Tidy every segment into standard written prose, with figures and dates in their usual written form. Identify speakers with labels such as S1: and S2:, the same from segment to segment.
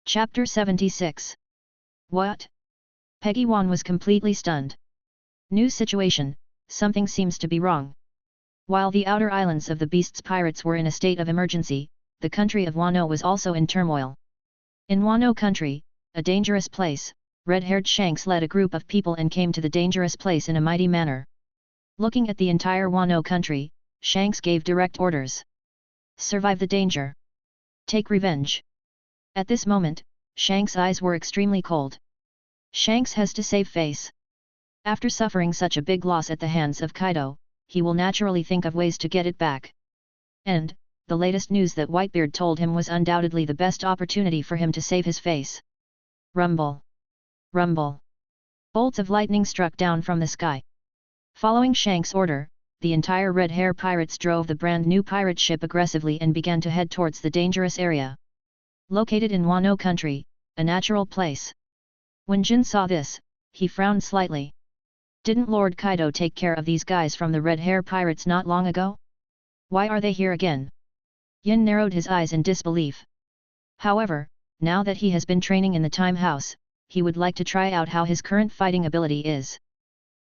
S1: Chapter 76. What? Peggy Wan was completely stunned. New situation, something seems to be wrong. While the outer islands of the Beast's pirates were in a state of emergency, the country of Wano was also in turmoil. In Wano country, a dangerous place, red-haired Shanks led a group of people and came to the dangerous place in a mighty manner. Looking at the entire Wano country, Shanks gave direct orders. Survive the danger. Take revenge. At this moment, Shanks' eyes were extremely cold. Shanks has to save face. After suffering such a big loss at the hands of Kaido, he will naturally think of ways to get it back. And, the latest news that Whitebeard told him was undoubtedly the best opportunity for him to save his face. Rumble. Rumble. Bolts of lightning struck down from the sky. Following Shanks' order, the entire Red Hair pirates drove the brand new pirate ship aggressively and began to head towards the dangerous area. Located in Wano country, a natural place. When Jin saw this, he frowned slightly. Didn't Lord Kaido take care of these guys from the Red Hair pirates not long ago? Why are they here again? Yin narrowed his eyes in disbelief. However, now that he has been training in the Time House, he would like to try out how his current fighting ability is.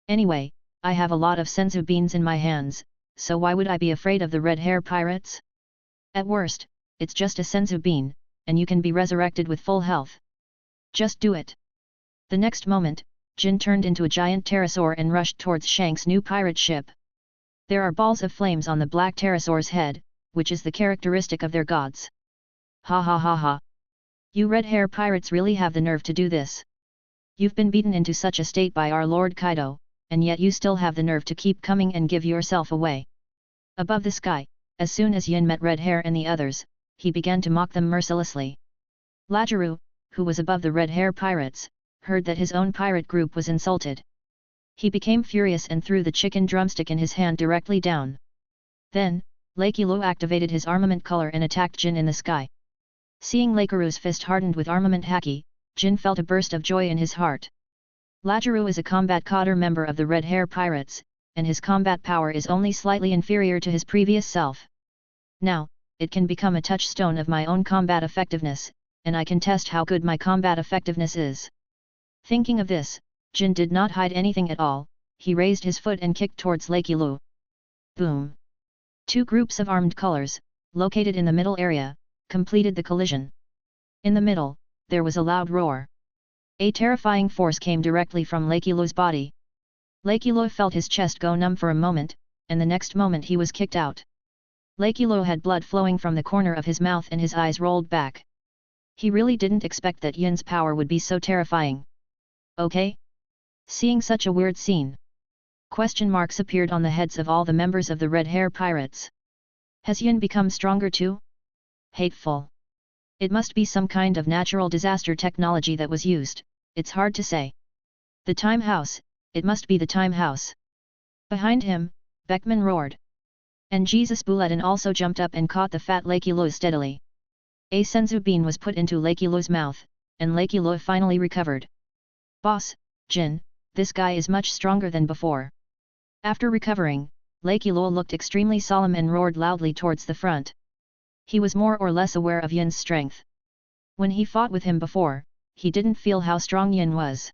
S1: Anyway, I have a lot of senzu beans in my hands, so why would I be afraid of the Red Hair pirates? At worst, it's just a senzu bean, and you can be resurrected with full health. Just do it. The next moment, Jin turned into a giant pterosaur and rushed towards Shanks' new pirate ship. There are balls of flames on the black pterosaur's head, which is the characteristic of their gods. Ha ha ha ha. You Red Hair pirates really have the nerve to do this. You've been beaten into such a state by our Lord Kaido, and yet you still have the nerve to keep coming and give yourself away. Above the sky, as soon as Yin met Red Hair and the others, he began to mock them mercilessly. Lajaru, who was above the Red Hair pirates, heard that his own pirate group was insulted. He became furious and threw the chicken drumstick in his hand directly down. Then, Lakilo activated his armament color and attacked Jin in the sky. Seeing Lakiru's fist hardened with armament haki, Jin felt a burst of joy in his heart. Lajaru is a combat cadre member of the Red Hair pirates, and his combat power is only slightly inferior to his previous self. Now, it can become a touchstone of my own combat effectiveness, and I can test how good my combat effectiveness is. Thinking of this, Jin did not hide anything at all, he raised his foot and kicked towards Lakilu. Boom! Two groups of armed colors, located in the middle area, completed the collision. In the middle, there was a loud roar. A terrifying force came directly from Lakilu's body. Lakilu felt his chest go numb for a moment, and the next moment he was kicked out. Lakilu had blood flowing from the corner of his mouth and his eyes rolled back. He really didn't expect that Yin's power would be so terrifying. Okay? Seeing such a weird scene. Question marks appeared on the heads of all the members of the Red Hair pirates. Has Yin become stronger too? Hateful. It must be some kind of natural disaster technology that was used, it's hard to say. The Time House, it must be the Time House. Behind him, Beckman roared. And Jesus Bulletin also jumped up and caught the fat Lakilu steadily. A senzu bean was put into Lakilu's mouth, and Lakilu finally recovered. Boss, Jin, this guy is much stronger than before. After recovering, Lakilu looked extremely solemn and roared loudly towards the front. He was more or less aware of Yin's strength. When he fought with him before, he didn't feel how strong Yin was.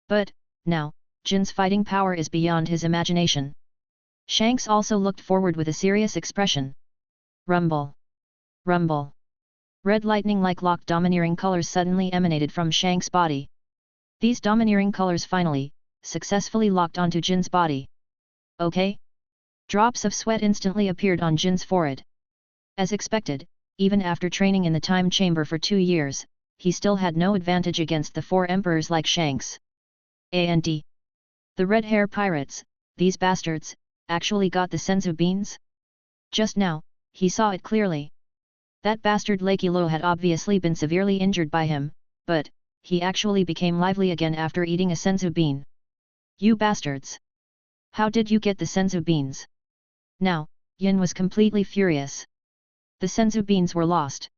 S1: But, now, Jin's fighting power is beyond his imagination. Shanks also looked forward with a serious expression. Rumble. Rumble. Red lightning-like locked domineering colors suddenly emanated from Shanks' body. These domineering colors finally, successfully locked onto Jin's body. Okay? Drops of sweat instantly appeared on Jin's forehead. As expected, even after training in the time chamber for 2 years, he still had no advantage against the 4 emperors like Shanks. And the Red Hair pirates, these bastards, actually got the senzu beans? Just now, he saw it clearly. That bastard Lakilu had obviously been severely injured by him, but he actually became lively again after eating a senzu bean. You bastards! How did you get the senzu beans? Now, Yin was completely furious. The senzu beans were lost.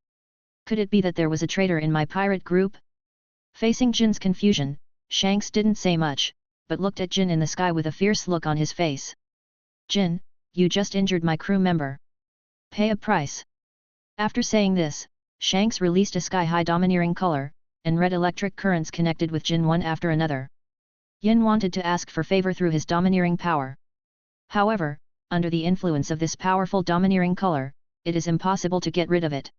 S1: Could it be that there was a traitor in my pirate group? Facing Jin's confusion, Shanks didn't say much, but looked at Jin in the sky with a fierce look on his face. Jin, you just injured my crew member. Pay a price. After saying this, Shanks released a sky-high domineering color, and red electric currents connected with Jin one after another. Yin wanted to ask for favor through his domineering power. However, under the influence of this powerful domineering color, it is impossible to get rid of it.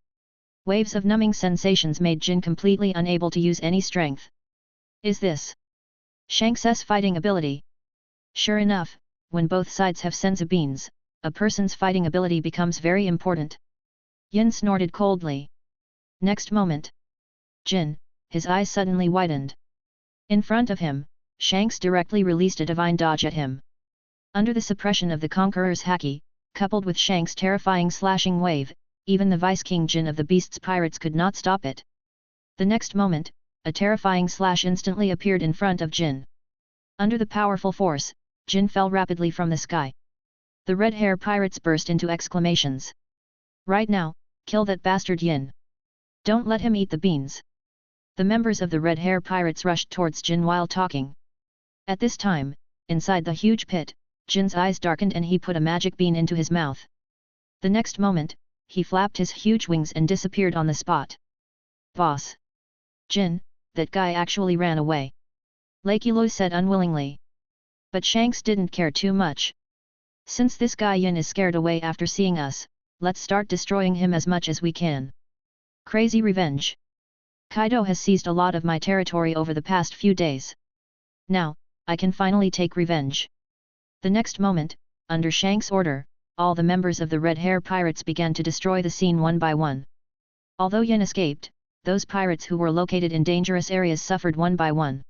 S1: Waves of numbing sensations made Jin completely unable to use any strength. Is this Shanks' fighting ability? Sure enough, when both sides have senzu beans, a person's fighting ability becomes very important. Yin snorted coldly. Next moment, Jin, his eyes suddenly widened. In front of him, Shanks directly released a divine dodge at him. Under the suppression of the Conqueror's haki, coupled with Shanks' terrifying slashing wave, even the Vice-King Jin of the Beast's Pirates could not stop it. The next moment, a terrifying slash instantly appeared in front of Jin. Under the powerful force, Jin fell rapidly from the sky. The red hair pirates burst into exclamations. Right now, kill that bastard Yin. Don't let him eat the beans. The members of the red hair pirates rushed towards Jin while talking. At this time, inside the huge pit, Jin's eyes darkened and he put a magic bean into his mouth. The next moment, he flapped his huge wings and disappeared on the spot. Boss! Jin, that guy actually ran away. Lakilo said unwillingly. But Shanks didn't care too much. Since this guy Yin is scared away after seeing us, let's start destroying him as much as we can. Crazy revenge. Kaido has seized a lot of my territory over the past few days. Now, I can finally take revenge. The next moment, under Shanks' order, all the members of the Red Hair Pirates began to destroy the scene one by one. Although Yin escaped, those pirates who were located in dangerous areas suffered one by one.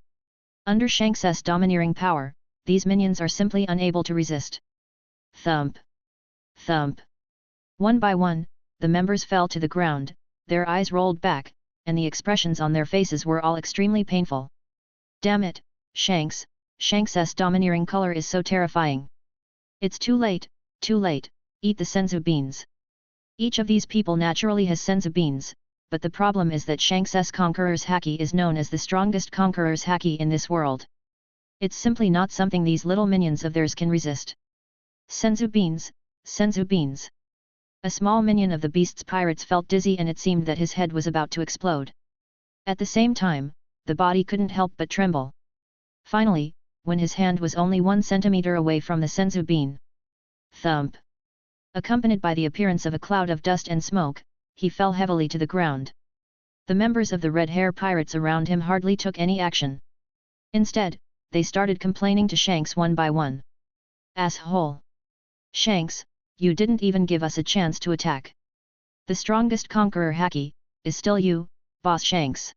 S1: Under Shanks' domineering power, these minions are simply unable to resist. Thump! Thump! One by one, the members fell to the ground, their eyes rolled back, and the expressions on their faces were all extremely painful. Damn it, Shanks! Shanks' domineering color is so terrifying. It's too late, eat the senzu beans. Each of these people naturally has senzu beans, but the problem is that Shanks' Conqueror's haki is known as the strongest Conqueror's haki in this world. It's simply not something these little minions of theirs can resist. Senzu beans, senzu beans. A small minion of the Beast's Pirates felt dizzy and it seemed that his head was about to explode. At the same time, the body couldn't help but tremble. Finally, when his hand was only 1 centimeter away from the senzu bean. Thump! Accompanied by the appearance of a cloud of dust and smoke, he fell heavily to the ground. The members of the Red Hair Pirates around him hardly took any action. Instead, they started complaining to Shanks one by one. Asshole! Shanks, you didn't even give us a chance to attack. The strongest Conqueror haki, is still you, Boss Shanks.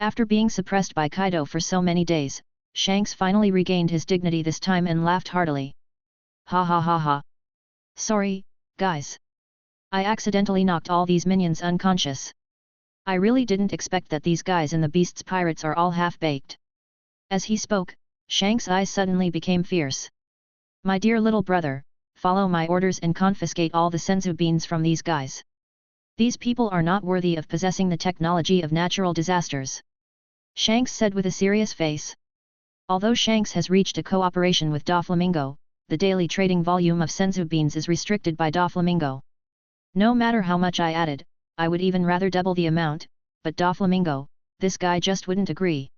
S1: After being suppressed by Kaido for so many days, Shanks finally regained his dignity this time and laughed heartily. Ha ha ha ha. Sorry, guys. I accidentally knocked all these minions unconscious. I really didn't expect that these guys in the Beast's Pirates are all half-baked. As he spoke, Shanks' eyes suddenly became fierce. My dear little brother, follow my orders and confiscate all the senzu beans from these guys. These people are not worthy of possessing the technology of natural disasters. Shanks said with a serious face. Although Shanks has reached a cooperation with Doflamingo, the daily trading volume of senzu beans is restricted by Doflamingo. No matter how much I added, I would even rather double the amount, but Doflamingo, this guy just wouldn't agree.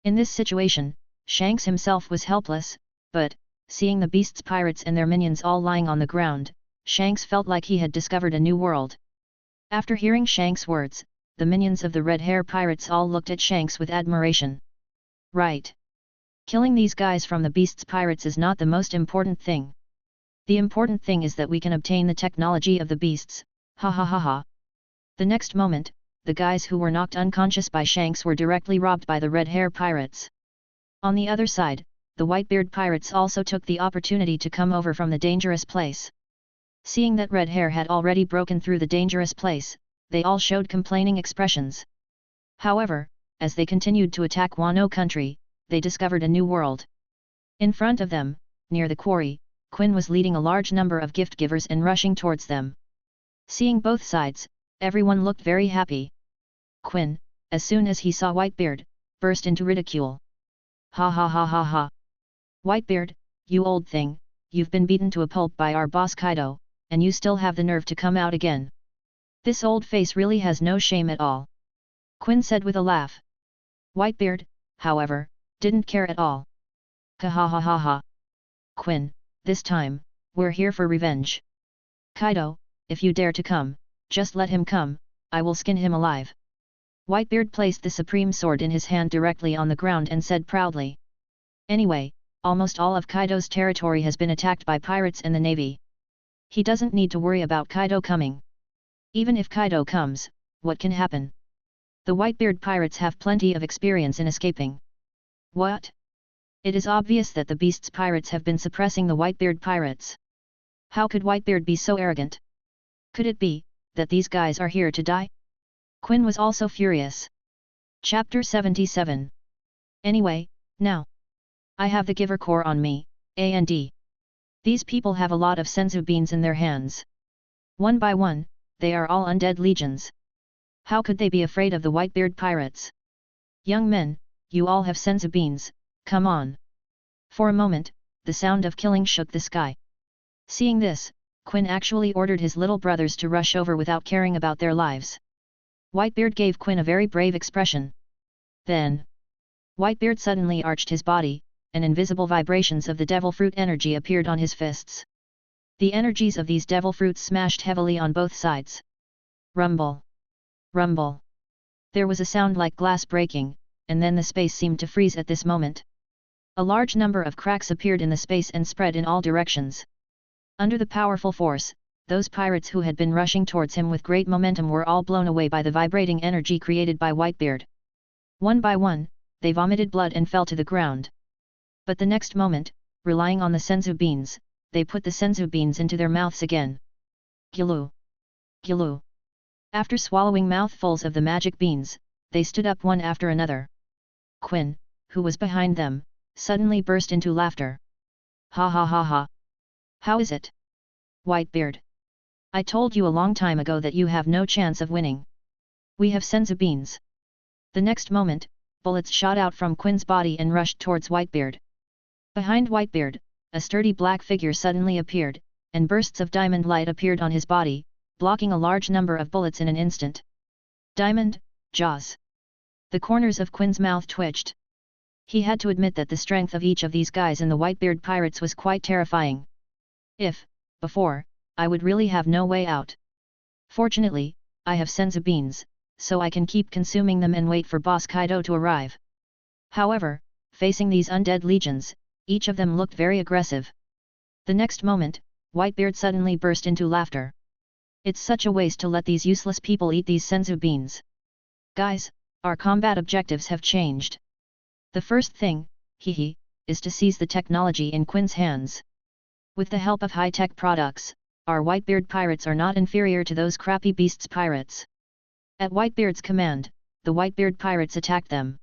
S1: In this situation, Shanks himself was helpless, but, seeing the Beast's Pirates and their minions all lying on the ground, Shanks felt like he had discovered a new world. After hearing Shanks' words, the minions of the Red Hair Pirates all looked at Shanks with admiration. Right. Killing these guys from the Beast's Pirates is not the most important thing. The important thing is that we can obtain the technology of the beasts, ha ha ha ha. The next moment, the guys who were knocked unconscious by Shanks were directly robbed by the Red Hair Pirates. On the other side, the Whitebeard Pirates also took the opportunity to come over from the dangerous place. Seeing that Red Hair had already broken through the dangerous place, they all showed complaining expressions. However, as they continued to attack Wano country, they discovered a new world. In front of them, near the quarry, Quinn was leading a large number of gift givers and rushing towards them. Seeing both sides, everyone looked very happy. Quinn, as soon as he saw Whitebeard, burst into ridicule. Ha ha ha ha ha. Whitebeard, you old thing, you've been beaten to a pulp by our boss Kaido, and you still have the nerve to come out again. This old face really has no shame at all. Quinn said with a laugh. Whitebeard, however, didn't care at all. Ha ha ha ha ha. Quinn, this time, we're here for revenge. Kaido, if you dare to come, just let him come, I will skin him alive. Whitebeard placed the supreme sword in his hand directly on the ground and said proudly. Anyway, almost all of Kaido's territory has been attacked by pirates and the navy. He doesn't need to worry about Kaido coming. Even if Kaido comes, what can happen? The Whitebeard pirates have plenty of experience in escaping. What? It is obvious that the Beast's pirates have been suppressing the Whitebeard pirates. How could Whitebeard be so arrogant? Could it be that these guys are here to die? Quinn was also furious. Chapter 77. Anyway, now. I have the Giver Core on me, and these people have a lot of senzu beans in their hands. One by one, they are all undead legions. How could they be afraid of the Whitebeard pirates? Young men, you all have senzu beans, come on. For a moment, the sound of killing shook the sky. Seeing this, Quinn actually ordered his little brothers to rush over without caring about their lives. Whitebeard gave Quinn a very brave expression. Then, Whitebeard suddenly arched his body, and invisible vibrations of the devil fruit energy appeared on his fists. The energies of these devil fruits smashed heavily on both sides. Rumble. Rumble. There was a sound like glass breaking, and then the space seemed to freeze at this moment. A large number of cracks appeared in the space and spread in all directions. Under the powerful force, those pirates who had been rushing towards him with great momentum were all blown away by the vibrating energy created by Whitebeard. One by one, they vomited blood and fell to the ground. But the next moment, relying on the senzu beans, they put the senzu beans into their mouths again. Gilu! Gilu! After swallowing mouthfuls of the magic beans, they stood up one after another. Quinn, who was behind them, suddenly burst into laughter. Ha ha ha ha! How is it? Whitebeard! I told you a long time ago that you have no chance of winning. We have senzu beans. The next moment, bullets shot out from Quinn's body and rushed towards Whitebeard. Behind Whitebeard, a sturdy black figure suddenly appeared, and bursts of diamond light appeared on his body, blocking a large number of bullets in an instant. Diamond, jaws. The corners of Quinn's mouth twitched. He had to admit that the strength of each of these guys in the Whitebeard pirates was quite terrifying. If, before, I would really have no way out. Fortunately, I have senzu beans, so I can keep consuming them and wait for Boss Kaido to arrive. However, facing these undead legions, each of them looked very aggressive. The next moment, Whitebeard suddenly burst into laughter. It's such a waste to let these useless people eat these senzu beans. Guys, our combat objectives have changed. The first thing, hehe, is to seize the technology in Quinn's hands. With the help of high-tech products, our Whitebeard pirates are not inferior to those crappy beasts pirates. At Whitebeard's command, the Whitebeard pirates attacked them.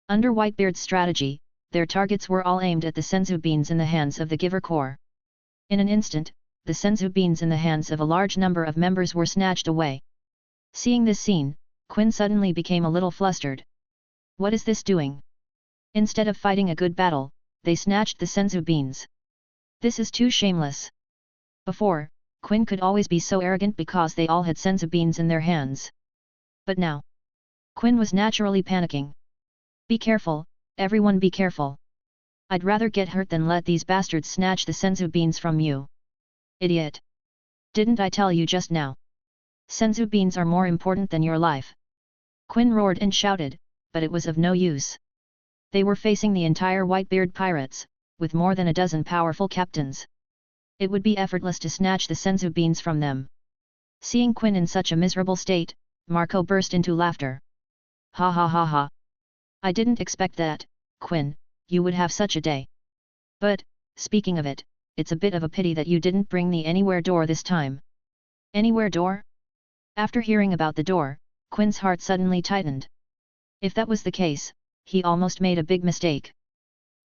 S1: Under Whitebeard's strategy, their targets were all aimed at the senzu beans in the hands of the Giver Core. In an instant, the senzu beans in the hands of a large number of members were snatched away. Seeing this scene, Quinn suddenly became a little flustered. What is this doing? Instead of fighting a good battle, they snatched the senzu beans. This is too shameless. Before, Quinn could always be so arrogant because they all had senzu beans in their hands. But now, Quinn was naturally panicking. Be careful, everyone be careful. I'd rather get hurt than let these bastards snatch the senzu beans from you. Idiot! Didn't I tell you just now? Senzu beans are more important than your life. Quinn roared and shouted, but it was of no use. They were facing the entire Whitebeard pirates, with more than a dozen powerful captains. It would be effortless to snatch the senzu beans from them. Seeing Quinn in such a miserable state, Marco burst into laughter. Ha ha ha ha! I didn't expect that, Quinn, you would have such a day. But, speaking of it, it's a bit of a pity that you didn't bring the Anywhere door this time. Anywhere door? After hearing about the door, Quinn's heart suddenly tightened. If that was the case, he almost made a big mistake.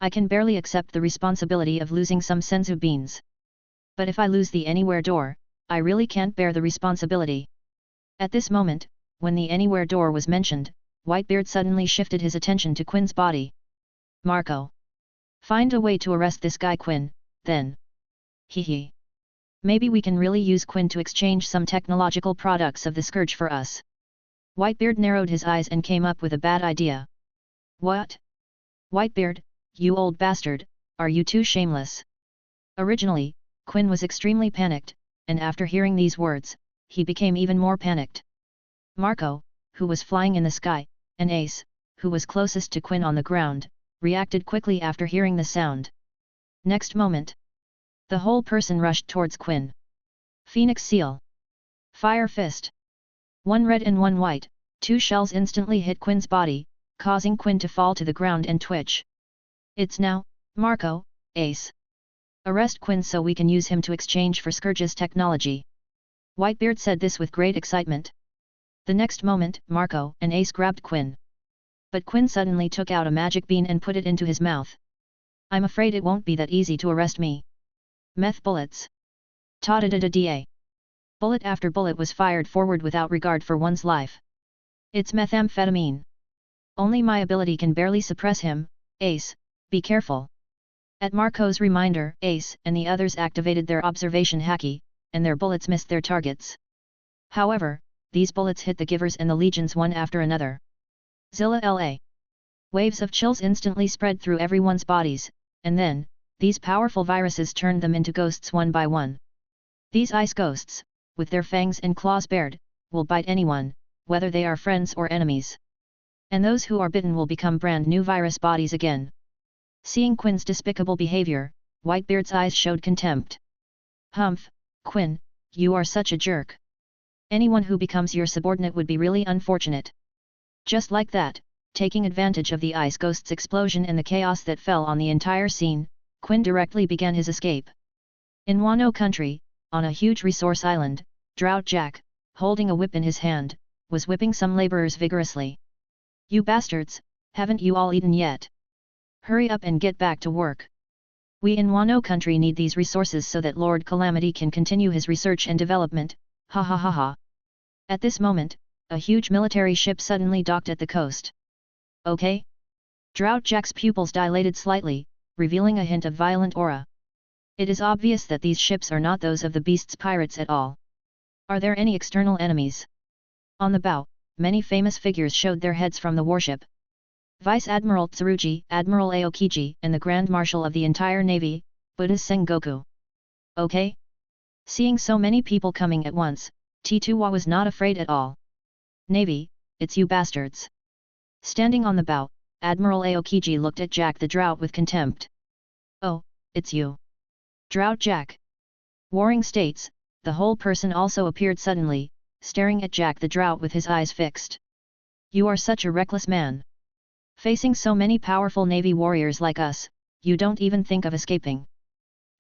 S1: I can barely accept the responsibility of losing some senzu beans. But if I lose the Anywhere door, I really can't bear the responsibility. At this moment, when the Anywhere door was mentioned, Whitebeard suddenly shifted his attention to Quinn's body. Marco! Find a way to arrest this guy Quinn, then. Hehe. Maybe we can really use Quinn to exchange some technological products of the Scourge for us. Whitebeard narrowed his eyes and came up with a bad idea. What? Whitebeard, you old bastard, are you too shameless? Originally, Quinn was extremely panicked, and after hearing these words, he became even more panicked. Marco, who was flying in the sky, and Ace, who was closest to Quinn on the ground, reacted quickly after hearing the sound. Next moment, the whole person rushed towards Quinn. Phoenix Seal. Fire Fist. One red and one white, two shells instantly hit Quinn's body, causing Quinn to fall to the ground and twitch. It's now, Marco, Ace. Arrest Quinn so we can use him to exchange for Scourge's technology. Whitebeard said this with great excitement. The next moment, Marco and Ace grabbed Quinn. But Quinn suddenly took out a magic bean and put it into his mouth. I'm afraid it won't be that easy to arrest me. Meth bullets. Ta-da-da-da-da. Bullet after bullet was fired forward without regard for one's life. It's methamphetamine. Only my ability can barely suppress him. Ace, be careful. At Marco's reminder, Ace and the others activated their observation haki, and their bullets missed their targets. However, these bullets hit the Givers and the Legions one after another. Zilla La. Waves of chills instantly spread through everyone's bodies, and then, these powerful viruses turned them into ghosts one by one. These ice ghosts, with their fangs and claws bared, will bite anyone, whether they are friends or enemies. And those who are bitten will become brand new virus bodies again. Seeing Quinn's despicable behavior, Whitebeard's eyes showed contempt. Humph, Quinn, you are such a jerk. Anyone who becomes your subordinate would be really unfortunate. Just like that, taking advantage of the ice ghost's explosion and the chaos that fell on the entire scene, Quinn directly began his escape. In Wano country, on a huge resource island, Drought Jack, holding a whip in his hand, was whipping some laborers vigorously. You bastards, haven't you all eaten yet? Hurry up and get back to work. We in Wano country need these resources so that Lord Calamity can continue his research and development, ha ha ha ha. At this moment, a huge military ship suddenly docked at the coast. Okay? Drought Jack's pupils dilated slightly, revealing a hint of violent aura. It is obvious that these ships are not those of the Beast's pirates at all. Are there any external enemies? On the bow, many famous figures showed their heads from the warship. Vice Admiral Tsurugi, Admiral Aokiji, and the Grand Marshal of the entire Navy, Buddha's Sengoku. Okay? Seeing so many people coming at once, T2wa was not afraid at all. Navy, it's you bastards. Standing on the bow, Admiral Aokiji looked at Jack the Drought with contempt. Oh, it's you. Drought Jack. Warring States, the whole person also appeared suddenly, staring at Jack the Drought with his eyes fixed. You are such a reckless man. Facing so many powerful Navy warriors like us, you don't even think of escaping.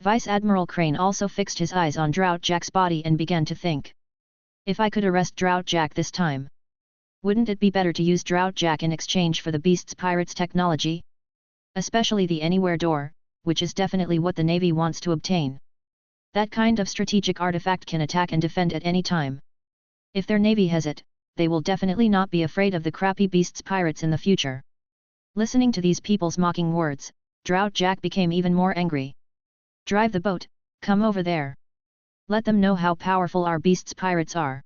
S1: Vice Admiral Crane also fixed his eyes on Drought Jack's body and began to think. If I could arrest Drought Jack this time, wouldn't it be better to use Drought Jack in exchange for the Beast's pirates technology? Especially the Anywhere Door, which is definitely what the Navy wants to obtain. That kind of strategic artifact can attack and defend at any time. If their Navy has it, they will definitely not be afraid of the crappy Beast's pirates in the future. Listening to these people's mocking words, Drought Jack became even more angry. Drive the boat, come over there. Let them know how powerful our Beast's pirates are.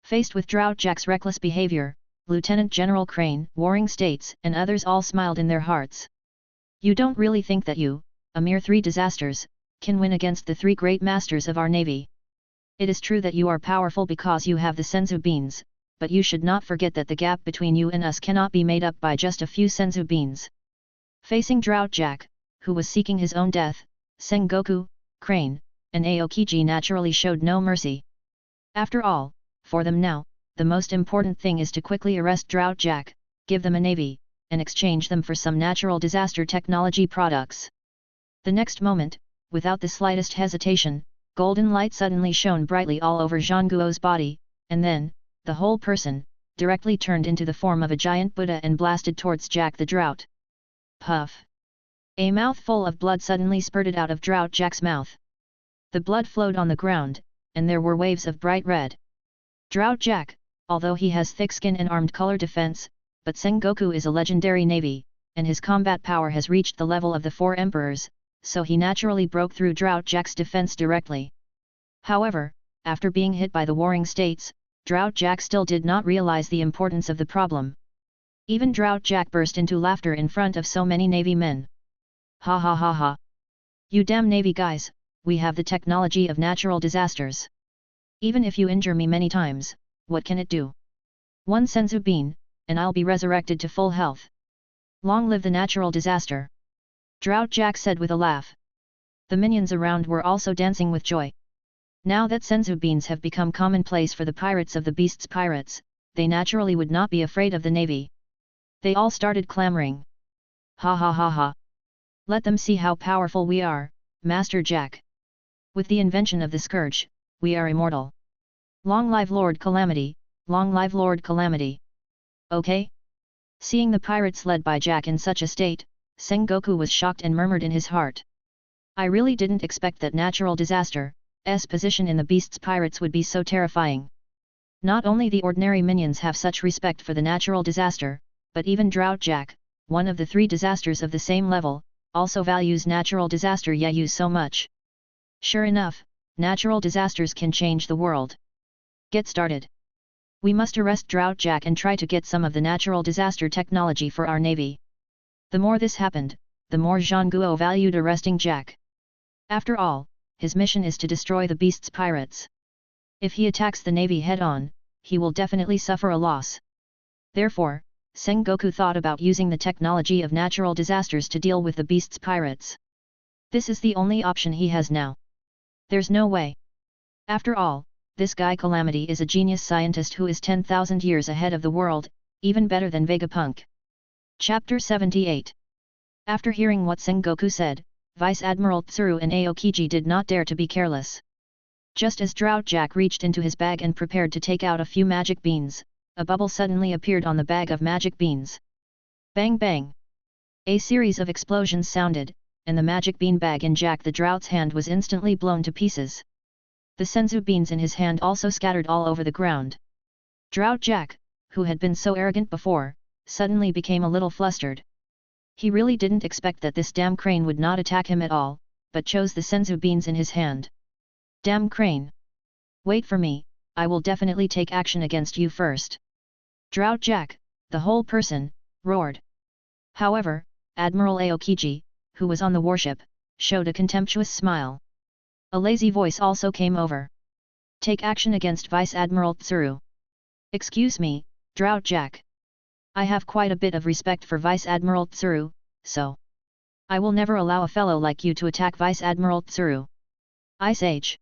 S1: Faced with Drought Jack's reckless behavior, Lieutenant General Crane, Warring States, and others all smiled in their hearts. You don't really think that you, a mere 3 disasters, can win against the 3 great masters of our Navy. It is true that you are powerful because you have the Senzu beans, but you should not forget that the gap between you and us cannot be made up by just a few Senzu beans. Facing Drought Jack, who was seeking his own death, Sengoku, Crane, and Aokiji naturally showed no mercy. After all, for them now, the most important thing is to quickly arrest Drought Jack, give them a navy, and exchange them for some natural disaster technology products. The next moment, without the slightest hesitation, golden light suddenly shone brightly all over Zhangguo's body, and then, the whole person, directly turned into the form of a giant Buddha and blasted towards Jack the Drought. Puff! A mouthful of blood suddenly spurted out of Drought Jack's mouth. The blood flowed on the ground, and there were waves of bright red. Drought Jack, although he has thick skin and armed color defense, but Sengoku is a legendary navy, and his combat power has reached the level of the 4 emperors, so he naturally broke through Drought Jack's defense directly. However, after being hit by the warring states, Drought Jack still did not realize the importance of the problem. Even Drought Jack burst into laughter in front of so many Navy men. Ha ha ha ha. You damn Navy guys, we have the technology of natural disasters. Even if you injure me many times, what can it do? One senzu bean, and I'll be resurrected to full health. Long live the natural disaster! Drought Jack said with a laugh. The minions around were also dancing with joy. Now that senzu beans have become commonplace for the pirates of the Beast's pirates, they naturally would not be afraid of the navy. They all started clamoring. Ha ha ha ha. Let them see how powerful we are, Master Jack. With the invention of the scourge, we are immortal. Long live Lord Calamity, long live Lord Calamity. Okay? Seeing the pirates led by Jack in such a state, Sengoku was shocked and murmured in his heart. I really didn't expect that natural disaster's position in the Beast's pirates would be so terrifying. Not only the ordinary minions have such respect for the natural disaster, but even Drought Jack, one of the 3 disasters of the same level, also values natural disaster Yayu so much. Sure enough, natural disasters can change the world. Get started. We must arrest Drought Jack and try to get some of the natural disaster technology for our navy. The more this happened, the more Zhang Guo valued arresting Jack. After all, his mission is to destroy the Beast's pirates. If he attacks the navy head-on, he will definitely suffer a loss. Therefore, Sengoku thought about using the technology of natural disasters to deal with the Beast's pirates. This is the only option he has now. There's no way. After all, this guy Calamity is a genius scientist who is 10,000 years ahead of the world, even better than Vegapunk. Chapter 78. After hearing what Sengoku said, Vice Admiral Tsuru and Aokiji did not dare to be careless. Just as Drought Jack reached into his bag and prepared to take out a few magic beans, a bubble suddenly appeared on the bag of magic beans. Bang bang! A series of explosions sounded, and the magic bean bag in Jack the Drought's hand was instantly blown to pieces. The senzu beans in his hand also scattered all over the ground. Drought Jack, who had been so arrogant before, suddenly became a little flustered. He really didn't expect that this damn crane would not attack him at all, but chose the senzu beans in his hand. Damn crane! Wait for me, I will definitely take action against you first. Drought Jack, the whole person, roared. However, Admiral Aokiji, who was on the warship, showed a contemptuous smile. A lazy voice also came over. Take action against Vice Admiral Tsuru. Excuse me, Drought Jack. I have quite a bit of respect for Vice Admiral Tsuru, so I will never allow a fellow like you to attack Vice Admiral Tsuru. Ice Age.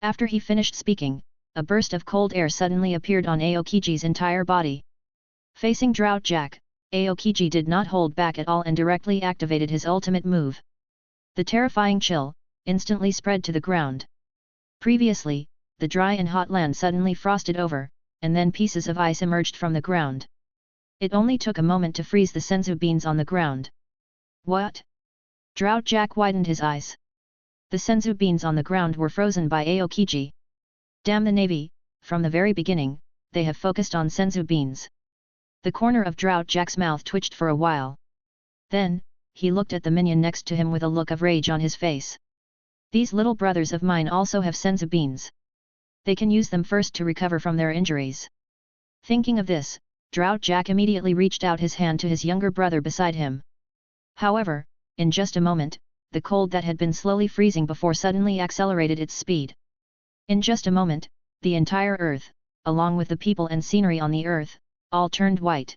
S1: After he finished speaking, a burst of cold air suddenly appeared on Aokiji's entire body. Facing Drought Jack, Aokiji did not hold back at all and directly activated his ultimate move. The terrifying chill instantly spread to the ground. Previously, the dry and hot land suddenly frosted over, and then pieces of ice emerged from the ground. It only took a moment to freeze the senzu beans on the ground. What? Drought Jack widened his eyes. The senzu beans on the ground were frozen by Aokiji. Damn the navy, from the very beginning, they have focused on senzu beans. The corner of Drought Jack's mouth twitched for a while. Then, he looked at the minion next to him with a look of rage on his face. These little brothers of mine also have senzu beans. They can use them first to recover from their injuries. Thinking of this, Drought Jack immediately reached out his hand to his younger brother beside him. However, in just a moment, the cold that had been slowly freezing before suddenly accelerated its speed. In just a moment, the entire earth, along with the people and scenery on the earth, all turned white.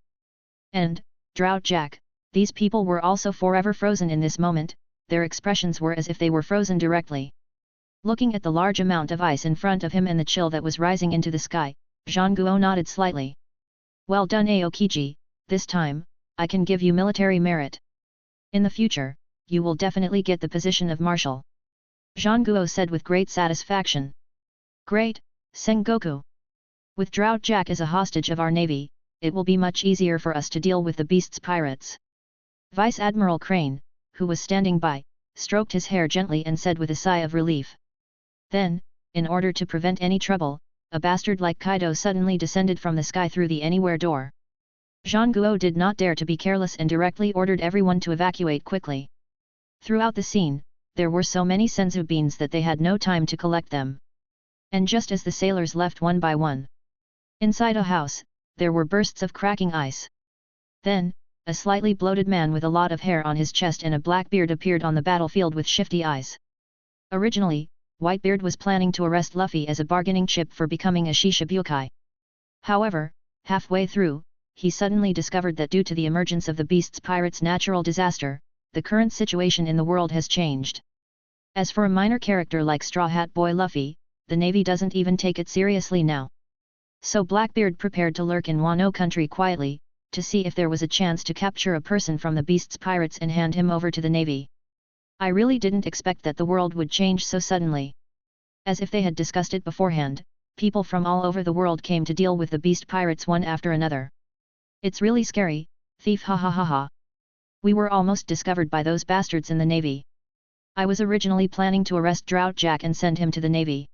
S1: And, Drought Jack, these people were also forever frozen in this moment, their expressions were as if they were frozen directly. Looking at the large amount of ice in front of him and the chill that was rising into the sky, Zhang Guo nodded slightly. Well done Aokiji, this time, I can give you military merit. In the future, you will definitely get the position of marshal. Zhang Guo said with great satisfaction. Great, Sengoku. With Drought Jack as a hostage of our navy, it will be much easier for us to deal with the Beast's pirates. Vice Admiral Crane, who was standing by, stroked his hair gently and said with a sigh of relief. Then, in order to prevent any trouble, a bastard like Kaido suddenly descended from the sky through the anywhere door. Zhang Guo did not dare to be careless and directly ordered everyone to evacuate quickly. Throughout the scene, there were so many senzu beans that they had no time to collect them. And just as the sailors left one by one, inside a house, there were bursts of cracking ice. Then, a slightly bloated man with a lot of hair on his chest and a black beard appeared on the battlefield with shifty eyes. Originally, Whitebeard was planning to arrest Luffy as a bargaining chip for becoming a Shishibukai. However, halfway through, he suddenly discovered that due to the emergence of the Beast's Pirates' natural disaster, the current situation in the world has changed. As for a minor character like Straw Hat Boy Luffy, the Navy doesn't even take it seriously now. So Blackbeard prepared to lurk in Wano country quietly, to see if there was a chance to capture a person from the Beast's Pirates and hand him over to the Navy. I really didn't expect that the world would change so suddenly. As if they had discussed it beforehand, people from all over the world came to deal with the Beast Pirates one after another. It's really scary, thief, ha ha ha ha. We were almost discovered by those bastards in the Navy. I was originally planning to arrest Drought Jack and send him to the Navy.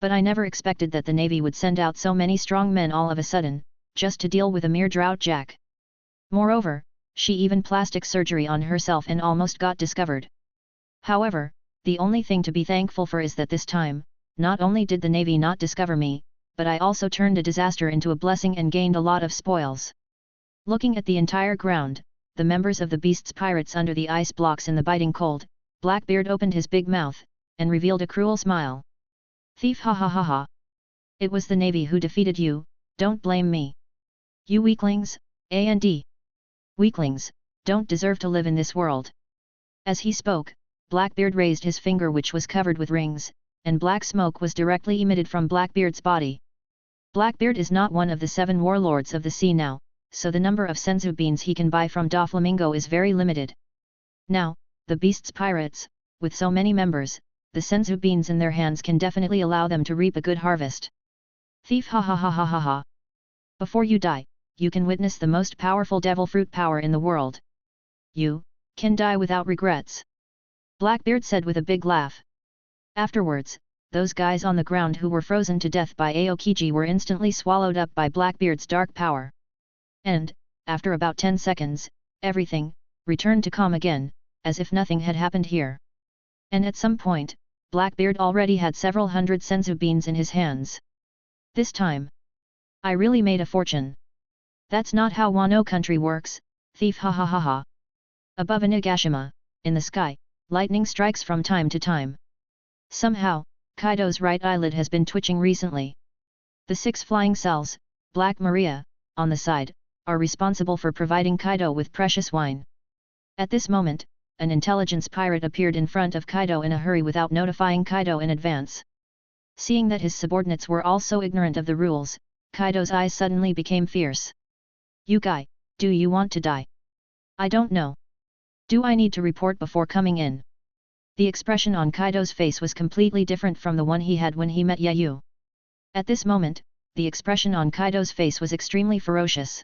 S1: But I never expected that the Navy would send out so many strong men all of a sudden, just to deal with a mere Drought Jack. Moreover, she even plastic surgery on herself and almost got discovered. However, the only thing to be thankful for is that this time, not only did the Navy not discover me, but I also turned a disaster into a blessing and gained a lot of spoils. Looking at the entire ground, the members of the Beast's Pirates under the ice blocks in the biting cold, Blackbeard opened his big mouth, and revealed a cruel smile. Thief, ha ha ha ha. It was the Navy who defeated you, don't blame me. You weaklings, A&D. Weaklings, don't deserve to live in this world. As he spoke, Blackbeard raised his finger which was covered with rings, and black smoke was directly emitted from Blackbeard's body. Blackbeard is not one of the 7 warlords of the sea now, so the number of senzu beans he can buy from Doflamingo is very limited. Now, the Beast's Pirates, with so many members, the senzu beans in their hands can definitely allow them to reap a good harvest. Thief, ha ha ha ha ha ha. Before you die, you can witness the most powerful devil fruit power in the world. You can die without regrets. Blackbeard said with a big laugh. Afterwards, those guys on the ground who were frozen to death by Aokiji were instantly swallowed up by Blackbeard's dark power. And, after about 10 seconds, everything returned to calm again, as if nothing had happened here. And at some point, Blackbeard already had several hundred senzu beans in his hands. This time, I really made a fortune. That's not how Wano country works, thief, ha ha ha ha. Above Onigashima, in the sky, lightning strikes from time to time. Somehow, Kaido's right eyelid has been twitching recently. The 6 flying cells, Black Maria, on the side, are responsible for providing Kaido with precious wine. At this moment, an intelligence pirate appeared in front of Kaido in a hurry without notifying Kaido in advance. Seeing that his subordinates were also ignorant of the rules, Kaido's eyes suddenly became fierce. You guy, do you want to die? I don't know. Do I need to report before coming in? The expression on Kaido's face was completely different from the one he had when he met Yayu. At this moment, the expression on Kaido's face was extremely ferocious.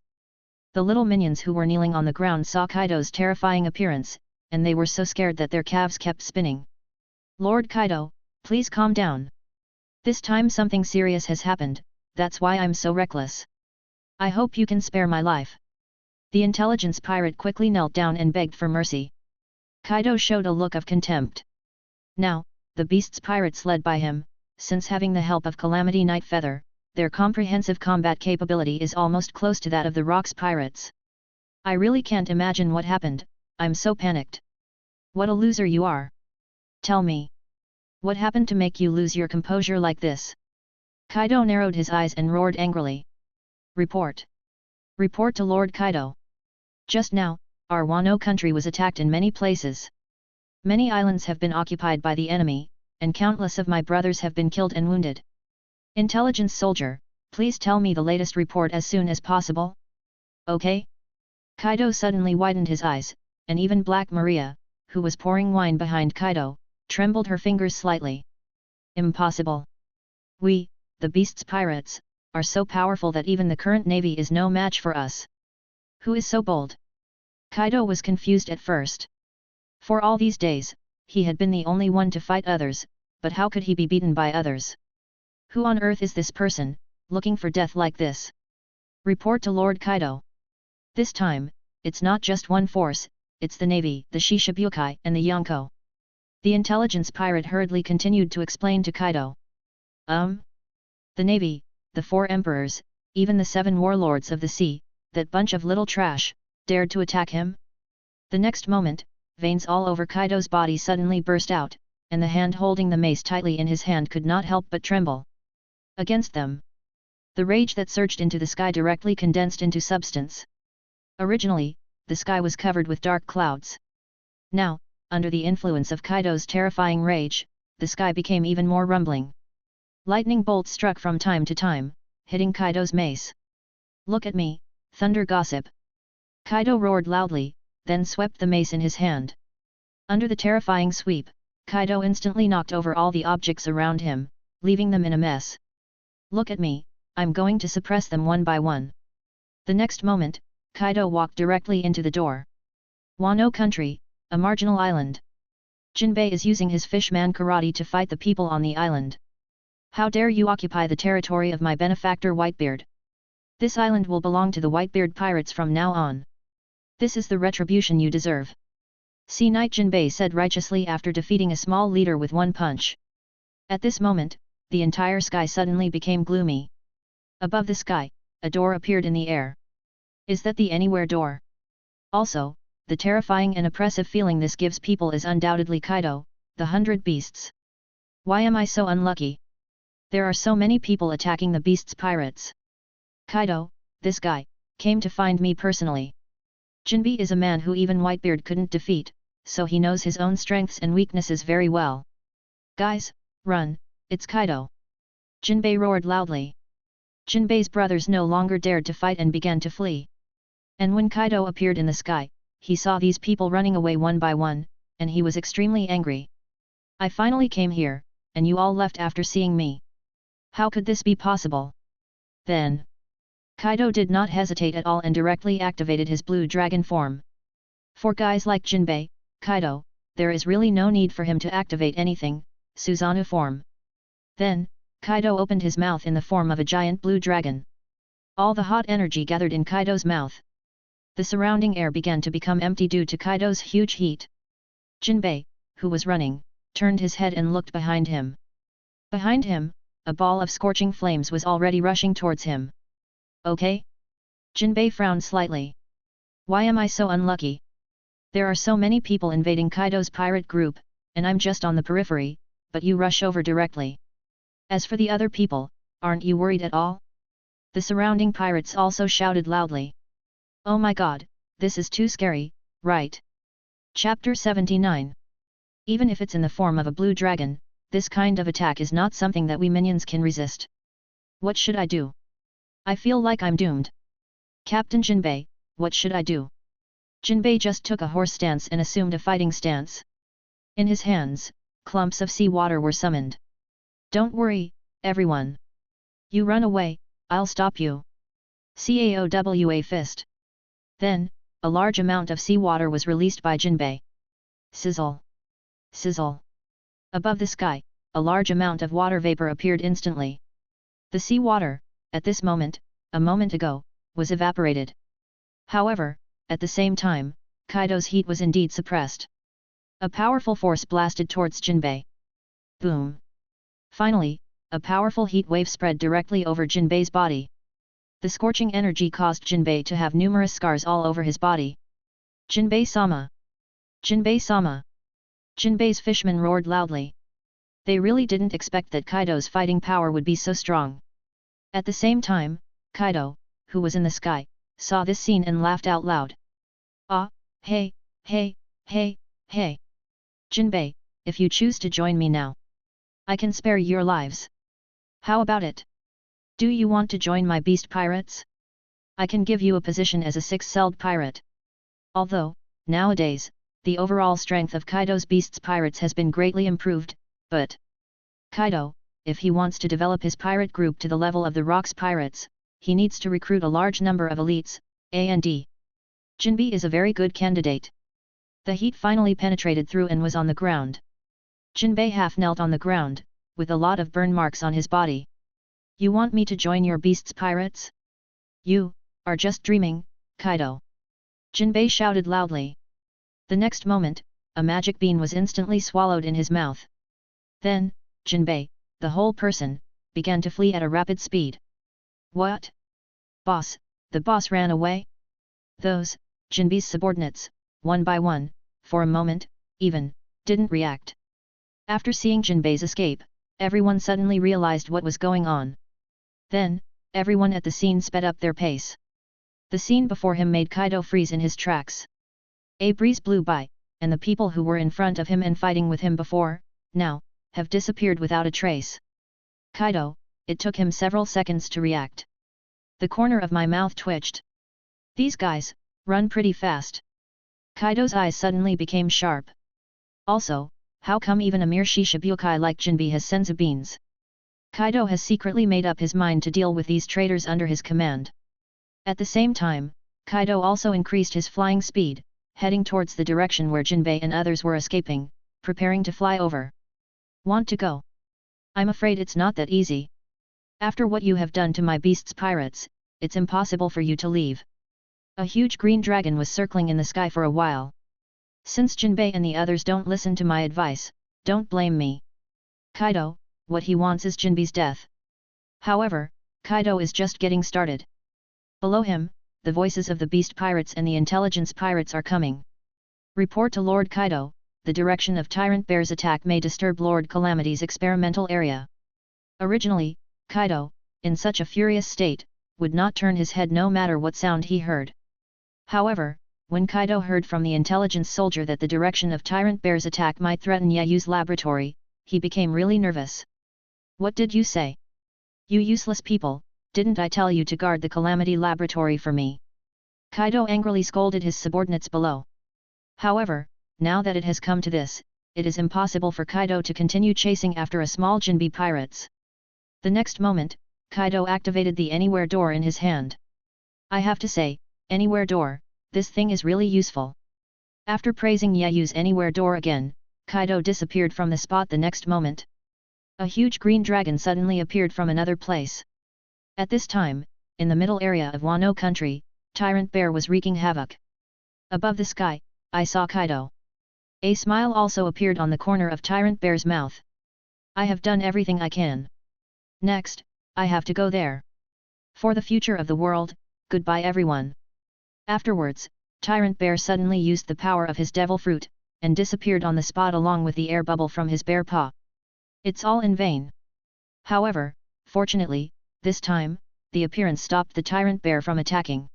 S1: The little minions who were kneeling on the ground saw Kaido's terrifying appearance, and they were so scared that their calves kept spinning. Lord Kaido, please calm down. This time something serious has happened, that's why I'm so reckless. I hope you can spare my life. The intelligence pirate quickly knelt down and begged for mercy. Kaido showed a look of contempt. Now, the Beast's Pirates led by him, since having the help of Calamity Nightfeather, their comprehensive combat capability is almost close to that of the Rocks Pirates. I really can't imagine what happened, I'm so panicked. What a loser you are. Tell me. What happened to make you lose your composure like this? Kaido narrowed his eyes and roared angrily. Report. Report to Lord Kaido. Just now, our Wano country was attacked in many places. Many islands have been occupied by the enemy, and countless of my brothers have been killed and wounded. Intelligence soldier, please tell me the latest report as soon as possible. Okay? Kaido suddenly widened his eyes, and even Black Maria, who was pouring wine behind Kaido, trembled her fingers slightly. Impossible. We, the Beast's Pirates, are so powerful that even the current navy is no match for us. Who is so bold? Kaido was confused at first. For all these days, he had been the only one to fight others, but how could he be beaten by others? Who on earth is this person, looking for death like this? Report to Lord Kaido. This time, it's not just one force, it's the navy, the Shishibukai and the Yonko. The intelligence pirate hurriedly continued to explain to Kaido. The navy, the 4 emperors, even the 7 warlords of the sea, that bunch of little trash, dared to attack him? The next moment, veins all over Kaido's body suddenly burst out, and the hand holding the mace tightly in his hand could not help but tremble. Against them. The rage that surged into the sky directly condensed into substance. Originally, the sky was covered with dark clouds. Now, under the influence of Kaido's terrifying rage, the sky became even more rumbling. Lightning bolts struck from time to time, hitting Kaido's mace. "Look at me, thunder gossip!" Kaido roared loudly, then swept the mace in his hand. Under the terrifying sweep, Kaido instantly knocked over all the objects around him, leaving them in a mess. "Look at me, I'm going to suppress them one by one." The next moment, Kaido walked directly into the door. Wano country, a marginal island. Jinbei is using his fishman karate to fight the people on the island. "How dare you occupy the territory of my benefactor Whitebeard? This island will belong to the Whitebeard pirates from now on. This is the retribution you deserve." "See Knight," Jinbei said righteously after defeating a small leader with one punch. At this moment, the entire sky suddenly became gloomy. Above the sky, a door appeared in the air. Is that the Anywhere door? Also, the terrifying and oppressive feeling this gives people is undoubtedly Kaido, the 100 beasts. Why am I so unlucky? There are so many people attacking the beasts' pirates. Kaido, this guy, came to find me personally. Jinbei is a man who even Whitebeard couldn't defeat, so he knows his own strengths and weaknesses very well. "Guys, run, it's Kaido!" Jinbei roared loudly. Jinbei's brothers no longer dared to fight and began to flee. And when Kaido appeared in the sky, he saw these people running away one by one, and he was extremely angry. "I finally came here, and you all left after seeing me. How could this be possible?" Then, Kaido did not hesitate at all and directly activated his blue dragon form. For guys like Jinbei, Kaido, there is really no need for him to activate anything, Susanoo form. Then, Kaido opened his mouth in the form of a giant blue dragon. All the hot energy gathered in Kaido's mouth. The surrounding air began to become empty due to Kaido's huge heat. Jinbei, who was running, turned his head and looked behind him. Behind him, a ball of scorching flames was already rushing towards him. "Okay?" Jinbei frowned slightly. "Why am I so unlucky? There are so many people invading Kaido's pirate group, and I'm just on the periphery, but you rush over directly. As for the other people, aren't you worried at all?" The surrounding pirates also shouted loudly. "Oh my god, this is too scary, right?" Chapter 79. Even if it's in the form of a blue dragon, this kind of attack is not something that we minions can resist. What should I do? I feel like I'm doomed. Captain Jinbei, what should I do? Jinbei just took a horse stance and assumed a fighting stance. In his hands, clumps of sea water were summoned. "Don't worry, everyone. You run away, I'll stop you." Caowa fist. Then, a large amount of seawater was released by Jinbei. Sizzle! Sizzle! Above the sky, a large amount of water vapor appeared instantly. The seawater, at this moment, a moment ago, was evaporated. However, at the same time, Kaido's heat was indeed suppressed. A powerful force blasted towards Jinbei. Boom! Finally, a powerful heat wave spread directly over Jinbei's body. The scorching energy caused Jinbei to have numerous scars all over his body. "Jinbei-sama! Jinbei-sama!" Jinbei's fishmen roared loudly. They really didn't expect that Kaido's fighting power would be so strong. At the same time, Kaido, who was in the sky, saw this scene and laughed out loud. "Ah, hey, hey, hey, hey! Jinbei, if you choose to join me now, I can spare your lives. How about it? Do you want to join my beast pirates? I can give you a position as a 6-celled pirate." Although, nowadays, the overall strength of Kaido's beasts pirates has been greatly improved, but Kaido, if he wants to develop his pirate group to the level of the Rocks pirates, he needs to recruit a large number of elites, and Jinbei is a very good candidate. The heat finally penetrated through and was on the ground. Jinbei half knelt on the ground, with a lot of burn marks on his body. "You want me to join your beasts pirates? You are just dreaming, Kaido!" Jinbei shouted loudly. The next moment, a magic bean was instantly swallowed in his mouth. Then, Jinbei, the whole person, began to flee at a rapid speed. What? Boss, the boss ran away? Those, Jinbei's subordinates, one by one, for a moment, even, didn't react. After seeing Jinbei's escape, everyone suddenly realized what was going on. Then, everyone at the scene sped up their pace. The scene before him made Kaido freeze in his tracks. A breeze blew by, and the people who were in front of him and fighting with him before, now, have disappeared without a trace. Kaido, it took him several seconds to react. The corner of my mouth twitched. These guys, run pretty fast. Kaido's eyes suddenly became sharp. Also, how come even a mere Shishibukai like Jinbei has senzu beans? Kaido has secretly made up his mind to deal with these traitors under his command. At the same time, Kaido also increased his flying speed, heading towards the direction where Jinbei and others were escaping, preparing to fly over. Want to go? I'm afraid it's not that easy. After what you have done to my beast's pirates, it's impossible for you to leave. A huge green dragon was circling in the sky for a while. Since Jinbei and the others don't listen to my advice, don't blame me. Kaido, what he wants is Jinbei's death. However, Kaido is just getting started. Below him, the voices of the beast pirates and the intelligence pirates are coming. Report to Lord Kaido, the direction of Tyrant Bear's attack may disturb Lord Calamity's experimental area. Originally, Kaido, in such a furious state, would not turn his head no matter what sound he heard. However, when Kaido heard from the intelligence soldier that the direction of Tyrant Bear's attack might threaten Yao's laboratory, he became really nervous. What did you say? You useless people, didn't I tell you to guard the Calamity laboratory for me? Kaido angrily scolded his subordinates below. However, now that it has come to this, it is impossible for Kaido to continue chasing after a small Jinbei pirates. The next moment, Kaido activated the Anywhere door in his hand. I have to say, Anywhere door, this thing is really useful. After praising Yao's Anywhere door again, Kaido disappeared from the spot the next moment. A huge green dragon suddenly appeared from another place. At this time, in the middle area of Wano country, Tyrant Bear was wreaking havoc. Above the sky, I saw Kaido. A smile also appeared on the corner of Tyrant Bear's mouth. I have done everything I can. Next, I have to go there. For the future of the world, goodbye everyone. Afterwards, Tyrant Bear suddenly used the power of his devil fruit, and disappeared on the spot along with the air bubble from his bear paw. It's all in vain. However, fortunately, this time, the appearance stopped the Tyrant Bear from attacking.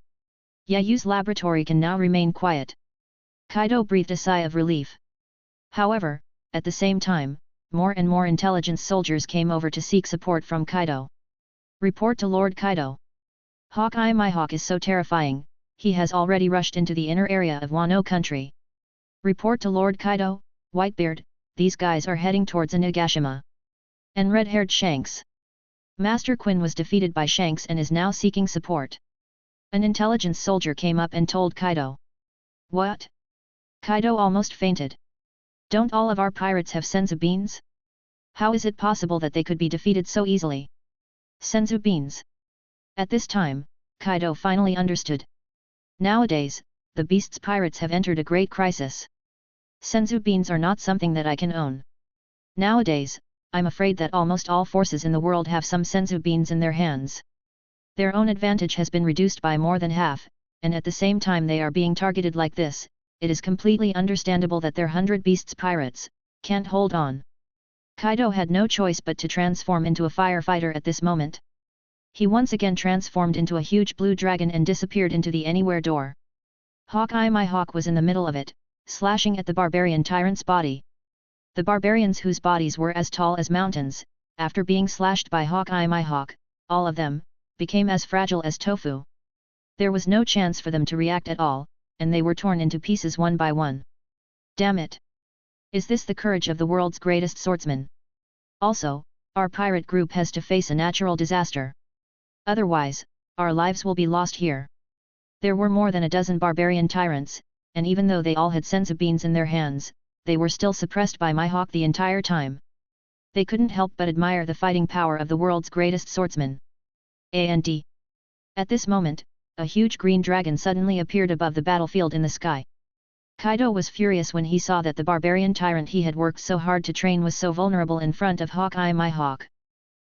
S1: Yao's laboratory can now remain quiet. Kaido breathed a sigh of relief. However, at the same time, more and more intelligence soldiers came over to seek support from Kaido. Report to Lord Kaido. Hawkeye, my hawk is so terrifying, he has already rushed into the inner area of Wano country. Report to Lord Kaido, Whitebeard, these guys are heading towards Onigashima. And red-haired Shanks. Master Quinn was defeated by Shanks and is now seeking support. An intelligence soldier came up and told Kaido. What? Kaido almost fainted. Don't all of our pirates have senzu beans? How is it possible that they could be defeated so easily? Senzu beans. At this time, Kaido finally understood. Nowadays, the beast's pirates have entered a great crisis. Senzu beans are not something that I can own. Nowadays, I'm afraid that almost all forces in the world have some senzu beans in their hands. Their own advantage has been reduced by more than half, and at the same time they are being targeted like this, it is completely understandable that their 100 beasts pirates can't hold on. Kaido had no choice but to transform into a firefighter at this moment. He once again transformed into a huge blue dragon and disappeared into the Anywhere door. Hawkeye, my hawk was in the middle of it, slashing at the barbarian tyrant's body. The barbarians whose bodies were as tall as mountains, after being slashed by Hawkeye my hawk, all of them, became as fragile as tofu. There was no chance for them to react at all, and they were torn into pieces one by one. Damn it! Is this the courage of the world's greatest swordsman? Also, our pirate group has to face a natural disaster. Otherwise, our lives will be lost here. There were more than a dozen barbarian tyrants, and even though they all had senzu beans in their hands, they were still suppressed by my hawk the entire time. They couldn't help but admire the fighting power of the world's greatest swordsman. And at this moment, a huge green dragon suddenly appeared above the battlefield in the sky. Kaido was furious when he saw that the barbarian tyrant he had worked so hard to train was so vulnerable in front of Hawkeye my hawk.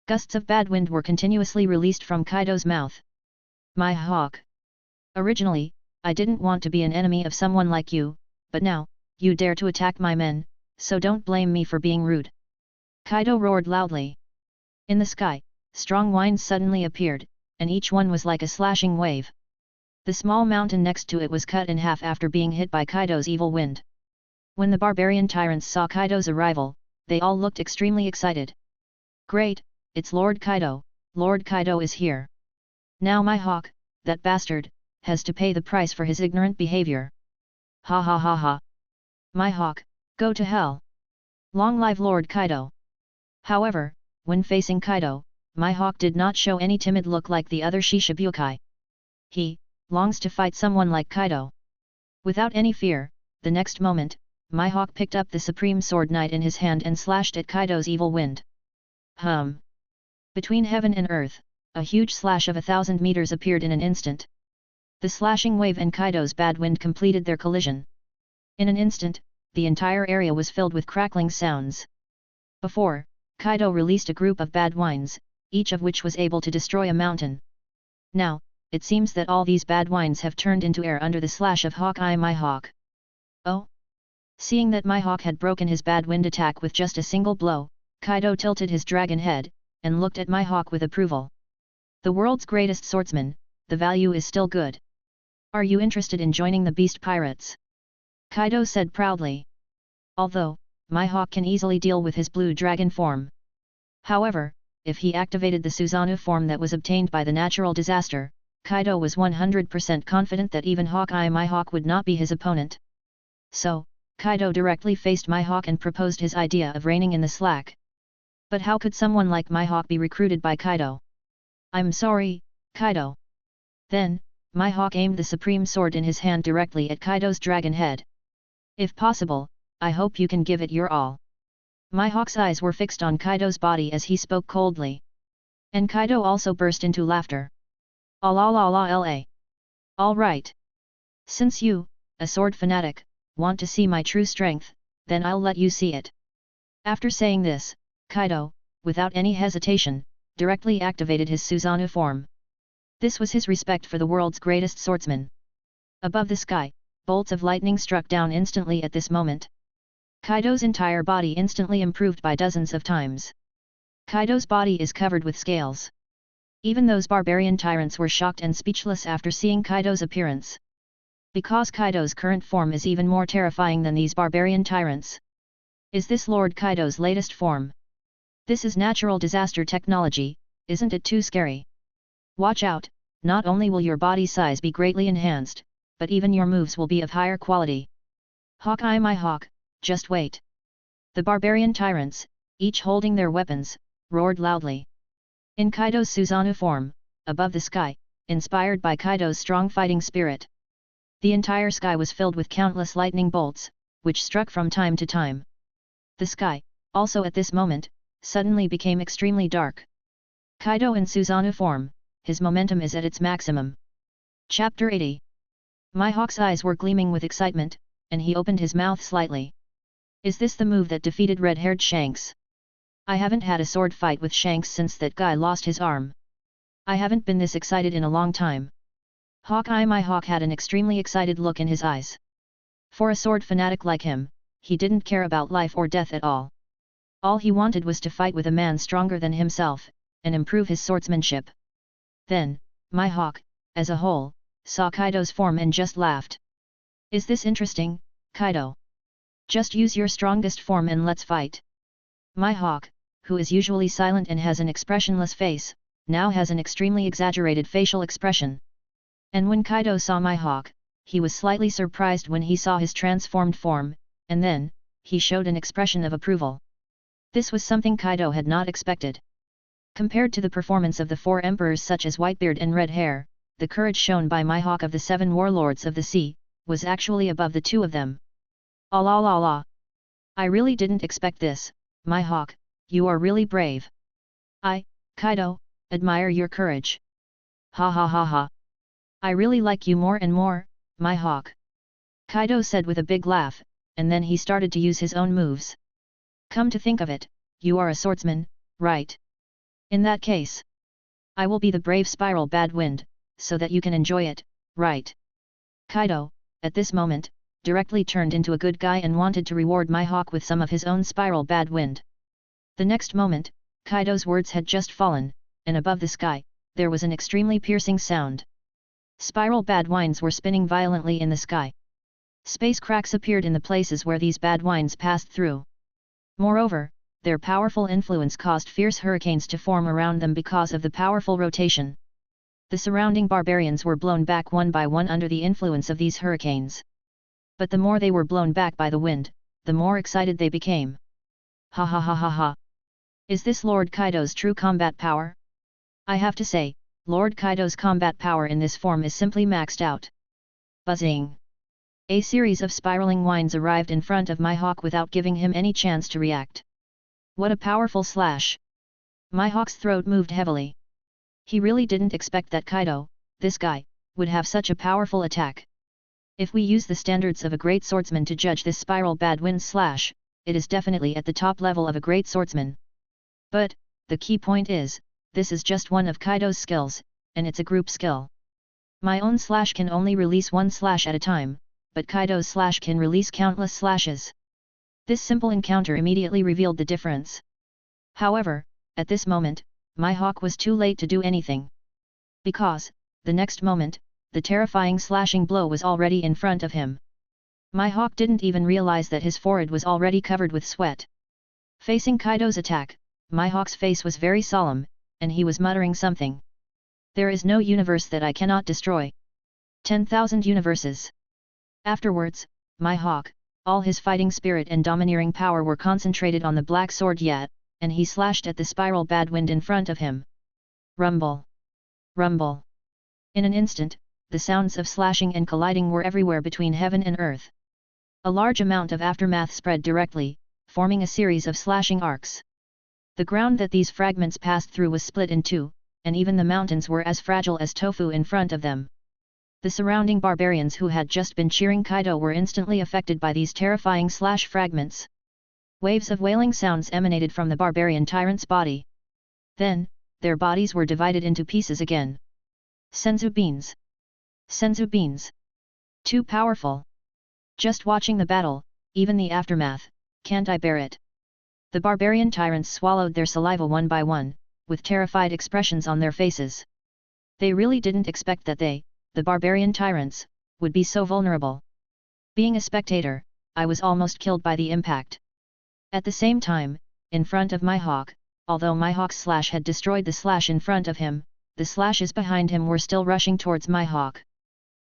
S1: Gusts of bad wind were continuously released from Kaido's mouth. My hawk. Originally, I didn't want to be an enemy of someone like you, but now, you dare to attack my men, so don't blame me for being rude. Kaido roared loudly. In the sky, strong winds suddenly appeared, and each one was like a slashing wave. The small mountain next to it was cut in half after being hit by Kaido's evil wind. When the barbarian tyrants saw Kaido's arrival, they all looked extremely excited. Great, it's Lord Kaido, Lord Kaido is here. Now my hawk, that bastard, has to pay the price for his ignorant behavior. Ha ha ha ha. My hawk, go to hell. Long live Lord Kaido. However, when facing Kaido, my hawk did not show any timid look like the other Shishibukai. He longs to fight someone like Kaido. Without any fear, the next moment, my hawk picked up the supreme sword knight in his hand and slashed at Kaido's evil wind. Between heaven and earth, a huge slash of 1,000 meters appeared in an instant. The slashing wave and Kaido's bad wind completed their collision. In an instant, the entire area was filled with crackling sounds. Before, Kaido released a group of bad winds, each of which was able to destroy a mountain. Now, it seems that all these bad winds have turned into air under the slash of Hawkeye my hawk. Oh! Seeing that my hawk had broken his bad wind attack with just a single blow, Kaido tilted his dragon head, and looked at my hawk with approval. The world's greatest swordsman, the value is still good. Are you interested in joining the beast pirates? Kaido said proudly. Although, my hawk can easily deal with his blue dragon form. However, if he activated the Susanoo form that was obtained by the natural disaster, Kaido was 100% confident that even Hawkeye my hawk would not be his opponent. So, Kaido directly faced my hawk and proposed his idea of reining in the slack. But how could someone like my hawk be recruited by Kaido? I'm sorry, Kaido. Then, my hawk aimed the supreme sword in his hand directly at Kaido's dragon head. If possible, I hope you can give it your all. My hawk's eyes were fixed on Kaido's body as he spoke coldly. And Kaido also burst into laughter. La. All right. Since you, a sword fanatic, want to see my true strength, then I'll let you see it. After saying this, Kaido, without any hesitation, directly activated his Susanoo form. This was his respect for the world's greatest swordsman. Above the sky, bolts of lightning struck down instantly at this moment. Kaido's entire body instantly improved by dozens of times. Kaido's body is covered with scales. Even those barbarian tyrants were shocked and speechless after seeing Kaido's appearance. Because Kaido's current form is even more terrifying than these barbarian tyrants. Is this Lord Kaido's latest form? This is natural disaster technology, isn't it too scary? Watch out, not only will your body size be greatly enhanced, but even your moves will be of higher quality. Hawkeye my hawk, just wait. The barbarian tyrants, each holding their weapons, roared loudly. In Kaido's Susanoo form, above the sky, inspired by Kaido's strong fighting spirit. The entire sky was filled with countless lightning bolts, which struck from time to time. The sky, also at this moment, suddenly became extremely dark. Kaido in Susanoo form, his momentum is at its maximum. Chapter 80. My hawk's eyes were gleaming with excitement, and he opened his mouth slightly. Is this the move that defeated red-haired Shanks? I haven't had a sword fight with Shanks since that guy lost his arm. I haven't been this excited in a long time. Hawkeye my hawk had an extremely excited look in his eyes. For a sword fanatic like him, he didn't care about life or death at all. All he wanted was to fight with a man stronger than himself, and improve his swordsmanship. Then, my hawk, as a whole, saw Kaido's form and just laughed. Is this interesting, Kaido? Just use your strongest form and let's fight. My hawk, who is usually silent and has an expressionless face, now has an extremely exaggerated facial expression. And when Kaido saw my hawk, he was slightly surprised when he saw his transformed form, and then, he showed an expression of approval. This was something Kaido had not expected. Compared to the performance of the four emperors such as Whitebeard and Red Hair, the courage shown by my hawk of the 7 warlords of the sea, was actually above the 2 of them. La. I really didn't expect this, my hawk, you are really brave. I, Kaido, admire your courage. Ha. I really like you more and more, my hawk. Kaido said with a big laugh, and then he started to use his own moves. Come to think of it, you are a swordsman, right? In that case, I will be the brave spiral bad wind, so that you can enjoy it, right? Kaido, at this moment, directly turned into a good guy and wanted to reward Mihawk with some of his own spiral bad wind. The next moment, Kaido's words had just fallen, and above the sky, there was an extremely piercing sound. Spiral bad winds were spinning violently in the sky. Space cracks appeared in the places where these bad winds passed through. Moreover, their powerful influence caused fierce hurricanes to form around them because of the powerful rotation. The surrounding barbarians were blown back one by one under the influence of these hurricanes. But the more they were blown back by the wind, the more excited they became. Ha ha ha ha ha! Is this Lord Kaido's true combat power? I have to say, Lord Kaido's combat power in this form is simply maxed out. Buzzing! A series of spiraling winds arrived in front of Mihawk without giving him any chance to react. What a powerful slash! Mihawk's throat moved heavily. He really didn't expect that Kaido, this guy, would have such a powerful attack. If we use the standards of a great swordsman to judge this spiral bad wind slash, it is definitely at the top level of a great swordsman. But, the key point is, this is just one of Kaido's skills, and it's a group skill. My own slash can only release one slash at a time, but Kaido's slash can release countless slashes. This simple encounter immediately revealed the difference. However, at this moment, Mihawk was too late to do anything. Because, the next moment, the terrifying slashing blow was already in front of him. Mihawk didn't even realize that his forehead was already covered with sweat. Facing Kaido's attack, Mihawk's face was very solemn, and he was muttering something. There is no universe that I cannot destroy. 10,000 universes. Afterwards, Mihawk, all his fighting spirit and domineering power were concentrated on the black sword Yat, and he slashed at the spiral bad wind in front of him. Rumble! Rumble! In an instant, the sounds of slashing and colliding were everywhere between heaven and earth. A large amount of aftermath spread directly, forming a series of slashing arcs. The ground that these fragments passed through was split in two, and even the mountains were as fragile as tofu in front of them. The surrounding barbarians who had just been cheering Kaido were instantly affected by these terrifying slash fragments. Waves of wailing sounds emanated from the barbarian tyrant's body. Then, their bodies were divided into pieces again. Senzu beans! Senzu beans! Too powerful! Just watching the battle, even the aftermath, can't I bear it? The barbarian tyrants swallowed their saliva one by one, with terrified expressions on their faces. They really didn't expect that they, the barbarian tyrants, would be so vulnerable. Being a spectator, I was almost killed by the impact. At the same time, in front of Mihawk, although Mihawk's slash had destroyed the slash in front of him, the slashes behind him were still rushing towards Mihawk.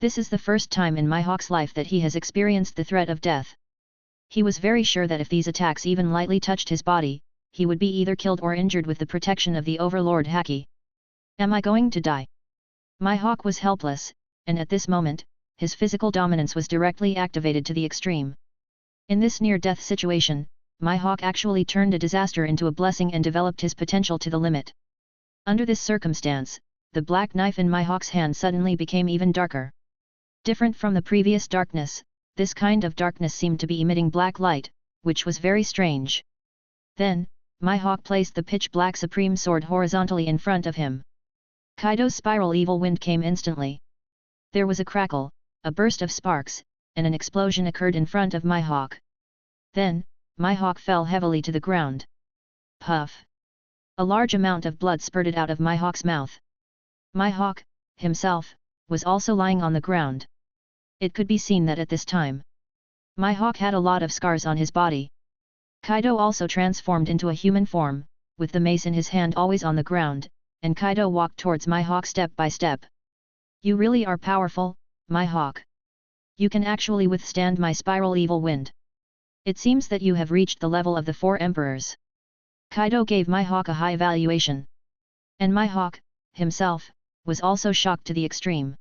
S1: This is the first time in Mihawk's life that he has experienced the threat of death. He was very sure that if these attacks even lightly touched his body, he would be either killed or injured with the protection of the Overlord Haki. Am I going to die? Mihawk was helpless, and at this moment, his physical dominance was directly activated to the extreme. In this near-death situation, Mihawk actually turned a disaster into a blessing and developed his potential to the limit. Under this circumstance, the black knife in Mihawk's hand suddenly became even darker. Different from the previous darkness, this kind of darkness seemed to be emitting black light, which was very strange. Then, Mihawk placed the pitch-black supreme sword horizontally in front of him. Kaido's spiral evil wind came instantly. There was a crackle, a burst of sparks, and an explosion occurred in front of Mihawk. Then, Mihawk fell heavily to the ground. Puff! A large amount of blood spurted out of Mihawk's mouth. Mihawk, himself, was also lying on the ground. It could be seen that at this time, Mihawk had a lot of scars on his body. Kaido also transformed into a human form, with the mace in his hand always on the ground, and Kaido walked towards Mihawk step by step. You really are powerful, Mihawk. You can actually withstand my spiral evil wind. It seems that you have reached the level of the four emperors. Kaido gave Mihawk a high evaluation. And Mihawk, himself, was also shocked to the extreme.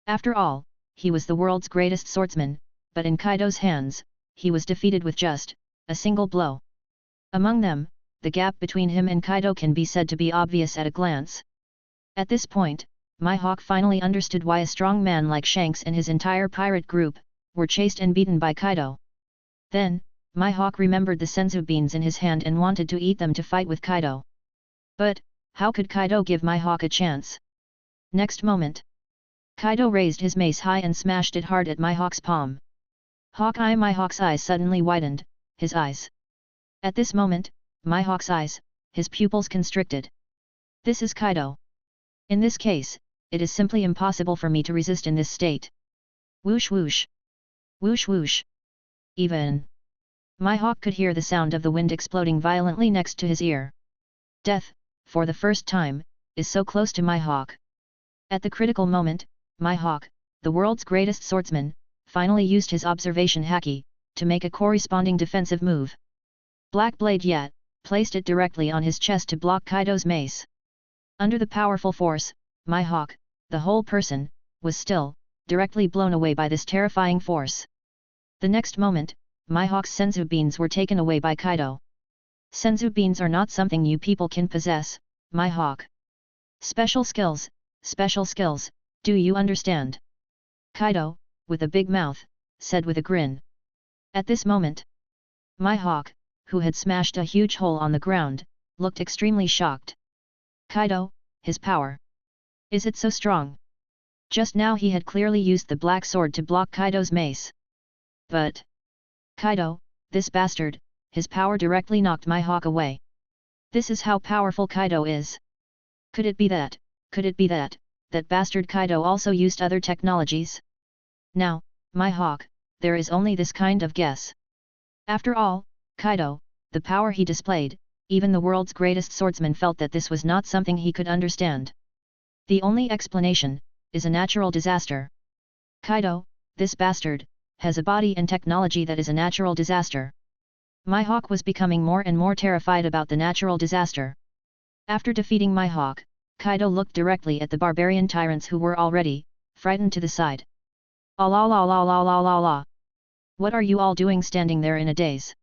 S1: After all, he was the world's greatest swordsman, but in Kaido's hands, he was defeated with just a single blow. Among them, the gap between him and Kaido can be said to be obvious at a glance. At this point, Mihawk finally understood why a strong man like Shanks and his entire pirate group were chased and beaten by Kaido. Then, Mihawk remembered the senzu beans in his hand and wanted to eat them to fight with Kaido. But, How could Kaido give my hawk a chance? Next moment, Kaido raised his mace high and smashed it hard at my hawk's palm. Hawkeye, my hawk's eyes suddenly widened, his eyes. At this moment, my hawk's eyes, his pupils constricted. This is Kaido. In this case, it is simply impossible for me to resist in this state. Whoosh whoosh. Whoosh whoosh. Even my hawk could hear the sound of the wind exploding violently next to his ear. Death, for the first time, is so close to my hawk. At the critical moment, my hawk, the world's greatest swordsman, finally used his observation haki, to make a corresponding defensive move. Black Blade yet, placed it directly on his chest to block Kaido's mace. Under the powerful force, my hawk, the whole person, was still, directly blown away by this terrifying force. The next moment, my hawk's senzu beans were taken away by Kaido. Senzu beans are not something you people can possess, my hawk. Special skills, do you understand? Kaido, with a big mouth, said with a grin. At this moment, my hawk, who had smashed a huge hole on the ground, looked extremely shocked. Kaido, his power. Is it so strong? Just now he had clearly used the black sword to block Kaido's mace. But Kaido, this bastard, his power directly knocked my hawk away. This is how powerful Kaido is. Could it be that that bastard Kaido also used other technologies? Now, my hawk, there is only this kind of guess. After all, Kaido, the power he displayed, even the world's greatest swordsman felt that this was not something he could understand. The only explanation is a natural disaster. Kaido, this bastard, has a body and technology that is a natural disaster. My hawk was becoming more and more terrified about the natural disaster. After defeating my hawk, Kaido looked directly at the barbarian tyrants who were already frightened to the side. "Ah la la la la la la la. What are you all doing standing there in a daze?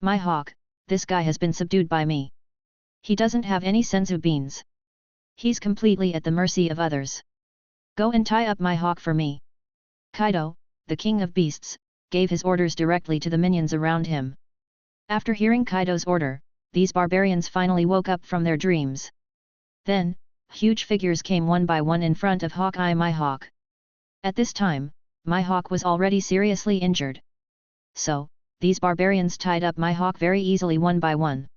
S1: My hawk, this guy has been subdued by me. He doesn't have any senzu beans. He's completely at the mercy of others. Go and tie up my hawk for me." Kaido, the king of beasts, gave his orders directly to the minions around him. After hearing Kaido's order, these barbarians finally woke up from their dreams. Then, huge figures came one by one in front of Hawkeye my hawk. At this time, my hawk was already seriously injured. So, these barbarians tied up my hawk very easily one by one.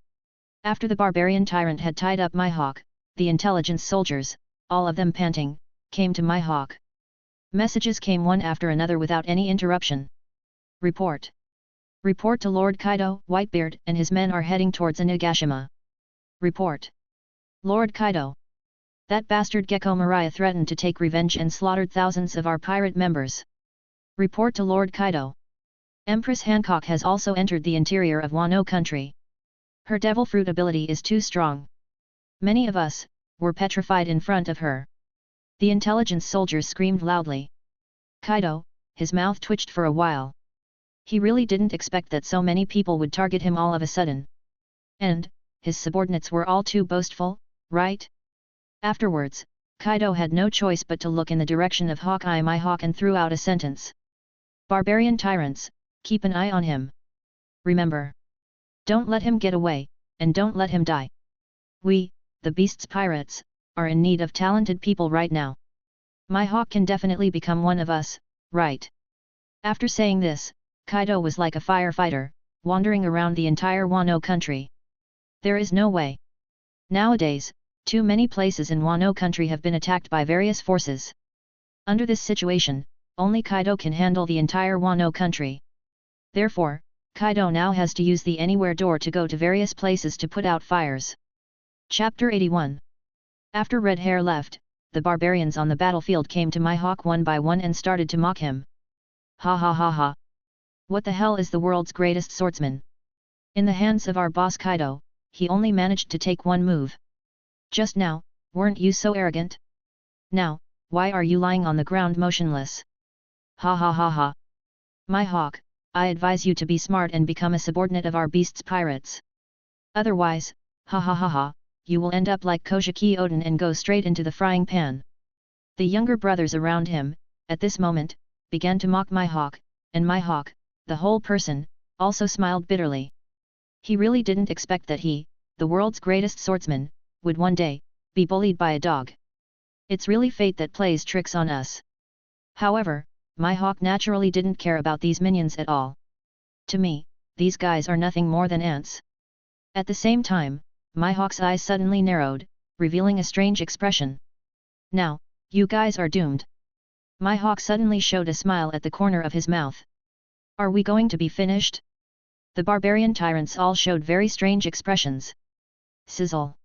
S1: After the barbarian tyrant had tied up my hawk, the intelligence soldiers, all of them panting, came to my hawk. Messages came one after another without any interruption. Report. Report to Lord Kaido, Whitebeard and his men are heading towards Onigashima. Report. Lord Kaido. That bastard Gecko Mariah threatened to take revenge and slaughtered thousands of our pirate members. Report to Lord Kaido. Empress Hancock has also entered the interior of Wano country. Her devil fruit ability is too strong. Many of us were petrified in front of her. The intelligence soldiers screamed loudly. Kaido, his mouth twitched for a while. He really didn't expect that so many people would target him all of a sudden. And his subordinates were all too boastful, right? Afterwards, Kaido had no choice but to look in the direction of Hawkeye my hawk and threw out a sentence. Barbarian tyrants, keep an eye on him. Remember. Don't let him get away, and don't let him die. We, the Beast's pirates, are in need of talented people right now. My hawk can definitely become one of us, right? After saying this, Kaido was like a firefighter, wandering around the entire Wano country. There is no way. Nowadays, too many places in Wano country have been attacked by various forces. Under this situation, only Kaido can handle the entire Wano country. Therefore, Kaido now has to use the Anywhere door to go to various places to put out fires. Chapter 81. After Red Hair left, the barbarians on the battlefield came to my hawk one by one and started to mock him. Ha ha ha ha. What the hell is the world's greatest swordsman? In the hands of our boss Kaido, he only managed to take one move. Just now, weren't you so arrogant? Now, why are you lying on the ground motionless? Ha ha ha ha. My hawk, I advise you to be smart and become a subordinate of our beast's pirates. Otherwise, ha ha ha ha, you will end up like Kojiki Odin and go straight into the frying pan. The younger brothers around him, at this moment, began to mock my hawk, and my hawk, the whole person, also smiled bitterly. He really didn't expect that he, the world's greatest swordsman, would one day, be bullied by a dog. It's really fate that plays tricks on us. However, my hawk naturally didn't care about these minions at all. To me, these guys are nothing more than ants. At the same time, my hawk's eyes suddenly narrowed, revealing a strange expression. Now, you guys are doomed. My hawk suddenly showed a smile at the corner of his mouth. Are we going to be finished? The barbarian tyrants all showed very strange expressions. Sizzle.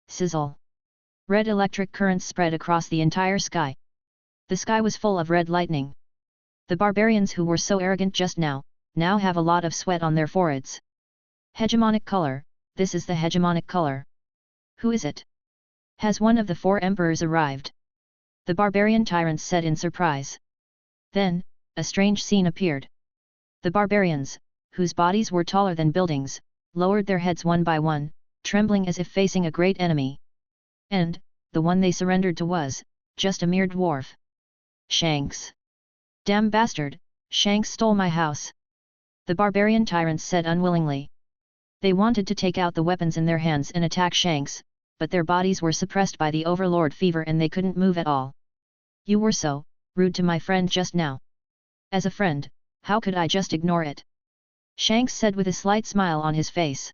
S1: Sizzle. Red electric currents spread across the entire sky. The sky was full of red lightning. The barbarians who were so arrogant just now have a lot of sweat on their foreheads. Hegemonic color, this is the hegemonic color. Who is it? Has one of the 4 emperors arrived? The barbarian tyrants said in surprise. Then, a strange scene appeared. The barbarians, whose bodies were taller than buildings, lowered their heads one by one, trembling as if facing a great enemy. And, the one they surrendered to was, just a mere dwarf. Shanks. Damn bastard, Shanks stole my house. The barbarian tyrants said unwillingly. They wanted to take out the weapons in their hands and attack Shanks, but their bodies were suppressed by the overlord fever and they couldn't move at all. You were so rude to my friend just now. As a friend, how could I just ignore it? Shanks said with a slight smile on his face.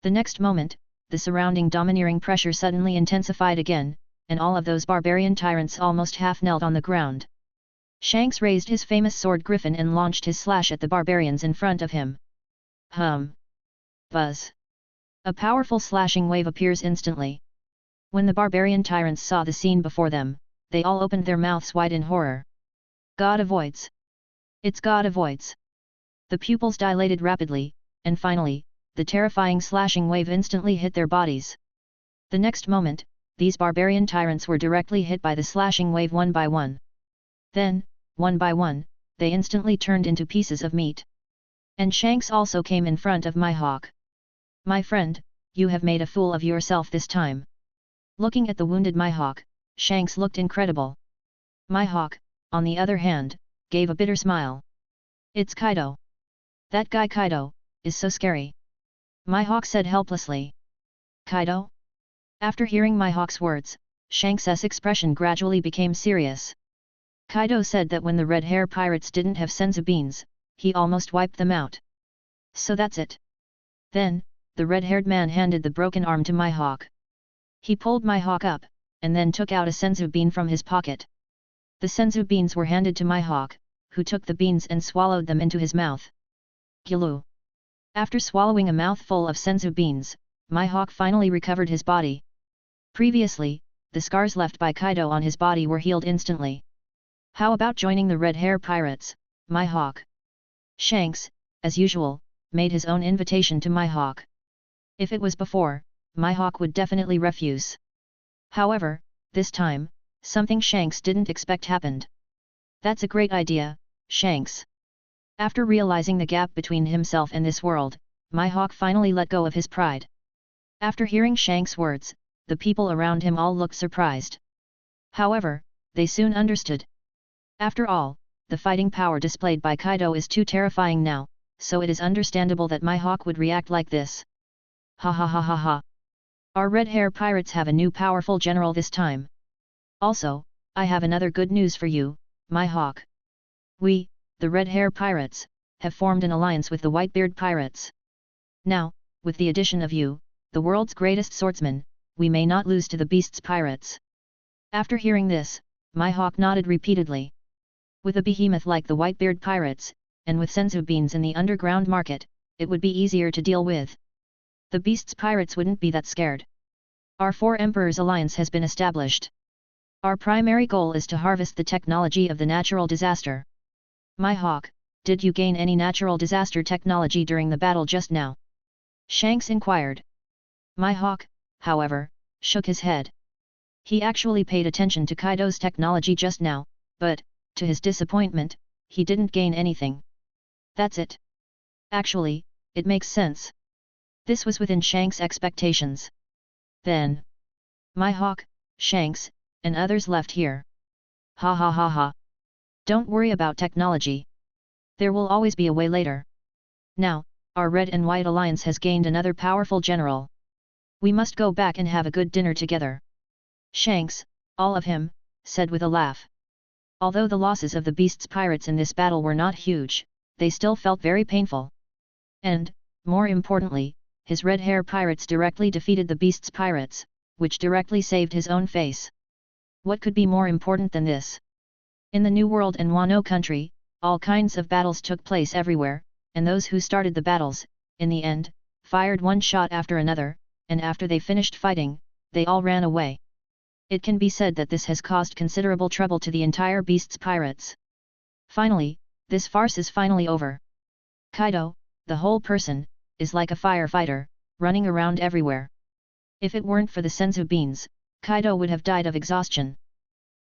S1: The next moment, the surrounding domineering pressure suddenly intensified again, and all of those barbarian tyrants almost half knelt on the ground. Shanks raised his famous sword Griffin and launched his slash at the barbarians in front of him. Hum. Buzz. A powerful slashing wave appears instantly. When the barbarian tyrants saw the scene before them, they all opened their mouths wide in horror. God avoids. It's God avoids. The pupils dilated rapidly, and finally, the terrifying slashing wave instantly hit their bodies. The next moment, these barbarian tyrants were directly hit by the slashing wave one by one. Then, one by one, they instantly turned into pieces of meat. And Shanks also came in front of my hawk. My friend, you have made a fool of yourself this time. Looking at the wounded my hawk, Shanks looked incredible. My hawk, on the other hand, gave a bitter smile. It's Kaido. That guy Kaido, is so scary. My hawk said helplessly. Kaido? After hearing my hawk's words, Shanks' expression gradually became serious. Kaido said that when the red hair pirates didn't have senzu beans, he almost wiped them out. So that's it. Then, the red-haired man handed the broken arm to my hawk. He pulled my hawk up, and then took out a senzu bean from his pocket. The senzu beans were handed to my hawk, who took the beans and swallowed them into his mouth. Gilu. After swallowing a mouthful of senzu beans, my hawk finally recovered his body. Previously, the scars left by Kaido on his body were healed instantly. How about joining the red hair pirates, my hawk? Shanks, as usual, made his own invitation to my hawk. If it was before, my hawk would definitely refuse. However, this time, something Shanks didn't expect happened. That's a great idea, Shanks. After realizing the gap between himself and this world, my hawk finally let go of his pride. After hearing Shanks' words, the people around him all looked surprised. However, they soon understood. After all, the fighting power displayed by Kaido is too terrifying now, so it is understandable that my hawk would react like this. Ha ha ha ha ha. Our red hair pirates have a new powerful general this time. Also, I have another good news for you, my hawk. We, the red hair pirates, have formed an alliance with the Whitebeard pirates. Now, with the addition of you, the world's greatest swordsman, we may not lose to the beast's pirates. After hearing this, my hawk nodded repeatedly. With a behemoth like the Whitebeard pirates, and with senzu beans in the underground market, it would be easier to deal with. The beast's pirates wouldn't be that scared. Our 4 Emperors alliance has been established. Our primary goal is to harvest the technology of the natural disaster. My hawk, did you gain any natural disaster technology during the battle just now? Shanks inquired. My hawk, however, shook his head. He actually paid attention to Kaido's technology just now, but, to his disappointment, he didn't gain anything. That's it. Actually, it makes sense. This was within Shanks' expectations. Then, my hawk, Shanks, and others left here. Ha ha ha ha. Don't worry about technology. There will always be a way later. Now, our Red and White Alliance has gained another powerful general. We must go back and have a good dinner together. Shanks, all of him, said with a laugh. Although the losses of the beast's pirates in this battle were not huge, they still felt very painful. And, more importantly, his red hair pirates directly defeated the beast's pirates, which directly saved his own face. What could be more important than this? In the New World and Wano country, all kinds of battles took place everywhere, and those who started the battles, in the end, fired one shot after another, and after they finished fighting, they all ran away. It can be said that this has caused considerable trouble to the entire beast's pirates. Finally, this farce is finally over. Kaido, the whole person, is like a firefighter, running around everywhere. If it weren't for the senzu beans, Kaido would have died of exhaustion.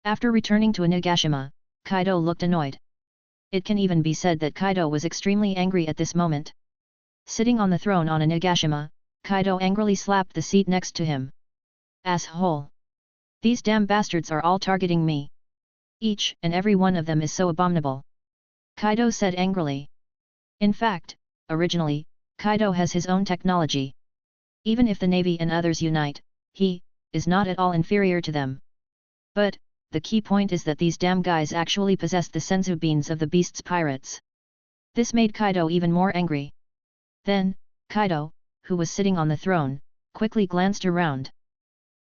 S1: After returning to Onigashima, Kaido looked annoyed. It can even be said that Kaido was extremely angry at this moment. Sitting on the throne on Onigashima, Kaido angrily slapped the seat next to him. Asshole! These damn bastards are all targeting me. Each and every one of them is so abominable. Kaido said angrily. In fact, originally, Kaido has his own technology. Even if the Navy and others unite, he is not at all inferior to them. But, the key point is that these damn guys actually possessed the senzu beans of the beast's pirates. This made Kaido even more angry. Then, Kaido, who was sitting on the throne, quickly glanced around.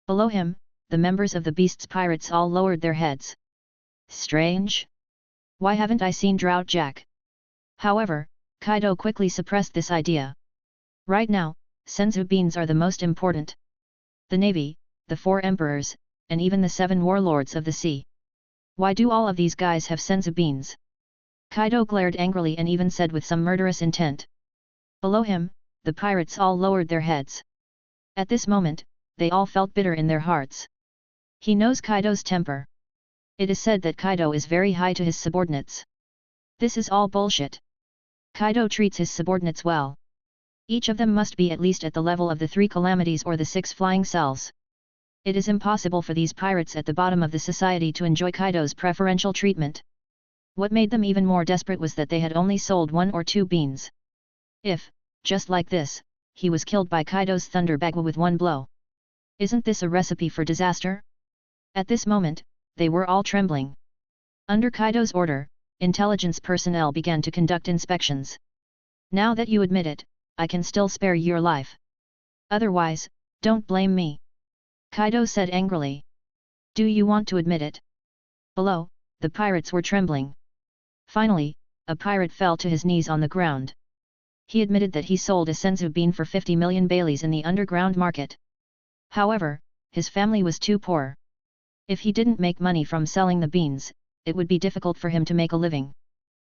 S1: Below him, the members of the beast's pirates all lowered their heads. Strange? Why haven't I seen Drought Jack? However, Kaido quickly suppressed this idea. Right now, senzu beans are the most important. The Navy, the 4 emperors, and even the 7 warlords of the sea. Why do all of these guys have senzu beans? Kaido glared angrily and even said with some murderous intent. Below him, the pirates all lowered their heads. At this moment, they all felt bitter in their hearts. He knows Kaido's temper. It is said that Kaido is very high to his subordinates. This is all bullshit. Kaido treats his subordinates well. Each of them must be at least at the level of the 3 calamities or the 6 flying cells. It is impossible for these pirates at the bottom of the society to enjoy Kaido's preferential treatment. What made them even more desperate was that they had only sold 1 or 2 beans. If, just like this, he was killed by Kaido's Thunder Bagua with 1 blow. Isn't this a recipe for disaster? At this moment, they were all trembling. Under Kaido's order, intelligence personnel began to conduct inspections. Now that you admit it, I can still spare your life. Otherwise, don't blame me. Kaido said angrily. Do you want to admit it? Below, the pirates were trembling. Finally, a pirate fell to his knees on the ground. He admitted that he sold a senzu bean for 50 million baileys in the underground market. However, his family was too poor. If he didn't make money from selling the beans, it would be difficult for him to make a living.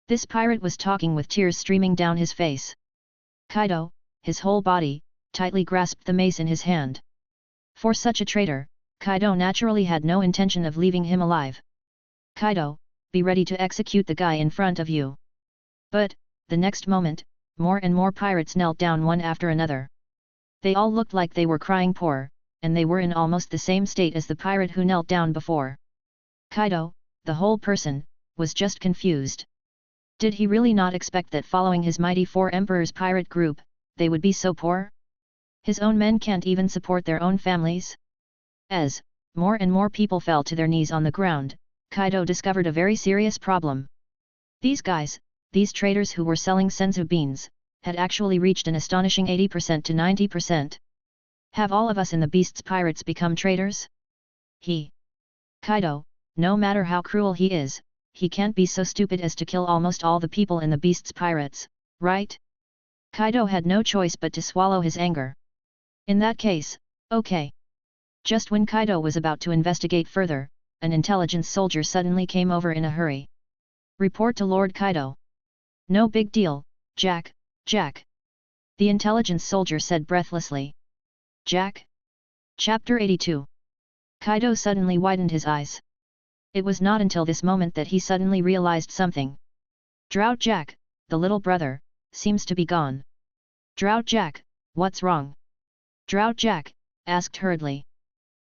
S1: This pirate was talking with tears streaming down his face. Kaido, his whole body, tightly grasped the mace in his hand. For such a traitor, Kaido naturally had no intention of leaving him alive. Kaido, be ready to execute the guy in front of you. But, the next moment, more and more pirates knelt down one after another. They all looked like they were crying poor, and they were in almost the same state as the pirate who knelt down before. Kaido, the whole person, was just confused. Did he really not expect that following his mighty 4 emperors pirate group, they would be so poor? His own men can't even support their own families? As more and more people fell to their knees on the ground, Kaido discovered a very serious problem. These guys, these traders who were selling senzu beans, had actually reached an astonishing 80% to 90%. Have all of us in the beast's pirates become traitors? Kaido, no matter how cruel he is, he can't be so stupid as to kill almost all the people in the beast's pirates, right? Kaido had no choice but to swallow his anger. In that case, okay. Just when Kaido was about to investigate further, an intelligence soldier suddenly came over in a hurry. Report to Lord Kaido. No big deal, Jack. The intelligence soldier said breathlessly. Jack? Chapter 82. Kaido suddenly widened his eyes. It was not until this moment that he suddenly realized something. Drought Jack, the little brother, seems to be gone. Drought Jack, what's wrong? Drought Jack, asked hurriedly.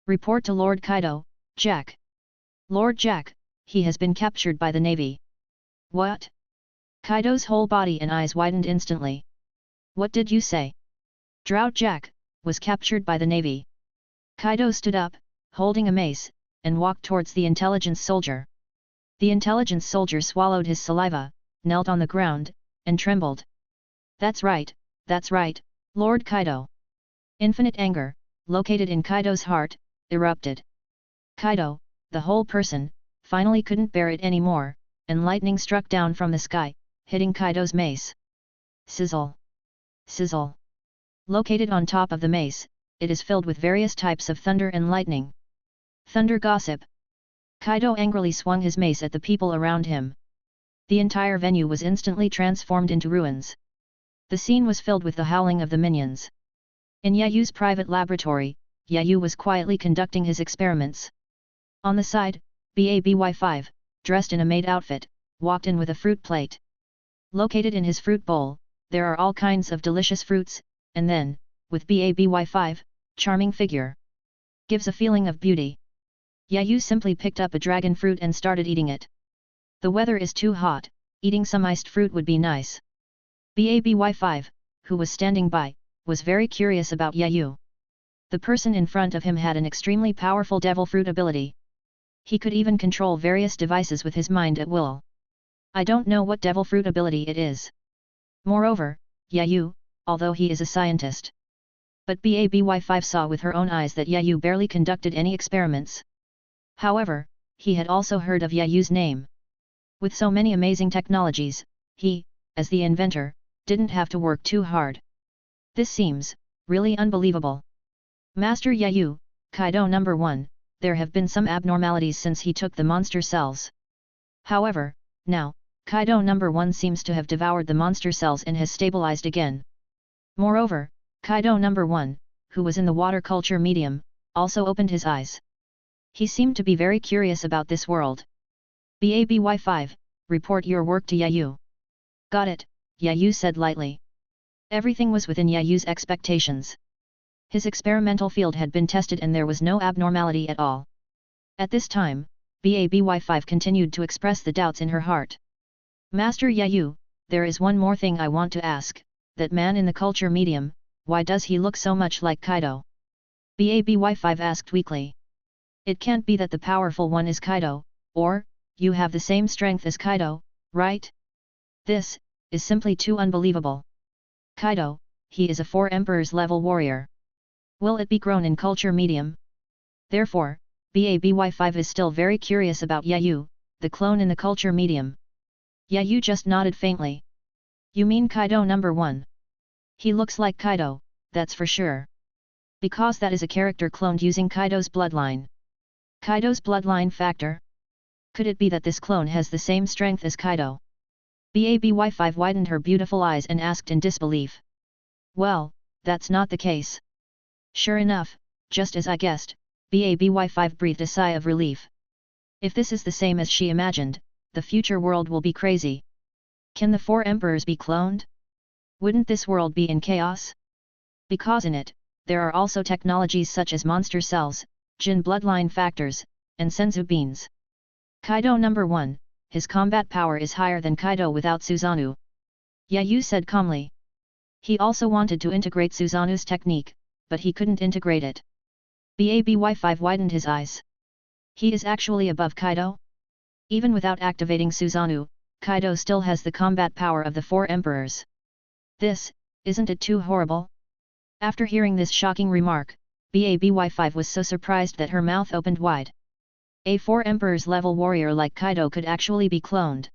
S1: Report to Lord Kaido, Jack. Lord Jack, he has been captured by the Navy. What? Kaido's whole body and eyes widened instantly. What did you say? Drought Jack, was captured by the navy. Kaido stood up, holding a mace, and walked towards the intelligence soldier. The intelligence soldier swallowed his saliva, knelt on the ground, and trembled. That's right, Lord Kaido. Infinite anger, located in Kaido's heart, erupted. Kaido, the whole person, finally couldn't bear it anymore, and lightning struck down from the sky, hitting Kaido's mace. Sizzle! Sizzle! Located on top of the mace, it is filled with various types of thunder and lightning. Thunder gossip! Kaido angrily swung his mace at the people around him. The entire venue was instantly transformed into ruins. The scene was filled with the howling of the minions. In Yayu's private laboratory, Yayu was quietly conducting his experiments. On the side, BABY5, dressed in a maid outfit, walked in with a fruit plate. Located in his fruit bowl, there are all kinds of delicious fruits, and then, with BABY5, charming figure. Gives a feeling of beauty. Yayu simply picked up a dragon fruit and started eating it. The weather is too hot, eating some iced fruit would be nice. BABY5, who was standing by, was very curious about Yayu. The person in front of him had an extremely powerful devil fruit ability. He could even control various devices with his mind at will. I don't know what devil fruit ability it is. Moreover, Yayu, although he is a scientist. But BABY5 saw with her own eyes that Yayu barely conducted any experiments. However, he had also heard of Yayu's name. With so many amazing technologies, he, as the inventor, didn't have to work too hard. This seems really unbelievable. Master Yayu, Kaido number 1, there have been some abnormalities since he took the monster cells. However, now, Kaido number 1 seems to have devoured the monster cells and has stabilized again. Moreover, Kaido number 1, who was in the water culture medium, also opened his eyes. He seemed to be very curious about this world. BABY5, report your work to Yayu. Got it, Yayu said lightly. Everything was within Yayu's expectations. His experimental field had been tested and there was no abnormality at all. At this time, BABY5 continued to express the doubts in her heart. Master Yayu, there is one more thing I want to ask, that man in the culture medium, why does he look so much like Kaido? BABY5 asked weakly. It can't be that the powerful one is Kaido, or, you have the same strength as Kaido, right? This is simply too unbelievable. Kaido, he is a 4 Emperors level warrior. Will it be grown in culture medium? Therefore, BABY5 is still very curious about Yayu, the clone in the culture medium. Yayu just nodded faintly. You mean Kaido number 1? He looks like Kaido, that's for sure. Because that is a character cloned using Kaido's bloodline. Kaido's bloodline factor? Could it be that this clone has the same strength as Kaido? BABY5 widened her beautiful eyes and asked in disbelief. Well, that's not the case. Sure enough, just as I guessed, BABY5 breathed a sigh of relief. If this is the same as she imagined, the future world will be crazy. Can the 4 emperors be cloned? Wouldn't this world be in chaos? Because in it, there are also technologies such as monster cells, Jin bloodline factors, and senzu beans. Kaido number 1, his combat power is higher than Kaido without Susanoo. Yayu said calmly. He also wanted to integrate Susanoo's technique, but he couldn't integrate it. BABY5 widened his eyes. He is actually above Kaido? Even without activating Susanoo, Kaido still has the combat power of the 4 emperors. This, isn't it too horrible? After hearing this shocking remark, BABY5 was so surprised that her mouth opened wide. A 4 emperors level warrior like Kaido could actually be cloned.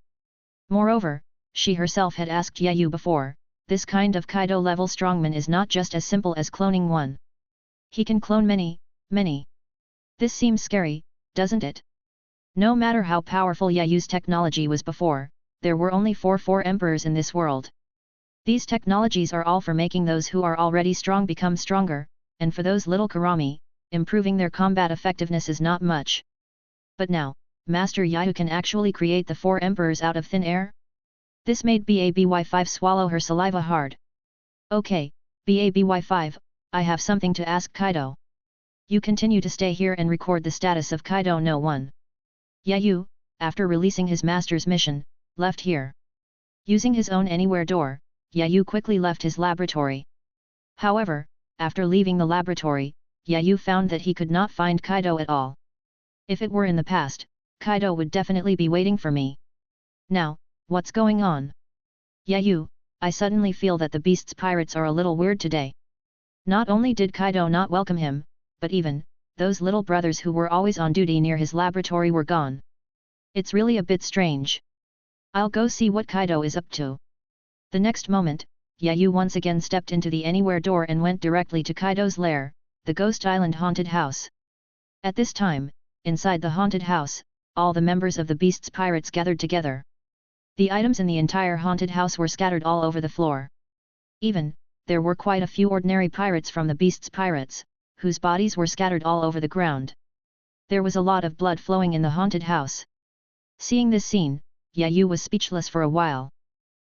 S1: Moreover, she herself had asked Yayu before, this kind of Kaido level strongman is not just as simple as cloning one. He can clone many. This seems scary, doesn't it? No matter how powerful Yayu's technology was before, there were only 4 emperors in this world. These technologies are all for making those who are already strong become stronger, and for those little Karami, improving their combat effectiveness is not much. But now, Master Yayu can actually create the 4 emperors out of thin air? This made BABY5 swallow her saliva hard. Okay, BABY5, I have something to ask Kaido. You continue to stay here and record the status of Kaido no 1. Yayu, after releasing his master's mission, left here. Using his own anywhere door, Yayu quickly left his laboratory. However, after leaving the laboratory, Yayu found that he could not find Kaido at all. If it were in the past, Kaido would definitely be waiting for me. Now, what's going on? Yayu, I suddenly feel that the beast's pirates are a little weird today. Not only did Kaido not welcome him, but even, those little brothers who were always on duty near his laboratory were gone. It's really a bit strange. I'll go see what Kaido is up to. The next moment, Yayu once again stepped into the anywhere door and went directly to Kaido's lair, the Ghost Island haunted house. At this time, inside the haunted house, all the members of the beast's pirates gathered together. The items in the entire haunted house were scattered all over the floor. Even, there were quite a few ordinary pirates from the beast's pirates, whose bodies were scattered all over the ground. There was a lot of blood flowing in the haunted house. Seeing this scene, Yayu was speechless for a while.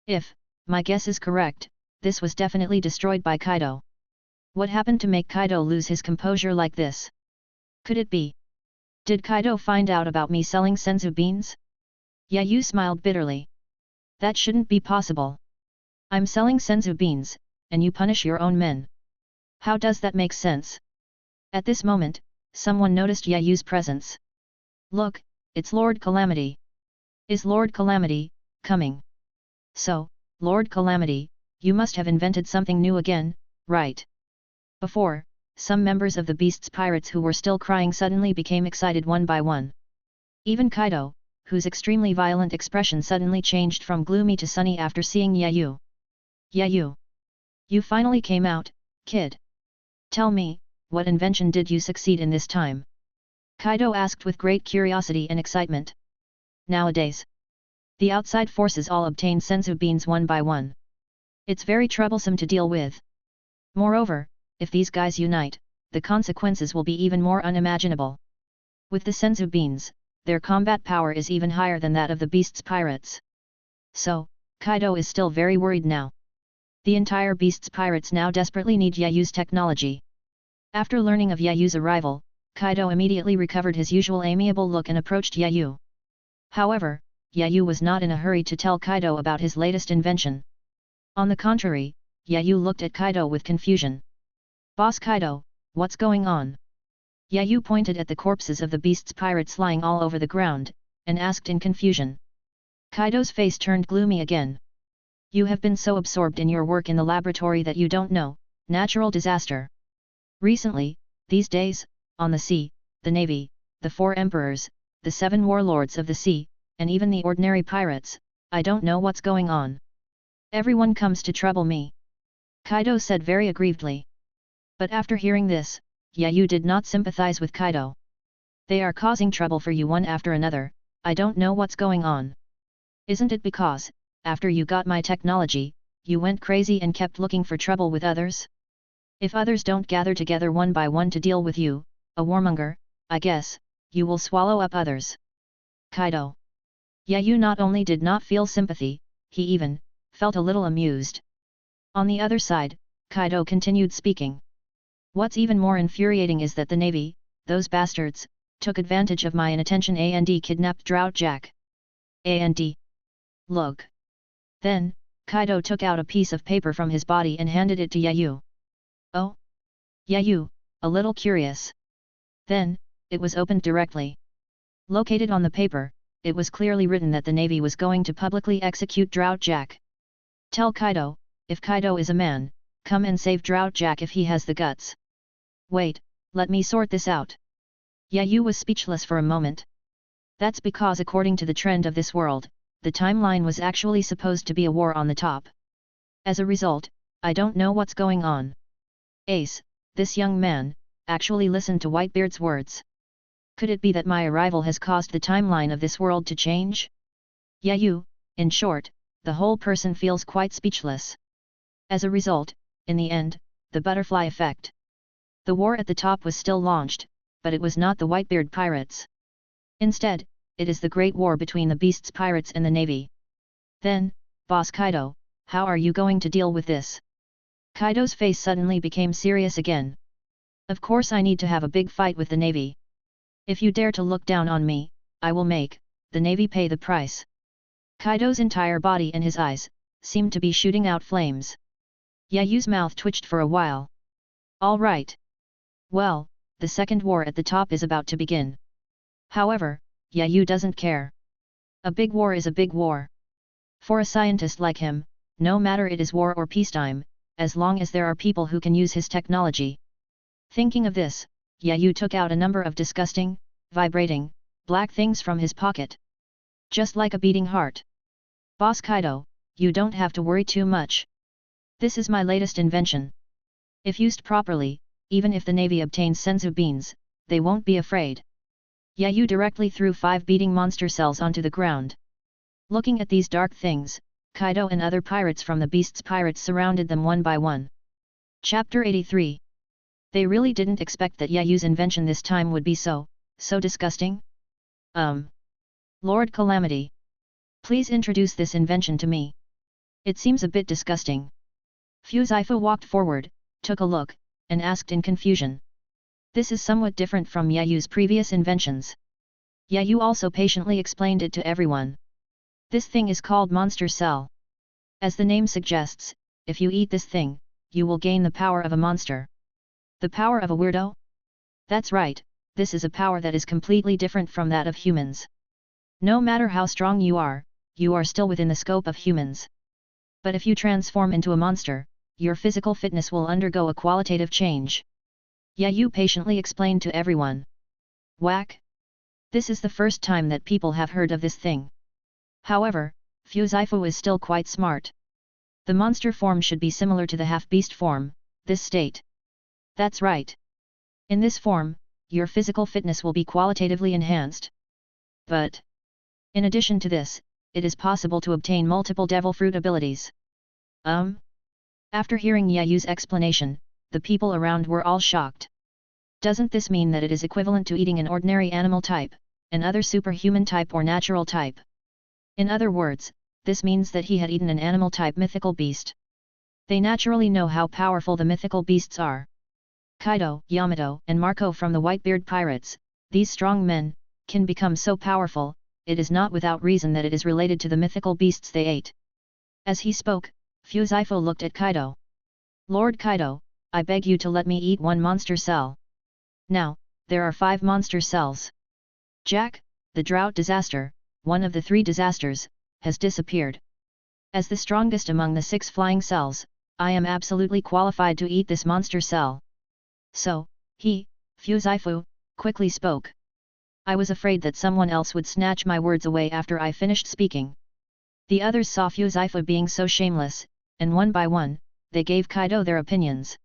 S1: If my guess is correct, this was definitely destroyed by Kaido. What happened to make Kaido lose his composure like this? Could it be? Did Kaido find out about me selling senzu beans? Yayu smiled bitterly. That shouldn't be possible. I'm selling senzu beans, and you punish your own men. How does that make sense? At this moment, someone noticed Yayu's presence. Look, it's Lord Calamity. Is Lord Calamity coming? So, Lord Calamity, you must have invented something new again, right? Before, some members of the beast's pirates who were still crying suddenly became excited one by one. Even Kaido, whose extremely violent expression suddenly changed from gloomy to sunny after seeing Yayu. Yayu! You finally came out, kid. Tell me, what invention did you succeed in this time? Kaido asked with great curiosity and excitement. Nowadays, the outside forces all obtain senzu beans one by one. It's very troublesome to deal with. Moreover, if these guys unite, the consequences will be even more unimaginable. With the senzu beans, their combat power is even higher than that of the beast's pirates. So, Kaido is still very worried now. The entire beast's pirates now desperately need Yayu's technology. After learning of Yayu's arrival, Kaido immediately recovered his usual amiable look and approached Yayu. However, Yayu was not in a hurry to tell Kaido about his latest invention. On the contrary, Yayu looked at Kaido with confusion. Boss Kaido, what's going on? Yayu pointed at the corpses of the beast's pirates lying all over the ground, and asked in confusion. Kaido's face turned gloomy again. You have been so absorbed in your work in the laboratory that you don't know, natural disaster. Recently, these days, on the sea, the navy, the 4 emperors, the 7 warlords of the sea, and even the ordinary pirates, I don't know what's going on. Everyone comes to trouble me. Kaido said very aggrievedly. But after hearing this, Yayu did not sympathize with Kaido. They are causing trouble for you one after another, I don't know what's going on. Isn't it because, after you got my technology, you went crazy and kept looking for trouble with others? If others don't gather together one by one to deal with you, a warmonger, I guess, you will swallow up others. Kaido. Yayu not only did not feel sympathy, he even felt a little amused. On the other side, Kaido continued speaking. What's even more infuriating is that the navy, those bastards, took advantage of my inattention and kidnapped Drought Jack. And look. Then, Kaido took out a piece of paper from his body and handed it to Yayu. Oh? Yayu, a little curious. Then, it was opened directly. Located on the paper, it was clearly written that the navy was going to publicly execute Drought Jack. Tell Kaido, if Kaido is a man, come and save Drought Jack if he has the guts. Wait, let me sort this out. Yayu was speechless for a moment. That's because according to the trend of this world, the timeline was actually supposed to be a war on the top. As a result, I don't know what's going on. Ace, this young man, actually listened to Whitebeard's words. Could it be that my arrival has caused the timeline of this world to change? Yayu, in short, the whole person feels quite speechless. As a result, in the end, the butterfly effect. The war at the top was still launched, but it was not the Whitebeard pirates. Instead, it is the Great War between the Beast's pirates and the navy. Then, Boss Kaido, how are you going to deal with this? Kaido's face suddenly became serious again. Of course I need to have a big fight with the navy. If you dare to look down on me, I will make the navy pay the price. Kaido's entire body and his eyes seemed to be shooting out flames. Yayu's mouth twitched for a while. All right. Well, the second war at the top is about to begin. However, Yayu doesn't care. A big war is a big war. For a scientist like him, no matter it is war or peacetime, as long as there are people who can use his technology. Thinking of this, Yayu took out a number of disgusting, vibrating, black things from his pocket. Just like a beating heart. Boss Kaido, you don't have to worry too much. This is my latest invention. If used properly, even if the Navy obtains senzu beans, they won't be afraid. Yayu directly threw 5 beating monster cells onto the ground. Looking at these dark things, Kaido and other pirates from the Beast's pirates surrounded them one by one. Chapter 83. They really didn't expect that Yayu's invention this time would be so disgusting? Lord Calamity. Please introduce this invention to me. It seems a bit disgusting. Fuzaifu walked forward, took a look, and asked in confusion. This is somewhat different from Yayu's previous inventions. Yayu also patiently explained it to everyone. This thing is called Monster Cell. As the name suggests, if you eat this thing, you will gain the power of a monster. The power of a weirdo? That's right, this is a power that is completely different from that of humans. No matter how strong you are still within the scope of humans. But if you transform into a monster, your physical fitness will undergo a qualitative change. Yayu patiently explained to everyone. Whack! This is the first time that people have heard of this thing. However, Fuzaifu is still quite smart. The monster form should be similar to the half-beast form, this state. That's right. In this form, your physical fitness will be qualitatively enhanced. But, in addition to this, it is possible to obtain multiple devil fruit abilities. After hearing Yayu's explanation, the people around were all shocked. Doesn't this mean that it is equivalent to eating an ordinary animal type, an other superhuman type or natural type? In other words, this means that he had eaten an animal type mythical beast. They naturally know how powerful the mythical beasts are. Kaido, Yamato, and Marco from the Whitebeard pirates, these strong men, can become so powerful, it is not without reason that it is related to the mythical beasts they ate. As he spoke, Fuzaifu looked at Kaido. Lord Kaido, I beg you to let me eat one monster cell. Now, there are 5 monster cells. Jack, the drought disaster, one of the 3 disasters, has disappeared. As the strongest among the 6 flying cells, I am absolutely qualified to eat this monster cell. So, Fuzaifu, quickly spoke. I was afraid that someone else would snatch my words away after I finished speaking. The others saw Fuzaifu being so shameless, and one by one, they gave Kaido their opinions.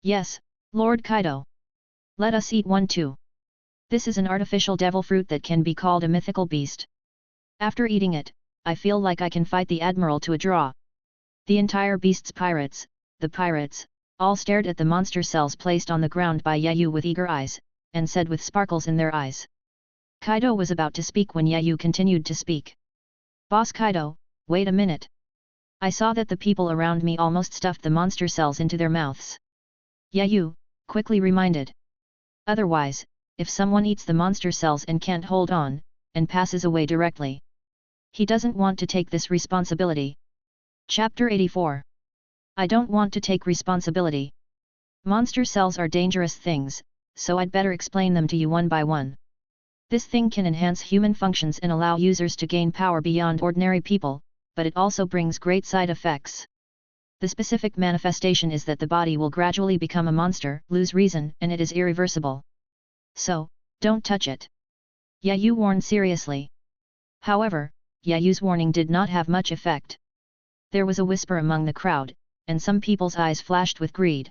S1: Yes, Lord Kaido. Let us eat one too. This is an artificial devil fruit that can be called a mythical beast. After eating it, I feel like I can fight the admiral to a draw. The entire beast's pirates, the pirates, all stared at the monster cells placed on the ground by Yayu with eager eyes, and said with sparkles in their eyes. Kaido was about to speak when Yayu continued to speak. Boss Kaido, wait a minute. I saw that the people around me almost stuffed the monster cells into their mouths. Yayu, quickly reminded. Otherwise, if someone eats the monster cells and can't hold on, and passes away directly. He doesn't want to take this responsibility. Chapter 84. I don't want to take responsibility. Monster cells are dangerous things, so I'd better explain them to you one by one. This thing can enhance human functions and allow users to gain power beyond ordinary people, but it also brings great side effects. The specific manifestation is that the body will gradually become a monster, lose reason, and it is irreversible. So, don't touch it. Yayu warned seriously. However, Yayu's warning did not have much effect. There was a whisper among the crowd, and some people's eyes flashed with greed.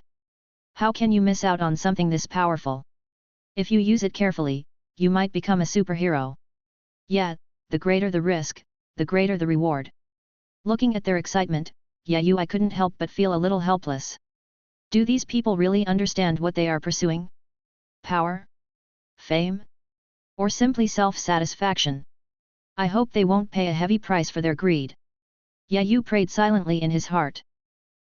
S1: How can you miss out on something this powerful? If you use it carefully, you might become a superhero. Yeah, the greater the risk, the greater the reward. Looking at their excitement, Yayu, I couldn't help but feel a little helpless. Do these people really understand what they are pursuing? Power? Fame? Or simply self-satisfaction? I hope they won't pay a heavy price for their greed. Yayu prayed silently in his heart.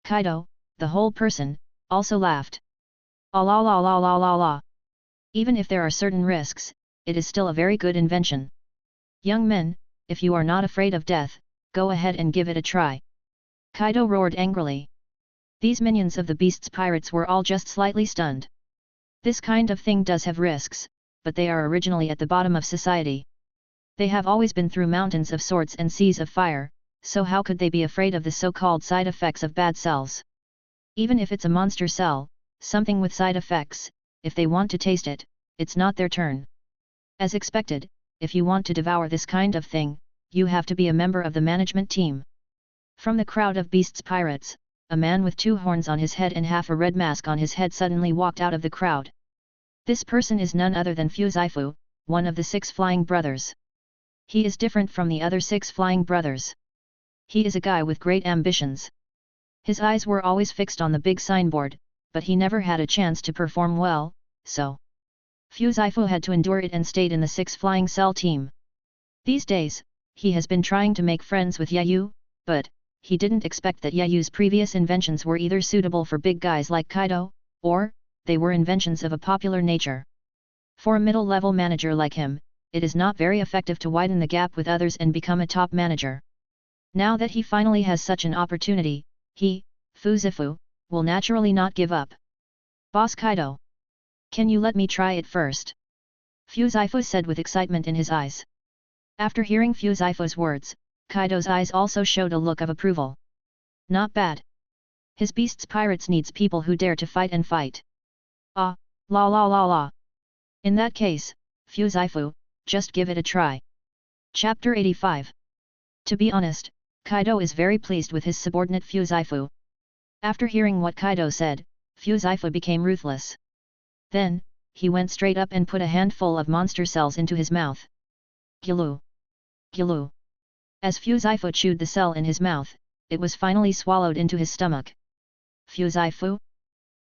S1: Kaido, the whole person, also laughed. Ah la la la la la la. Even if there are certain risks, it is still a very good invention. Young men, if you are not afraid of death, go ahead and give it a try. Kaido roared angrily. These minions of the beast's pirates were all just slightly stunned. This kind of thing does have risks, but they are originally at the bottom of society. They have always been through mountains of swords and seas of fire, so how could they be afraid of the so-called side effects of bad cells? Even if it's a monster cell, something with side effects, if they want to taste it, it's not their turn. As expected, if you want to devour this kind of thing, you have to be a member of the management team. From the crowd of beasts pirates, a man with 2 horns on his head and half a red mask on his head suddenly walked out of the crowd. This person is none other than Fuzaifu, one of the 6 flying brothers. He is different from the other 6 flying brothers. He is a guy with great ambitions. His eyes were always fixed on the big signboard, but he never had a chance to perform well, so Fuzaifu had to endure it and stayed in the 6 flying cell team. These days, he has been trying to make friends with Yayu, but he didn't expect that Yayu's previous inventions were either suitable for big guys like Kaido, or they were inventions of a popular nature. For a middle-level manager like him, it is not very effective to widen the gap with others and become a top manager. Now that he finally has such an opportunity, he, Fuzaifu, will naturally not give up. Boss Kaido, can you let me try it first? Fuzaifu said with excitement in his eyes. After hearing Fuzaifu's words, Kaido's eyes also showed a look of approval. Not bad. His beast's pirates needs people who dare to fight and fight. Ah, la la la la. In that case, Fuzaifu, just give it a try. Chapter 85. To be honest, Kaido is very pleased with his subordinate Fuzaifu. After hearing what Kaido said, Fuzaifu became ruthless. Then, he went straight up and put a handful of monster cells into his mouth. Gulu. Gulu. As Fuzaifu chewed the cell in his mouth, it was finally swallowed into his stomach. Fuzaifu?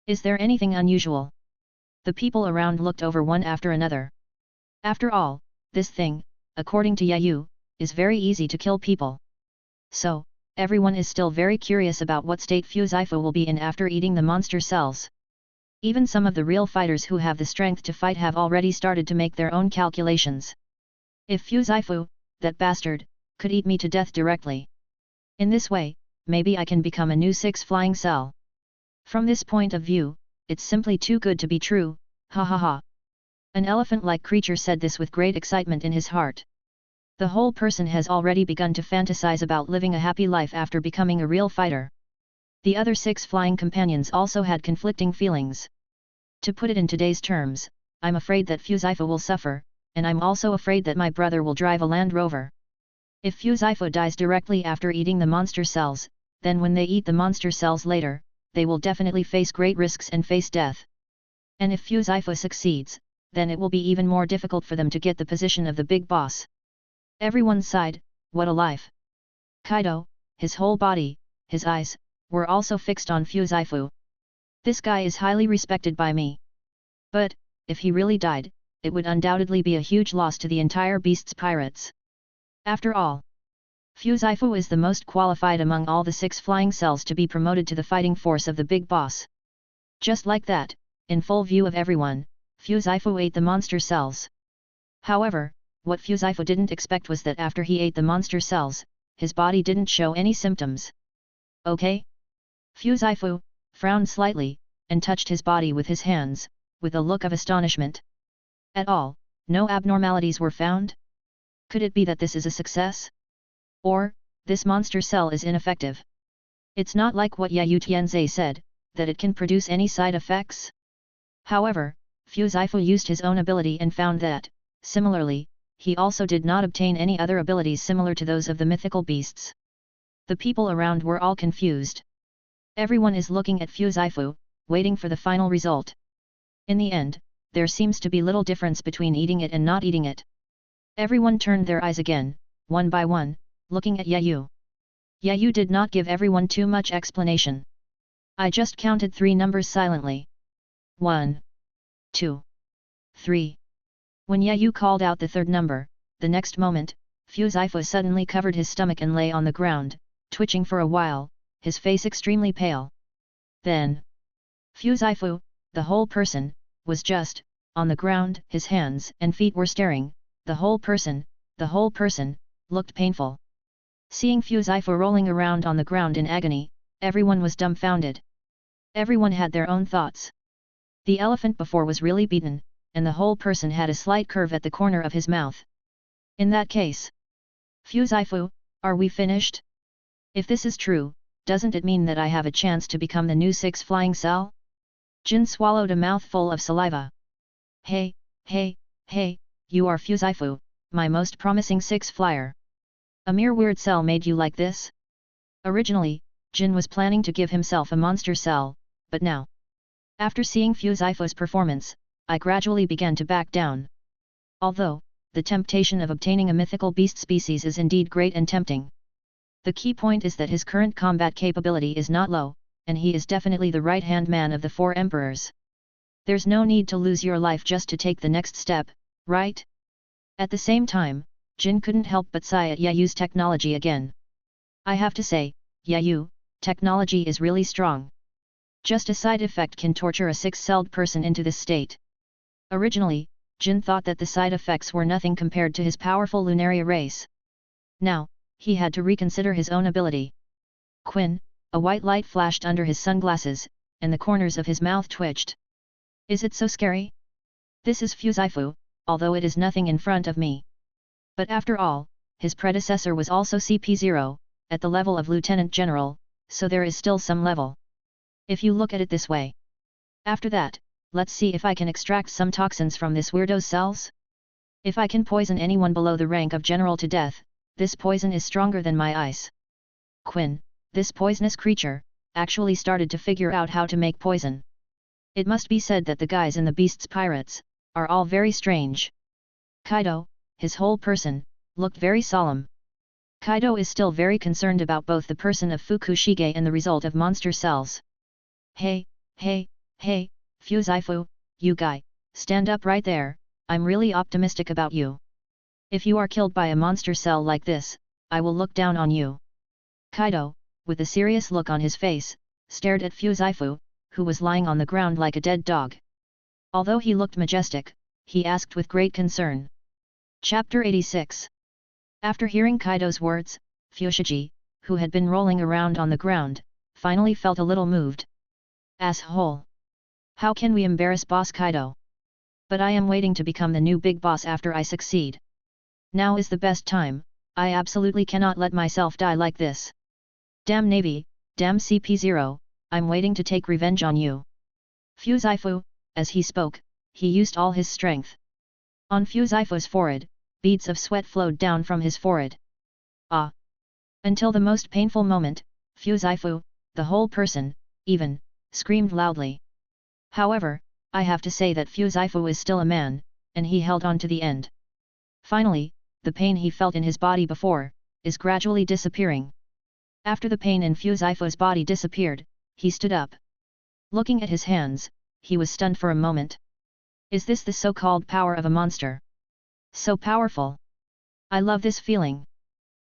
S1: Is there anything unusual? The people around looked over one after another. After all, this thing, according to Yayu, is very easy to kill people. So, everyone is still very curious about what state Fuzaifu will be in after eating the monster cells. Even some of the real fighters who have the strength to fight have already started to make their own calculations. If Fuzaifu, that bastard, could eat me to death directly. In this way, maybe I can become a new 6 flying cell. From this point of view, it's simply too good to be true, ha ha ha. An elephant-like creature said this with great excitement in his heart. The whole person has already begun to fantasize about living a happy life after becoming a real fighter. The other 6 flying companions also had conflicting feelings. To put it in today's terms, I'm afraid that Fuzaifu will suffer, and I'm also afraid that my brother will drive a Land Rover. If Fuzaifu dies directly after eating the monster cells, then when they eat the monster cells later, they will definitely face great risks and face death. And if Fuzaifu succeeds, then it will be even more difficult for them to get the position of the big boss. Everyone sighed, what a life. Kaido, his whole body, his eyes, were also fixed on Fuzaifu. This guy is highly respected by me. But, if he really died, it would undoubtedly be a huge loss to the entire beast's pirates. After all, Fuzaifu is the most qualified among all the 6 flying cells to be promoted to the fighting force of the big boss. Just like that, in full view of everyone, Fuzaifu ate the monster cells. However, what Fuzaifu didn't expect was that after he ate the monster cells, his body didn't show any symptoms. Okay? Fuzaifu frowned slightly, and touched his body with his hands, with a look of astonishment. At all, no abnormalities were found? Could it be that this is a success? Or, this monster cell is ineffective? It's not like what Yayu Tianze said, that it can produce any side effects? However, Fuzaifu used his own ability and found that, similarly, he also did not obtain any other abilities similar to those of the mythical beasts. The people around were all confused. Everyone is looking at Fuzaifu, waiting for the final result. In the end, there seems to be little difference between eating it and not eating it. Everyone turned their eyes again, one by one, looking at Yayu. Yayu did not give everyone too much explanation. I just counted 3 numbers silently. 1, 2, 3. When Yayu called out the 3rd number, the next moment, Fuzaifu suddenly covered his stomach and lay on the ground, twitching for a while, his face extremely pale. Then, Fuzaifu, the whole person, was just on the ground, his hands and feet were staring. The whole person, looked painful. Seeing Fuzaifu rolling around on the ground in agony, everyone was dumbfounded. Everyone had their own thoughts. The elephant before was really beaten, and the whole person had a slight curve at the corner of his mouth. In that case, Fuzaifu, are we finished? If this is true, doesn't it mean that I have a chance to become the new 6 flying cell? Jin swallowed a mouthful of saliva. Hey, you are Fuzaifu, my most promising 6 flyer. A mere weird cell made you like this? Originally, Jin was planning to give himself a monster cell, but now, after seeing Fuzaifu's performance, I gradually began to back down. Although, the temptation of obtaining a mythical beast species is indeed great and tempting. The key point is that his current combat capability is not low, and he is definitely the right-hand man of the 4 emperors. There's no need to lose your life just to take the next step, right? At the same time, Jin couldn't help but sigh at Yayu's technology again. I have to say, Yayu, technology is really strong. Just a side effect can torture a 6-celled person into this state. Originally, Jin thought that the side effects were nothing compared to his powerful Lunaria race. Now, he had to reconsider his own ability. Quinn, a white light flashed under his sunglasses, and the corners of his mouth twitched. Is it so scary? This is Fuzaifu, although it is nothing in front of me. But after all, his predecessor was also CP0, at the level of Lieutenant General, so there is still some level. If you look at it this way. After that, let's see if I can extract some toxins from this weirdo's cells? If I can poison anyone below the rank of General to death, this poison is stronger than my ice. Quinn, this poisonous creature, actually started to figure out how to make poison. It must be said that the guys in the Beast's Pirates are all very strange. Kaido, his whole person, looked very solemn. Kaido is still very concerned about both the person of Fukushige and the result of monster cells. Hey, Fuzaifu, you guy, stand up right there, I'm really optimistic about you. If you are killed by a monster cell like this, I will look down on you. Kaido, with a serious look on his face, stared at Fuzaifu, who was lying on the ground like a dead dog. Although he looked majestic, he asked with great concern. Chapter 86. After hearing Kaido's words, Fushigi, who had been rolling around on the ground, finally felt a little moved. Asshole! How can we embarrass Boss Kaido? But I am waiting to become the new big boss after I succeed. Now is the best time, I absolutely cannot let myself die like this. Damn Navy, damn CP0, I'm waiting to take revenge on you. Fuzaifu, as he spoke, he used all his strength. On Fuzaifu's forehead, beads of sweat flowed down from his forehead. Ah! Until the most painful moment, Fuzaifu, the whole person, even, screamed loudly. However, I have to say that Fuzaifu is still a man, and he held on to the end. Finally, the pain he felt in his body before, is gradually disappearing. After the pain in Fuzaifu's body disappeared, he stood up. Looking at his hands, he was stunned for a moment. Is this the so-called power of a monster? So powerful! I love this feeling.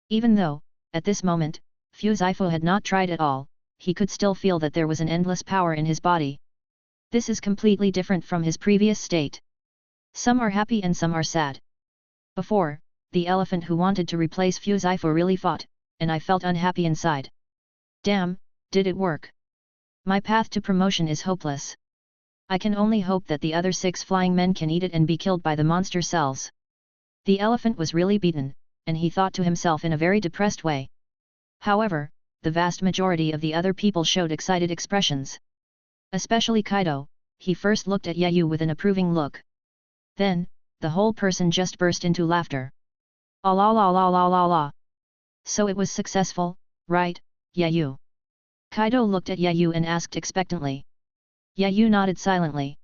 S1: Even though, at this moment, Fuzaifu had not tried at all, he could still feel that there was an endless power in his body. This is completely different from his previous state. Some are happy and some are sad. Before, the elephant who wanted to replace Fuzaifu really fought, and I felt unhappy inside. Damn, did it work? My path to promotion is hopeless. I can only hope that the other 6 flying men can eat it and be killed by the monster cells. The elephant was really beaten, and he thought to himself in a very depressed way. However, the vast majority of the other people showed excited expressions. Especially Kaido, he first looked at Yayu with an approving look. Then, the whole person just burst into laughter. Ah la la la la la la. So it was successful, right, Yayu? Kaido looked at Yayu and asked expectantly. Yayu nodded silently.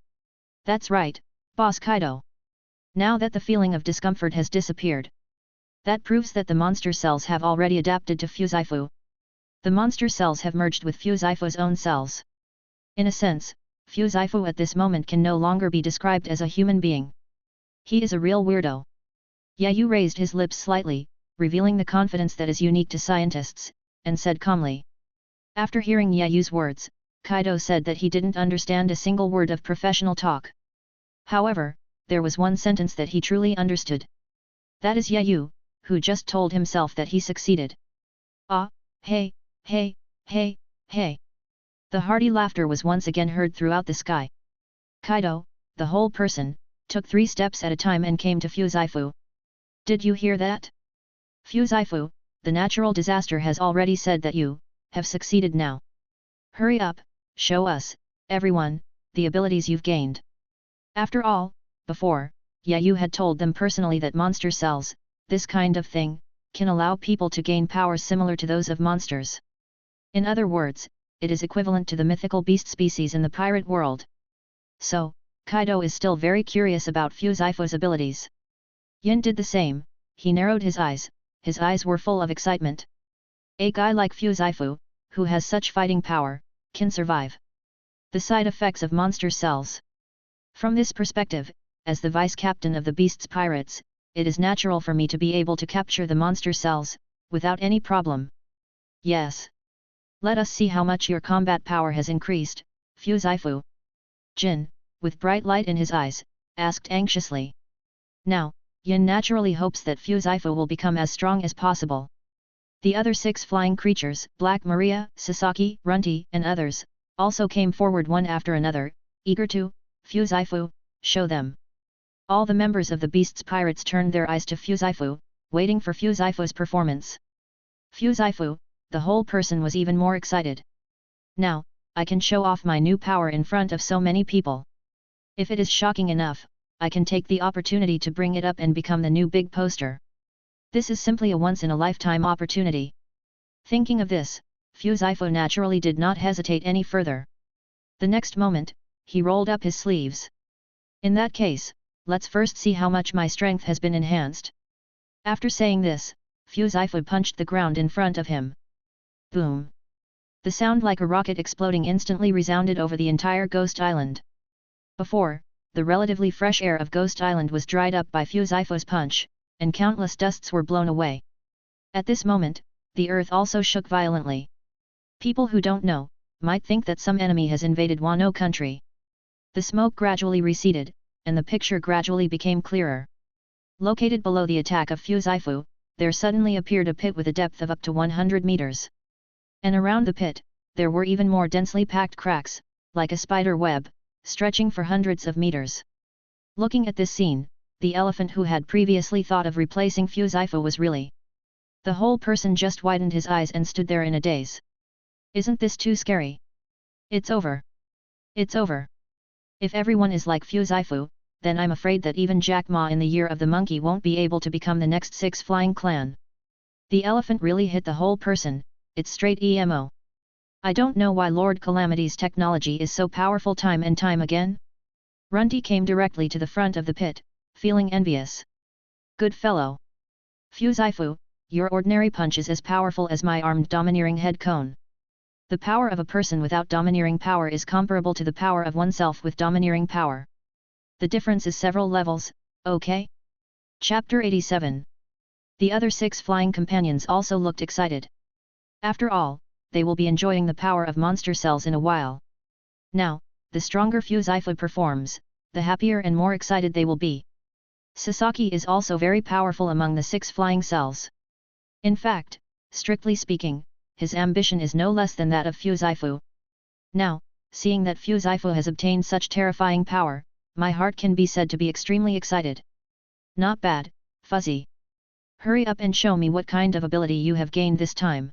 S1: That's right, Boss Kaido. Now that the feeling of discomfort has disappeared. That proves that the monster cells have already adapted to Fuzaifu. The monster cells have merged with Fuzaifu's own cells. In a sense, Fuzaifu at this moment can no longer be described as a human being. He is a real weirdo. Yayu raised his lips slightly, revealing the confidence that is unique to scientists, and said calmly. After hearing Yayu's words, Kaido said that he didn't understand a single word of professional talk. However, there was one sentence that he truly understood. That is Yayu, who just told himself that he succeeded. Ah, hey. The The hearty laughter was once again heard throughout the sky. Kaido, the whole person, took 3 steps at a time and came to Fuzifu. Did you hear that? Fuzifu, the natural disaster has already said that you have succeeded now. Hurry up, show us, everyone, the abilities you've gained. After all, before, you had told them personally that monster cells, this kind of thing, can allow people to gain powers similar to those of monsters. In other words, it is equivalent to the mythical beast species in the pirate world. So, Kaido is still very curious about Fuzifu's abilities. Yin did the same, he narrowed his eyes were full of excitement. A guy like Fuzifu, who has such fighting power, can survive the side effects of monster cells. From this perspective, as the vice-captain of the beast's pirates, it is natural for me to be able to capture the monster cells, without any problem. Yes. Let us see how much your combat power has increased, Fuzifu. Jin, with bright light in his eyes, asked anxiously. Now, Yin naturally hopes that Fuzifu will become as strong as possible. The other 6 flying creatures, Black Maria, Sasaki, Runty, and others, also came forward one after another, eager to, Fuzifu, show them. All the members of the beast's pirates turned their eyes to Fuzifu, waiting for Fuzifu's performance. Fuzifu, the whole person was even more excited. Now, I can show off my new power in front of so many people. If it is shocking enough, I can take the opportunity to bring it up and become the new big poster. This is simply a once-in-a-lifetime opportunity. Thinking of this, Fuzifu naturally did not hesitate any further. The next moment, he rolled up his sleeves. In that case, let's first see how much my strength has been enhanced. After saying this, Fuzifu punched the ground in front of him. Boom! The sound like a rocket exploding instantly resounded over the entire Ghost Island. Before, the relatively fresh air of Ghost Island was dried up by Fuzifu's punch, and countless dusts were blown away. At this moment, the earth also shook violently. People who don't know, might think that some enemy has invaded Wano country. The smoke gradually receded, and the picture gradually became clearer. Located below the attack of Fuzifu, there suddenly appeared a pit with a depth of up to 100 meters. And around the pit, there were even more densely packed cracks, like a spider web, stretching for hundreds of meters. Looking at this scene, the elephant who had previously thought of replacing Fuzifu was really. The whole person just widened his eyes and stood there in a daze. Isn't this too scary? It's over. It's over. If everyone is like Fuzifu, then I'm afraid that even Jack Ma in the Year of the Monkey won't be able to become the next 6 flying clan. The elephant really hit the whole person, it's straight emo. I don't know why Lord Calamity's technology is so powerful time and time again. Runty came directly to the front of the pit, feeling envious. Good fellow. Fuzifu, your ordinary punch is as powerful as my armed domineering head cone. The power of a person without domineering power is comparable to the power of oneself with domineering power. The difference is several levels, okay? Chapter 87. The other 6 flying companions also looked excited. After all, they will be enjoying the power of monster cells in a while. Now, the stronger Fuzifu performs, the happier and more excited they will be. Sasaki is also very powerful among the 6 flying cells. In fact, strictly speaking, his ambition is no less than that of Fuzifu. Now, seeing that Fuzifu has obtained such terrifying power, my heart can be said to be extremely excited. Not bad, Fuzzy. Hurry up and show me what kind of ability you have gained this time.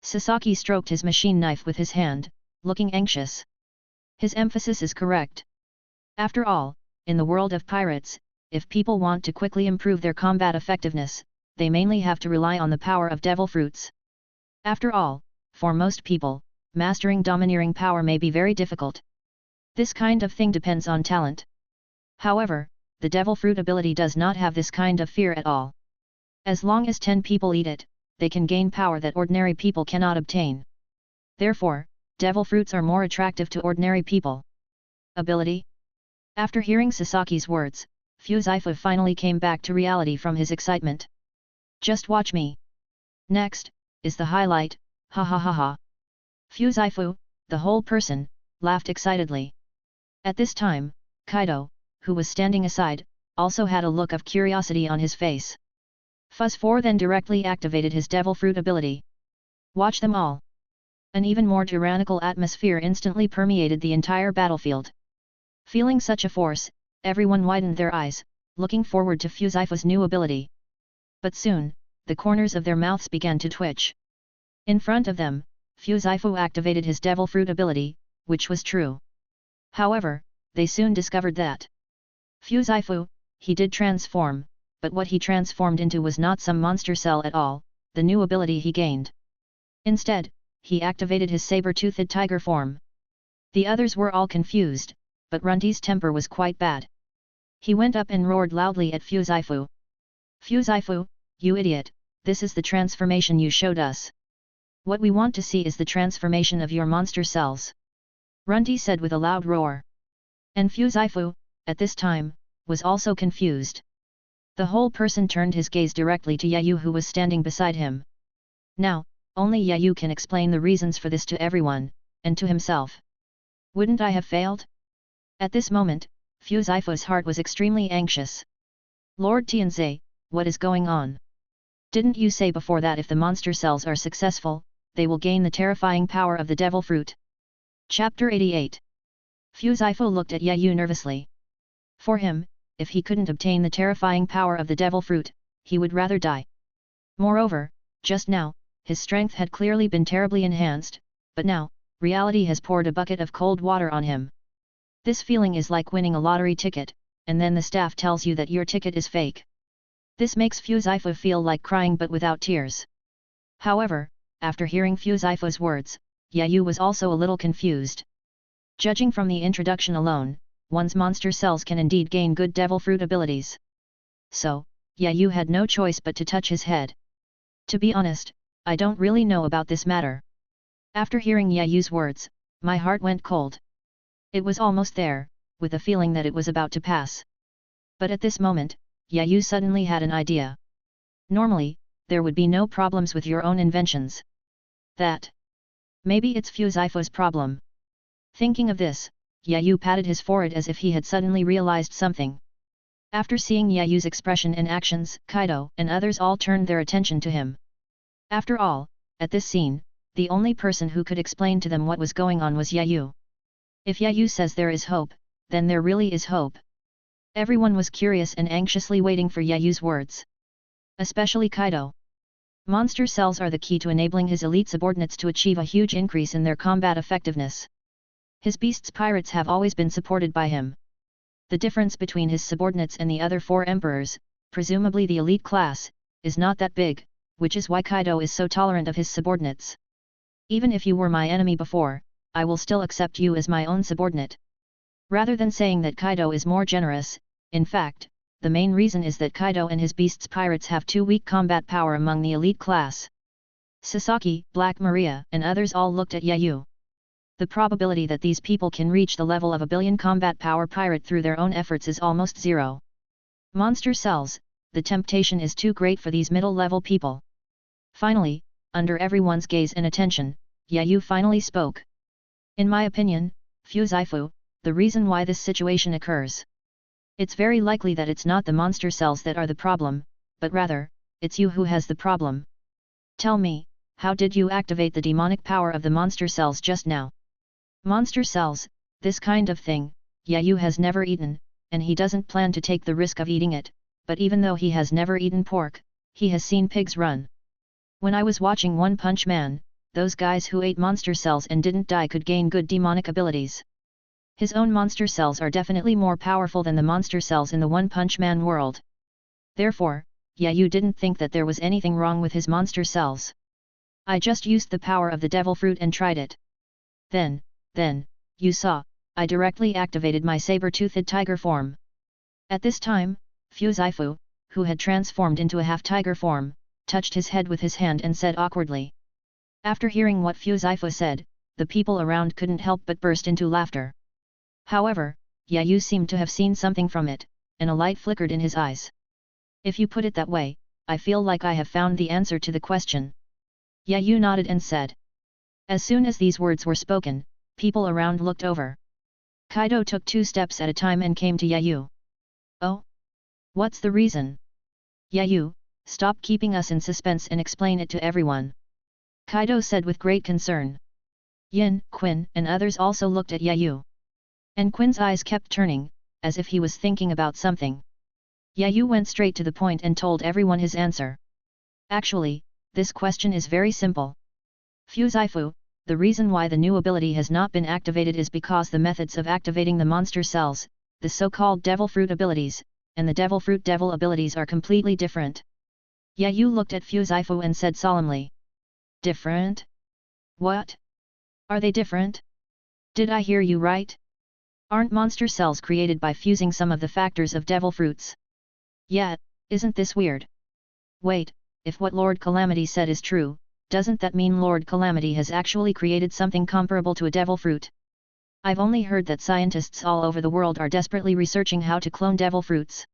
S1: Sasaki stroked his machine knife with his hand, looking anxious. His emphasis is correct. After all, in the world of pirates, if people want to quickly improve their combat effectiveness, they mainly have to rely on the power of devil fruits. After all, for most people, mastering domineering power may be very difficult. This kind of thing depends on talent. However, the devil fruit ability does not have this kind of fear at all. As long as 10 people eat it, they can gain power that ordinary people cannot obtain. Therefore, devil fruits are more attractive to ordinary people. Ability? After hearing Sasaki's words, Fuzifu finally came back to reality from his excitement. Just watch me. Next, is the highlight, ha ha ha ha. Fuzifu, the whole person, laughed excitedly. At this time, Kaido, who was standing aside, also had a look of curiosity on his face. Fuzz 4 then directly activated his devil fruit ability. Watch them all. An even more tyrannical atmosphere instantly permeated the entire battlefield. Feeling such a force, everyone widened their eyes, looking forward to Fu Zifu's new ability. But soon, the corners of their mouths began to twitch. In front of them, Fu Zifu activated his devil fruit ability, which was true. However, they soon discovered that Fu Zifu, he did transform, but what he transformed into was not some monster cell at all, the new ability he gained. Instead, he activated his saber-toothed tiger form. The others were all confused, but Runty's temper was quite bad. He went up and roared loudly at Fu Zifu. Fu Zifu, you idiot, this is the transformation you showed us. What we want to see is the transformation of your monster cells. Runty said with a loud roar. And Fu Zifu, at this time, was also confused. The whole person turned his gaze directly to Yayu who was standing beside him. Now, only Yayu can explain the reasons for this to everyone, and to himself. Wouldn't I have failed? At this moment, Fu Zifu's heart was extremely anxious. Lord Tianzai, what is going on? Didn't you say before that if the monster cells are successful, they will gain the terrifying power of the devil fruit? Chapter 88. Fu Zifu looked at Yayu nervously. For him, if he couldn't obtain the terrifying power of the devil fruit, he would rather die. Moreover, just now, his strength had clearly been terribly enhanced, but now, reality has poured a bucket of cold water on him. This feeling is like winning a lottery ticket, and then the staff tells you that your ticket is fake. This makes Fu Zifu feel like crying but without tears. However, after hearing Fu Zifu's words, Yayu was also a little confused. Judging from the introduction alone, one's monster cells can indeed gain good devil fruit abilities. So, Yayu had no choice but to touch his head. To be honest, I don't really know about this matter. After hearing Yayu's words, my heart went cold. It was almost there, with a feeling that it was about to pass. But at this moment, Yayu suddenly had an idea. Normally, there would be no problems with your own inventions. Maybe it's Fu Zifu's problem. Thinking of this, Yayu patted his forehead as if he had suddenly realized something. After seeing Yayu's expression and actions, Kaido and others all turned their attention to him. After all, at this scene, the only person who could explain to them what was going on was Yayu. If Yayu says there is hope, then there really is hope. Everyone was curious and anxiously waiting for Yayu's words. Especially Kaido. Monster cells are the key to enabling his elite subordinates to achieve a huge increase in their combat effectiveness. His beasts pirates have always been supported by him. The difference between his subordinates and the other 4 emperors, presumably the elite class, is not that big, which is why Kaido is so tolerant of his subordinates. Even if you were my enemy before, I will still accept you as my own subordinate. Rather than saying that Kaido is more generous, in fact, the main reason is that Kaido and his beasts pirates have too weak combat power among the elite class. Sasaki, Black Maria, and others all looked at Yayu. The probability that these people can reach the level of a billion combat power pirate through their own efforts is almost zero. Monster cells, the temptation is too great for these middle-level people. Finally, under everyone's gaze and attention, Yayu finally spoke. In my opinion, Fu Zifu, the reason why this situation occurs. It's very likely that it's not the monster cells that are the problem, but rather, it's you who has the problem. Tell me, how did you activate the demonic power of the monster cells just now? Monster cells, this kind of thing, Yayu has never eaten, and he doesn't plan to take the risk of eating it, but even though he has never eaten pork, he has seen pigs run. When I was watching One Punch Man, those guys who ate monster cells and didn't die could gain good demonic abilities. His own monster cells are definitely more powerful than the monster cells in the One Punch Man world. Therefore, Yayu didn't think that there was anything wrong with his monster cells. I just used the power of the devil fruit and tried it. Then, you saw, I directly activated my saber-toothed tiger form. At this time, Fu Zifu, who had transformed into a half-tiger form, touched his head with his hand and said awkwardly. After hearing what Fu Zifu said, the people around couldn't help but burst into laughter. However, Yayu seemed to have seen something from it, and a light flickered in his eyes. If you put it that way, I feel like I have found the answer to the question. Yayu nodded and said. As soon as these words were spoken, people around looked over. Kaido took 2 steps at a time and came to Yayu. Oh? What's the reason? Yayu, stop keeping us in suspense and explain it to everyone. Kaido said with great concern. Yin, Quinn, and others also looked at Yayu. And Quinn's eyes kept turning, as if he was thinking about something. Yayu went straight to the point and told everyone his answer. Actually, this question is very simple. Fuzaifu, the reason why the new ability has not been activated is because the methods of activating the monster cells, the so-called devil fruit abilities, and the devil fruit devil abilities are completely different. Yayu looked at Fuzaifu and said solemnly. Different? What? Are they different? Did I hear you right? Aren't monster cells created by fusing some of the factors of devil fruits? Yeah, isn't this weird? Wait, if what Lord Calamity said is true, doesn't that mean Lord Calamity has actually created something comparable to a devil fruit? I've only heard that scientists all over the world are desperately researching how to clone devil fruits.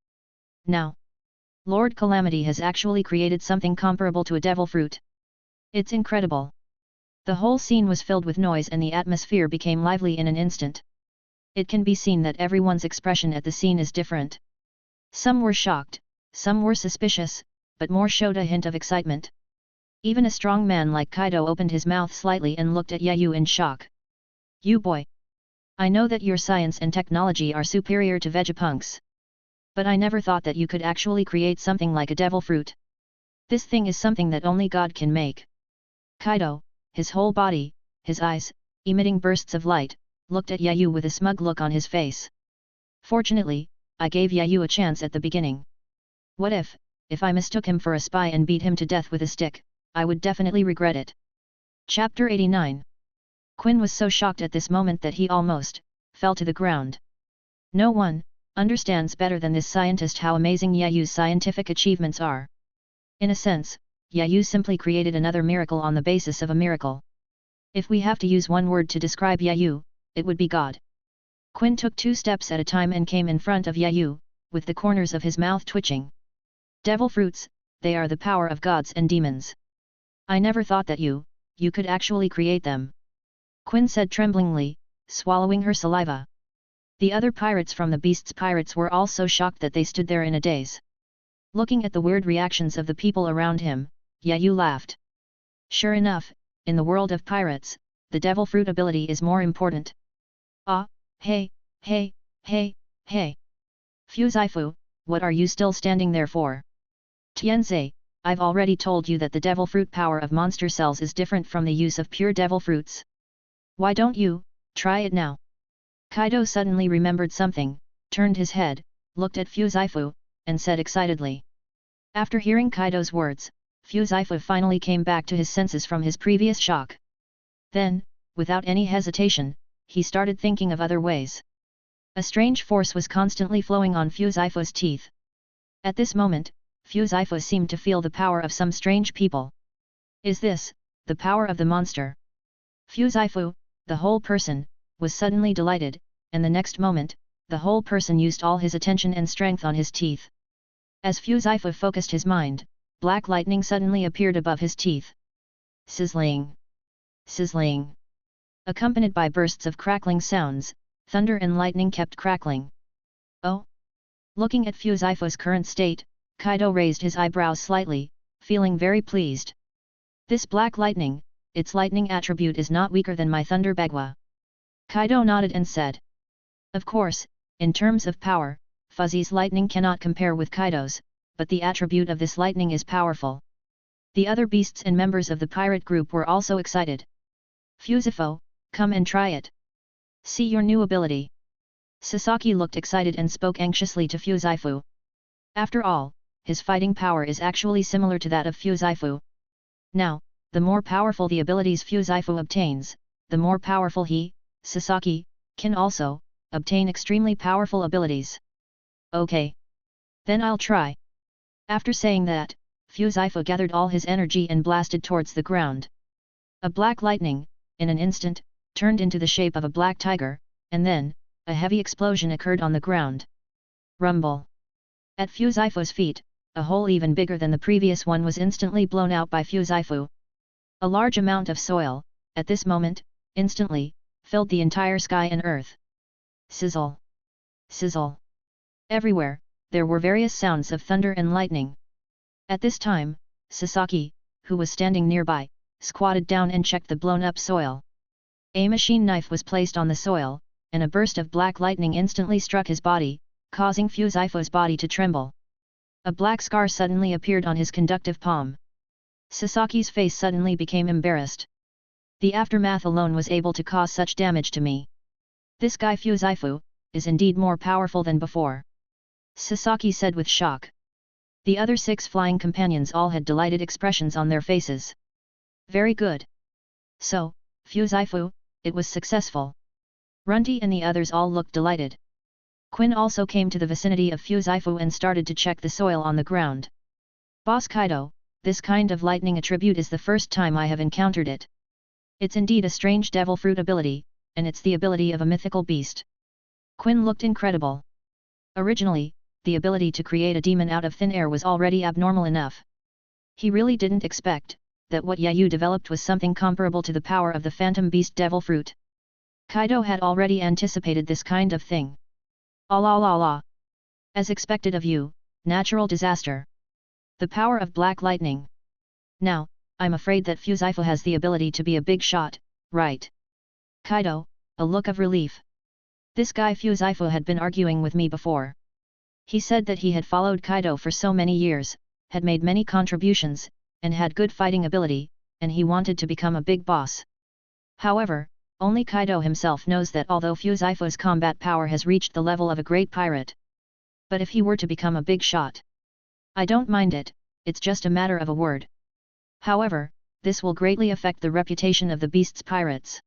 S1: Now, Lord Calamity has actually created something comparable to a devil fruit. It's incredible. The whole scene was filled with noise and the atmosphere became lively in an instant. It can be seen that everyone's expression at the scene is different. Some were shocked, some were suspicious, but more showed a hint of excitement. Even a strong man like Kaido opened his mouth slightly and looked at Yayu in shock. You boy! I know that your science and technology are superior to Vegapunk's. But I never thought that you could actually create something like a devil fruit. This thing is something that only God can make. Kaido, his whole body, his eyes, emitting bursts of light, looked at Yayu with a smug look on his face. Fortunately, I gave Yayu a chance at the beginning. What if I mistook him for a spy and beat him to death with a stick, I would definitely regret it. Chapter 89. Quinn was so shocked at this moment that he almost fell to the ground. No one understands better than this scientist how amazing Yayu's scientific achievements are. In a sense, Yayu simply created another miracle on the basis of a miracle. If we have to use one word to describe Yayu, it would be God. Quinn took 2 steps at a time and came in front of Yayu, with the corners of his mouth twitching. Devil fruits, they are the power of gods and demons. I never thought that you could actually create them. Quinn said tremblingly, swallowing her saliva. The other pirates from the Beast's Pirates were all so shocked that they stood there in a daze. Looking at the weird reactions of the people around him, Yayu laughed. Sure enough, in the world of pirates, the devil fruit ability is more important. Ah, hey, hey, hey, hey. Fuzaifu, what are you still standing there for? Tianze, I've already told you that the devil fruit power of monster cells is different from the use of pure devil fruits. Why don't you try it now? Kaido suddenly remembered something, turned his head, looked at Fuzaifu, and said excitedly. After hearing Kaido's words, Fuzaifu finally came back to his senses from his previous shock. Then, without any hesitation, he started thinking of other ways. A strange force was constantly flowing on Fuzaifu's teeth. At this moment, Fuzaifu seemed to feel the power of some strange people. Is this the power of the monster? Fuzaifu, the whole person, was suddenly delighted, and the next moment, the whole person used all his attention and strength on his teeth. As Fuzaifu focused his mind, black lightning suddenly appeared above his teeth. Sizzling! Sizzling! Accompanied by bursts of crackling sounds, thunder and lightning kept crackling. Oh! Looking at Fuzaifu's current state, Kaido raised his eyebrows slightly, feeling very pleased. This black lightning, its lightning attribute is not weaker than my thunder Bagua. Kaido nodded and said. Of course, in terms of power, Fuzzy's lightning cannot compare with Kaido's, but the attribute of this lightning is powerful. The other beasts and members of the pirate group were also excited. Fuzifo, come and try it. See your new ability. Sasaki looked excited and spoke anxiously to Fuzaifu. After all, his fighting power is actually similar to that of Fuzaifu. Now, the more powerful the abilities Fuzaifu obtains, the more powerful he, Sasaki, can also obtain extremely powerful abilities. Okay. Then I'll try. After saying that, Fuzaifu gathered all his energy and blasted towards the ground. A black lightning, in an instant, turned into the shape of a black tiger, and then, a heavy explosion occurred on the ground. Rumble! At Fuzaifu's feet, a hole even bigger than the previous one was instantly blown out by Fuzaifu. A large amount of soil, at this moment, instantly, filled the entire sky and earth. Sizzle! Sizzle! Everywhere, there were various sounds of thunder and lightning. At this time, Sasaki, who was standing nearby, squatted down and checked the blown-up soil. A machine knife was placed on the soil, and a burst of black lightning instantly struck his body, causing Fusaifu's body to tremble. A black scar suddenly appeared on his conductive palm. Sasaki's face suddenly became embarrassed. The aftermath alone was able to cause such damage to me. This guy Fusaifu is indeed more powerful than before, Sasaki said with shock. The other 6 flying companions all had delighted expressions on their faces. Very good. So, Fusaifu, it was successful. Runty and the others all looked delighted. Quinn also came to the vicinity of Fusaifu and started to check the soil on the ground. Boss Kaido, this kind of lightning attribute is the first time I have encountered it. It's indeed a strange devil fruit ability, and it's the ability of a mythical beast. Quinn looked incredible. Originally, the ability to create a demon out of thin air was already abnormal enough. He really didn't expect that what Yayu developed was something comparable to the power of the phantom beast devil fruit. Kaido had already anticipated this kind of thing. Ah la la la. As expected of you, natural disaster. The power of black lightning. Now, I'm afraid that Fusaifu has the ability to be a big shot, right? Kaido, a look of relief. This guy Fusaifu had been arguing with me before. He said that he had followed Kaido for so many years, had made many contributions, and had good fighting ability, and he wanted to become a big boss. However, only Kaido himself knows that although Fusaifu's combat power has reached the level of a great pirate. But if he were to become a big shot, I don't mind it, it's just a matter of a word. However, this will greatly affect the reputation of the beast's pirates.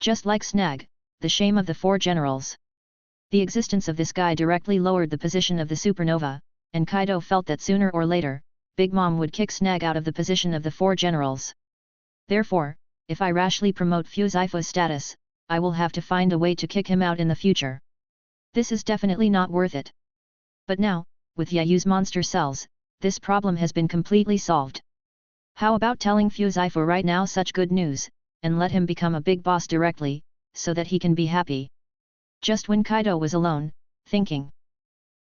S1: Just like Snag, the shame of the 4 generals. The existence of this guy directly lowered the position of the supernova, and Kaido felt that sooner or later, Big Mom would kick Snag out of the position of the 4 generals. Therefore, if I rashly promote Fusaifu's status, I will have to find a way to kick him out in the future. This is definitely not worth it. But now, with Yayu's monster cells, this problem has been completely solved. How about telling Fusaifu right now such good news, and let him become a big boss directly, so that he can be happy? Just when Kaido was alone, thinking.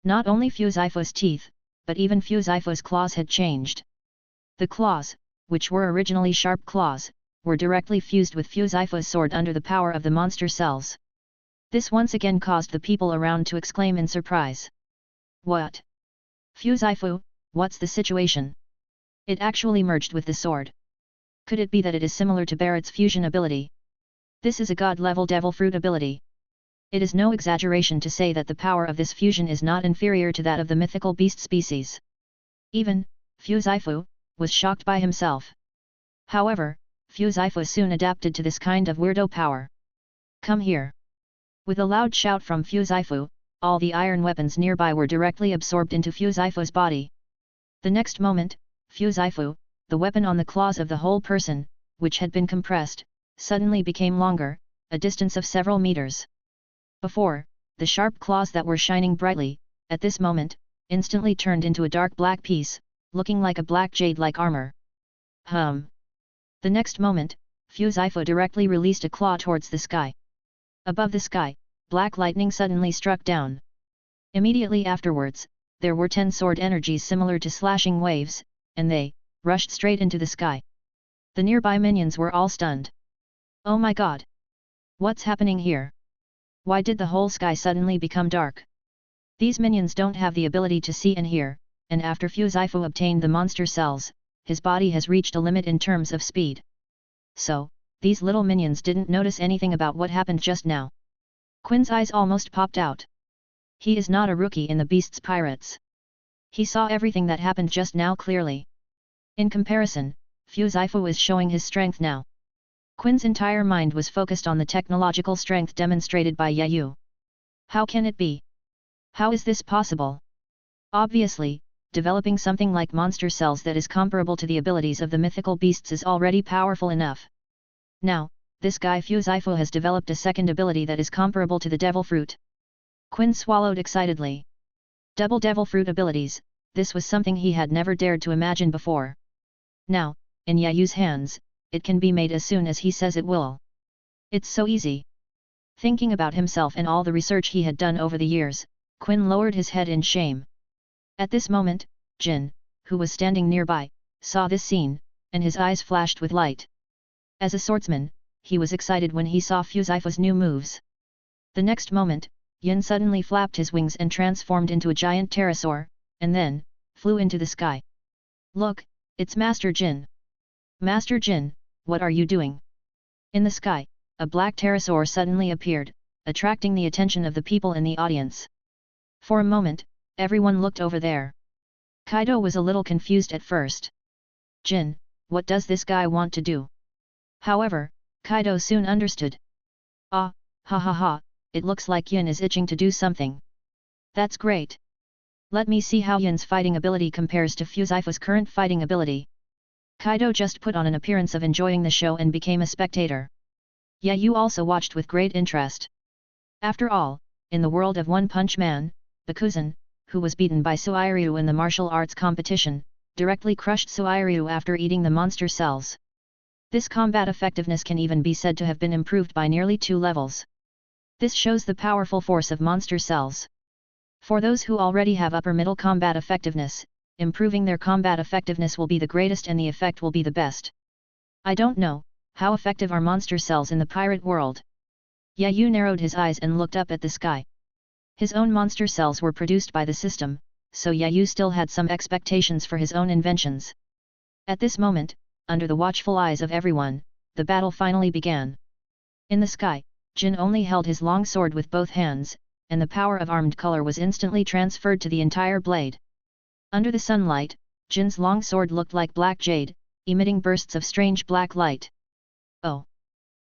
S1: Not only Fusaifu's teeth, but even Fusaifu's claws had changed. The claws, which were originally sharp claws, were directly fused with Fusaifu's sword under the power of the monster cells. This once again caused the people around to exclaim in surprise. What? Fusaifu, what's the situation? It actually merged with the sword. Could it be that it is similar to Barrett's fusion ability? This is a god-level devil fruit ability. It is no exaggeration to say that the power of this fusion is not inferior to that of the mythical beast species. Even, Fusaifu, was shocked by himself. However, Fusaifu soon adapted to this kind of weirdo power. Come here. With a loud shout from Fusaifu, all the iron weapons nearby were directly absorbed into Fusaifu's body. The next moment, Fusaifu, the weapon on the claws of the whole person, which had been compressed, suddenly became longer, a distance of several meters. Before, the sharp claws that were shining brightly, at this moment, instantly turned into a dark black piece, looking like a black jade-like armor. The next moment, Fusaifu directly released a claw towards the sky. Above the sky, black lightning suddenly struck down. Immediately afterwards, there were 10 sword energies similar to slashing waves, and they rushed straight into the sky. The nearby minions were all stunned. Oh my god! What's happening here? Why did the whole sky suddenly become dark? These minions don't have the ability to see and hear, and after Fusaifu obtained the monster cells, his body has reached a limit in terms of speed. So, these little minions didn't notice anything about what happened just now. Quinn's eyes almost popped out. He is not a rookie in the beast's pirates. He saw everything that happened just now clearly. In comparison, Fusaifu is showing his strength now. Quinn's entire mind was focused on the technological strength demonstrated by Yayu. How can it be? How is this possible? Obviously, developing something like monster cells that is comparable to the abilities of the mythical beasts is already powerful enough. Now, this guy Fusaifu has developed a second ability that is comparable to the devil fruit. Quinn swallowed excitedly. Double devil fruit abilities, this was something he had never dared to imagine before. Now, in Yayu's hands, it can be made as soon as he says it will. It's so easy. Thinking about himself and all the research he had done over the years, Quinn lowered his head in shame. At this moment, Jin, who was standing nearby, saw this scene, and his eyes flashed with light. As a swordsman, he was excited when he saw Fuzifu's new moves. The next moment, Yin suddenly flapped his wings and transformed into a giant pterosaur, and then, flew into the sky. Look, it's Master Jin. Master Jin, what are you doing? In the sky, a black pterosaur suddenly appeared, attracting the attention of the people in the audience. For a moment, everyone looked over there. Kaido was a little confused at first. Jin, what does this guy want to do? However, Kaido soon understood. Ah, ha ha ha, it looks like Yin is itching to do something. That's great. Let me see how Yin's fighting ability compares to Fuzifu's current fighting ability. Kaido just put on an appearance of enjoying the show and became a spectator. Yu also watched with great interest. After all, in the world of One Punch Man, Bakuzan, who was beaten by Suiryu in the martial arts competition, directly crushed Suiryu after eating the monster cells. This combat effectiveness can even be said to have been improved by nearly 2 levels. This shows the powerful force of monster cells. For those who already have upper middle combat effectiveness, improving their combat effectiveness will be the greatest and the effect will be the best. I don't know, how effective are monster cells in the pirate world? Yu narrowed his eyes and looked up at the sky. His own monster cells were produced by the system, so Yu still had some expectations for his own inventions. At this moment, under the watchful eyes of everyone, the battle finally began. In the sky, Jin only held his long sword with both hands, and the power of armed color was instantly transferred to the entire blade. Under the sunlight, Jin's long sword looked like black jade, emitting bursts of strange black light. Oh!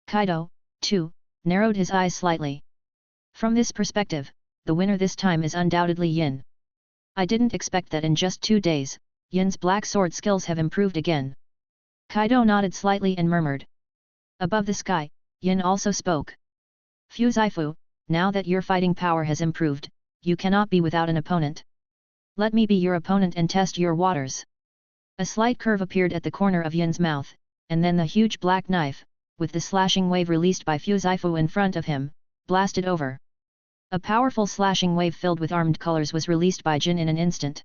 S1: Kaido, too, narrowed his eyes slightly. From this perspective, the winner this time is undoubtedly Yin. I didn't expect that in just 2 days, Yin's black sword skills have improved again. Kaido nodded slightly and murmured. Above the sky, Yin also spoke. Fuzifu, now that your fighting power has improved, you cannot be without an opponent. Let me be your opponent and test your waters. A slight curve appeared at the corner of Yin's mouth, and then the huge black knife, with the slashing wave released by Fuzifu in front of him, blasted over. A powerful slashing wave filled with armed colors was released by Jin in an instant.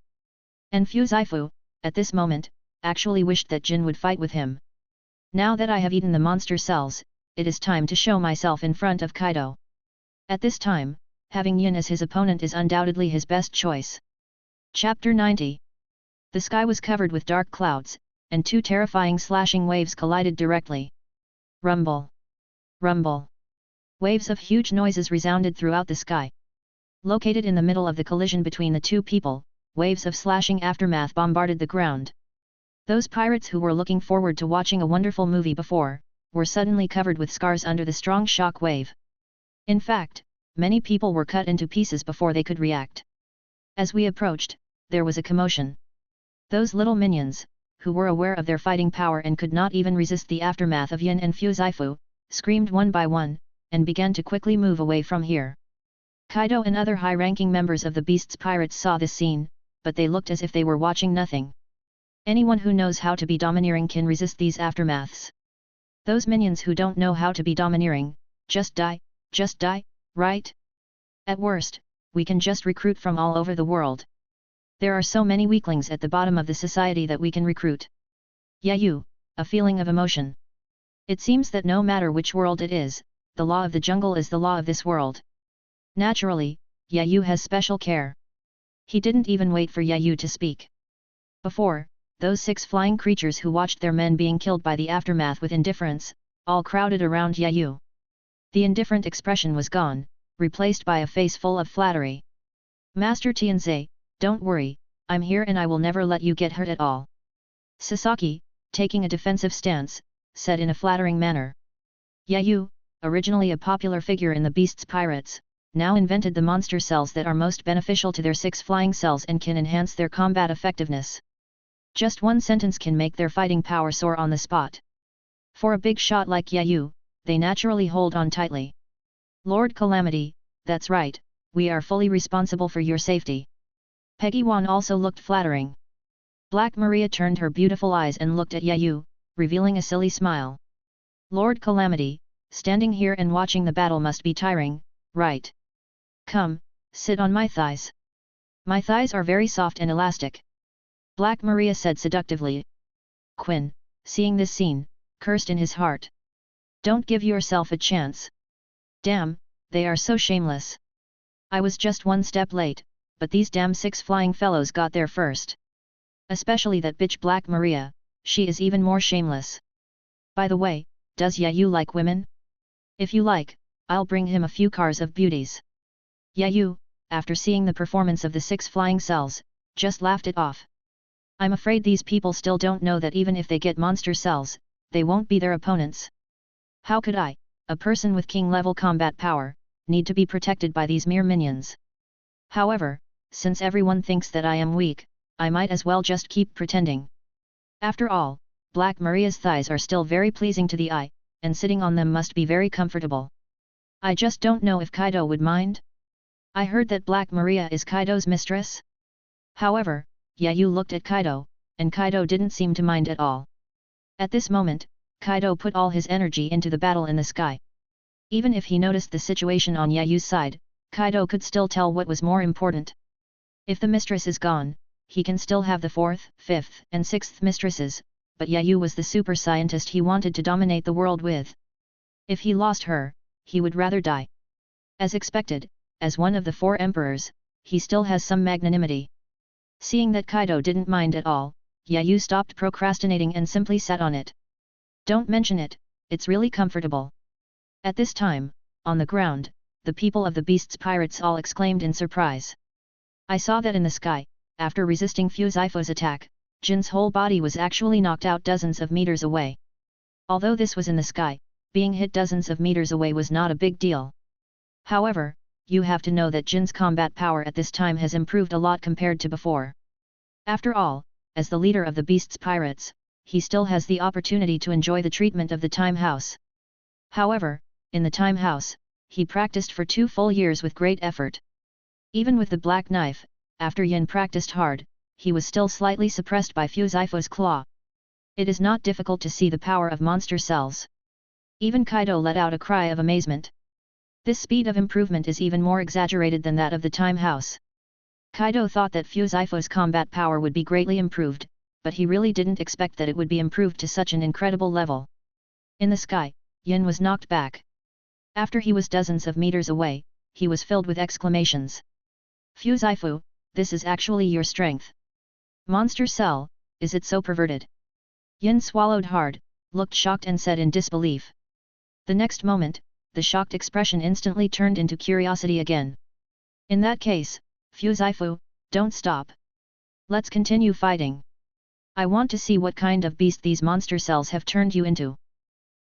S1: And Fuzifu, at this moment, actually wished that Jin would fight with him. Now that I have eaten the monster cells, it is time to show myself in front of Kaido. At this time, having Yin as his opponent is undoubtedly his best choice. Chapter 90. The sky was covered with dark clouds, and 2 terrifying slashing waves collided directly. Rumble! Rumble! Waves of huge noises resounded throughout the sky. Located in the middle of the collision between the 2 people, waves of slashing aftermath bombarded the ground. Those pirates who were looking forward to watching a wonderful movie before, were suddenly covered with scars under the strong shock wave. In fact, many people were cut into pieces before they could react. As we approached, there was a commotion. Those little minions, who were aware of their fighting power and could not even resist the aftermath of Yin and Fuzifu, screamed one by one, and began to quickly move away from here. Kaido and other high-ranking members of the Beast's pirates saw this scene, but they looked as if they were watching nothing. Anyone who knows how to be domineering can resist these aftermaths. Those minions who don't know how to be domineering, just die, right? At worst, we can just recruit from all over the world. There are so many weaklings at the bottom of the society that we can recruit. Yu, a feeling of emotion. It seems that no matter which world it is, the law of the jungle is the law of this world. Naturally, Yu has special care. He didn't even wait for Yu to speak. Before, those 6 flying creatures who watched their men being killed by the aftermath with indifference, all crowded around Yu. The indifferent expression was gone, replaced by a face full of flattery. Master Tianze, don't worry, I'm here and I will never let you get hurt at all. Sasaki, taking a defensive stance, said in a flattering manner. Yu, originally a popular figure in the Beast's pirates, now invented the monster cells that are most beneficial to their 6 flying cells and can enhance their combat effectiveness. Just one sentence can make their fighting power soar on the spot. For a big shot like Yu, they naturally hold on tightly. Lord Calamity, that's right, we are fully responsible for your safety. Peggy Wan also looked flattering. Black Maria turned her beautiful eyes and looked at Yu, revealing a silly smile. Lord Calamity, standing here and watching the battle must be tiring, right? Come, sit on my thighs. My thighs are very soft and elastic. Black Maria said seductively. Quinn, seeing this scene, cursed in his heart. Don't give yourself a chance. Damn, they are so shameless. I was just one step late, but these damn 6 flying fellows got there first. Especially that bitch Black Maria, she is even more shameless. By the way, does you like women? If you like, I'll bring him a few cars of beauties. Yayu, after seeing the performance of the 6 flying cells, just laughed it off. I'm afraid these people still don't know that even if they get monster cells, they won't be their opponents. How could I, a person with king-level combat power, need to be protected by these mere minions? However, since everyone thinks that I am weak, I might as well just keep pretending. After all, Black Maria's thighs are still very pleasing to the eye, and sitting on them must be very comfortable. I just don't know if Kaido would mind. I heard that Black Maria is Kaido's mistress. However, Yayu looked at Kaido, and Kaido didn't seem to mind at all. At this moment, Kaido put all his energy into the battle in the sky. Even if he noticed the situation on Yayu's side, Kaido could still tell what was more important. If the mistress is gone, he can still have the 4th, 5th, and 6th mistresses, but Yayu was the super scientist he wanted to dominate the world with. If he lost her, he would rather die. As expected, as one of the 4 emperors, he still has some magnanimity. Seeing that Kaido didn't mind at all, Yayu stopped procrastinating and simply sat on it. Don't mention it, it's really comfortable. At this time, on the ground, the people of the Beast's pirates all exclaimed in surprise. I saw that in the sky, after resisting Fuzifo's attack, Jin's whole body was actually knocked out dozens of meters away. Although this was in the sky, being hit dozens of meters away was not a big deal. However, you have to know that Jin's combat power at this time has improved a lot compared to before. After all, as the leader of the Beast's pirates, he still has the opportunity to enjoy the treatment of the Time House. However, in the Time House, he practiced for 2 full years with great effort. Even with the black knife, after Yin practiced hard, he was still slightly suppressed by Fuzifo's claw. It is not difficult to see the power of monster cells. Even Kaido let out a cry of amazement. This speed of improvement is even more exaggerated than that of the Time House. Kaido thought that Fuzifo's combat power would be greatly improved, but he really didn't expect that it would be improved to such an incredible level. In the sky, Yin was knocked back. After he was dozens of meters away, he was filled with exclamations. Fuzifo, this is actually your strength. Monster cell, is it so perverted? Yin swallowed hard, looked shocked and said in disbelief. The next moment, the shocked expression instantly turned into curiosity again. In that case, Fuzifo, don't stop. Let's continue fighting. I want to see what kind of beast these monster cells have turned you into.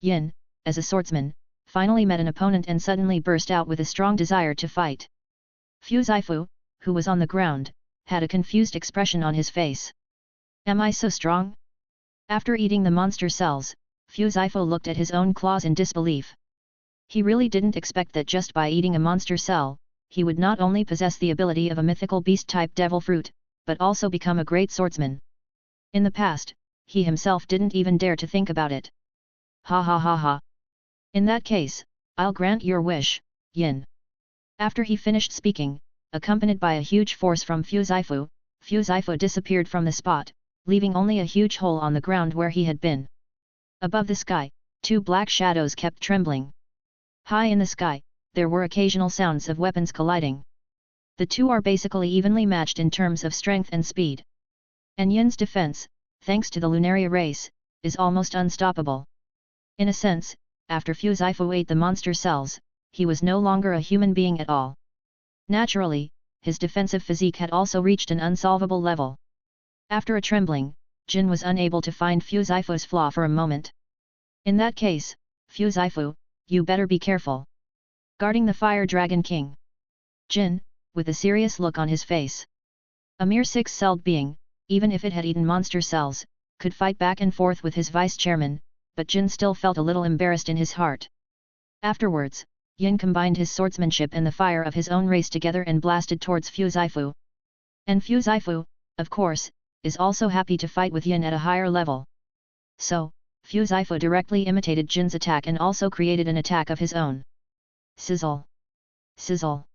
S1: Yin, as a swordsman, finally met an opponent and suddenly burst out with a strong desire to fight. Fuzifo, who was on the ground, had a confused expression on his face. Am I so strong? After eating the monster cells, Fuzifo looked at his own claws in disbelief. He really didn't expect that just by eating a monster cell, he would not only possess the ability of a mythical beast-type devil fruit, but also become a great swordsman. In the past, he himself didn't even dare to think about it. Ha ha ha ha. In that case, I'll grant your wish, Yin. After he finished speaking, accompanied by a huge force from Fuzifo, Fuzifo disappeared from the spot, leaving only a huge hole on the ground where he had been. Above the sky, 2 black shadows kept trembling. High in the sky, there were occasional sounds of weapons colliding. The 2 are basically evenly matched in terms of strength and speed. And Yin's defense, thanks to the Lunaria race, is almost unstoppable. In a sense, after Fuzifo ate the monster cells, he was no longer a human being at all. Naturally, his defensive physique had also reached an unsolvable level. After a trembling, Jin was unable to find Fuzifo's flaw for a moment. In that case, Fuzifo, you better be careful. Guarding the Fire Dragon King. Jin, with a serious look on his face. A mere 6-celled being, even if it had eaten monster cells, could fight back and forth with his vice-chairman, but Jin still felt a little embarrassed in his heart. Afterwards, Yin combined his swordsmanship and the fire of his own race together and blasted towards Fuzifo. And Fuzifo, of course, is also happy to fight with Yin at a higher level. So, Fuzifo directly imitated Jin's attack and also created an attack of his own. Sizzle! Sizzle!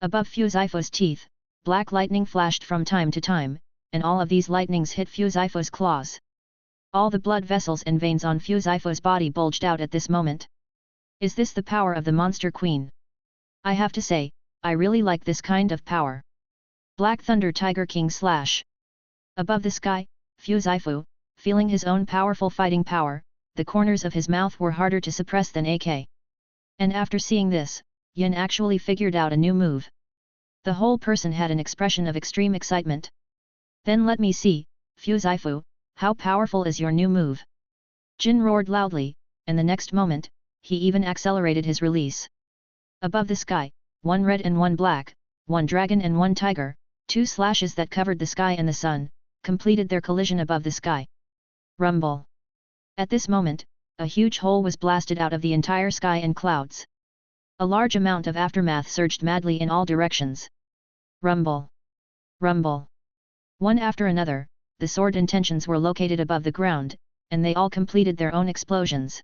S1: Above Fuzifo's teeth, black lightning flashed from time to time, and all of these lightnings hit Fuzifo's claws. All the blood vessels and veins on Fuzifo's body bulged out at this moment. Is this the power of the Monster Queen? I have to say, I really like this kind of power. Black Thunder Tiger King / Above the sky, Fu Zifu, feeling his own powerful fighting power, the corners of his mouth were harder to suppress than AK. And after seeing this, Yin actually figured out a new move. The whole person had an expression of extreme excitement. Then let me see, Fu Zifu, how powerful is your new move? Jin roared loudly, and the next moment, he even accelerated his release. Above the sky, one red and one black, one dragon and one tiger, two slashes that covered the sky and the sun, completed their collision above the sky. Rumble. At this moment, a huge hole was blasted out of the entire sky and clouds. A large amount of aftermath surged madly in all directions. Rumble. Rumble. One after another, the sword intentions were located above the ground, and they all completed their own explosions.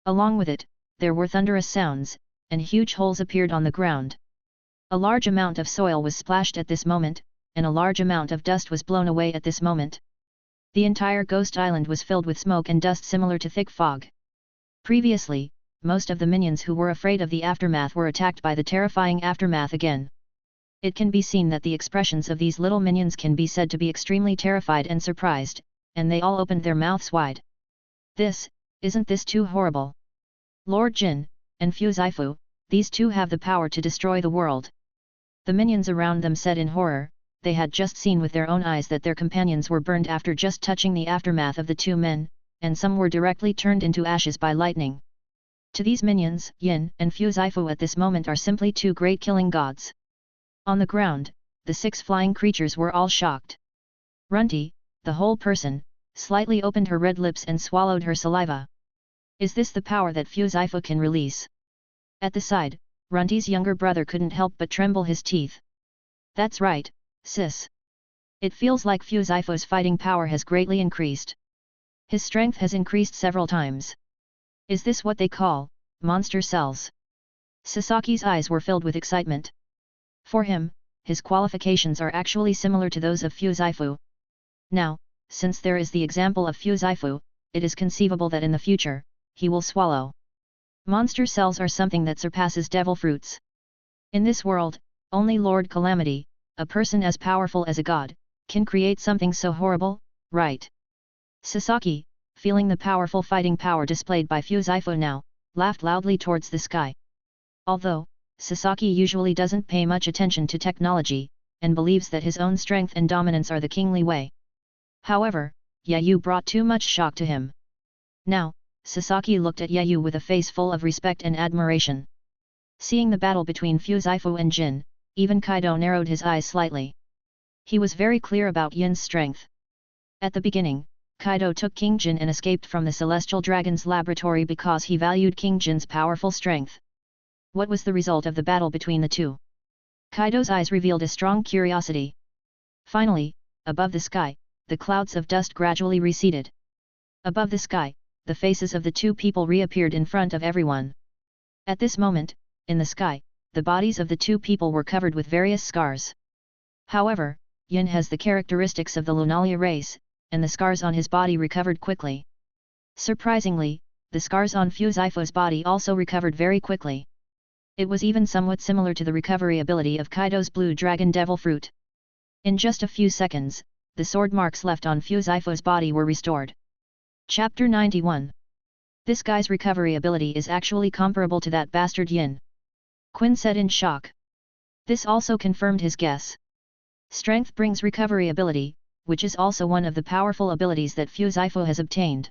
S1: Along with it, there were thunderous sounds, and huge holes appeared on the ground. A large amount of soil was splashed at this moment, and a large amount of dust was blown away at this moment. The entire ghost island was filled with smoke and dust similar to thick fog. Previously, most of the minions who were afraid of the aftermath were attacked by the terrifying aftermath again. It can be seen that the expressions of these little minions can be said to be extremely terrified and surprised, and they all opened their mouths wide. Isn't this too horrible? Lord Jin, and Fu Zifu, these two have the power to destroy the world. The minions around them said in horror. They had just seen with their own eyes that their companions were burned after just touching the aftermath of the two men, and some were directly turned into ashes by lightning. To these minions, Yin and Fu Zifu at this moment are simply two great killing gods. On the ground, the 6 flying creatures were all shocked. Runty, the whole person, slightly opened her red lips and swallowed her saliva. Is this the power that Fu Zifu can release? At the side, Runty's younger brother couldn't help but tremble his teeth. That's right, sis. It feels like Fu Zifu's fighting power has greatly increased. His strength has increased several times. Is this what they call monster cells? Sasaki's eyes were filled with excitement. For him, his qualifications are actually similar to those of Fu Zifu. Now, since there is the example of Fu Zifu, it is conceivable that in the future, he will swallow. Monster cells are something that surpasses devil fruits. In this world, only Lord Calamity, a person as powerful as a god, can create something so horrible, right? Sasaki, feeling the powerful fighting power displayed by Fu Zifu now, laughed loudly towards the sky. Although, Sasaki usually doesn't pay much attention to technology, and believes that his own strength and dominance are the kingly way. However, Yayu brought too much shock to him. Now, Sasaki looked at Yayu with a face full of respect and admiration. Seeing the battle between Fu Zifu and Jin, even Kaido narrowed his eyes slightly. He was very clear about Yin's strength. At the beginning, Kaido took King Jin and escaped from the Celestial Dragon's laboratory because he valued King Jin's powerful strength. What was the result of the battle between the two? Kaido's eyes revealed a strong curiosity. Finally, above the sky, the clouds of dust gradually receded. Above the sky, the faces of the two people reappeared in front of everyone. At this moment, in the sky, the bodies of the two people were covered with various scars. However, Yin has the characteristics of the Lunalia race, and the scars on his body recovered quickly. Surprisingly, the scars on Fu Zifu's body also recovered very quickly. It was even somewhat similar to the recovery ability of Kaido's Blue Dragon Devil Fruit. In just a few seconds, the sword marks left on Fu Zifu's body were restored. Chapter 91. This guy's recovery ability is actually comparable to that bastard Yin. Quinn said in shock. This also confirmed his guess. Strength brings recovery ability, which is also one of the powerful abilities that Fu Zifu has obtained.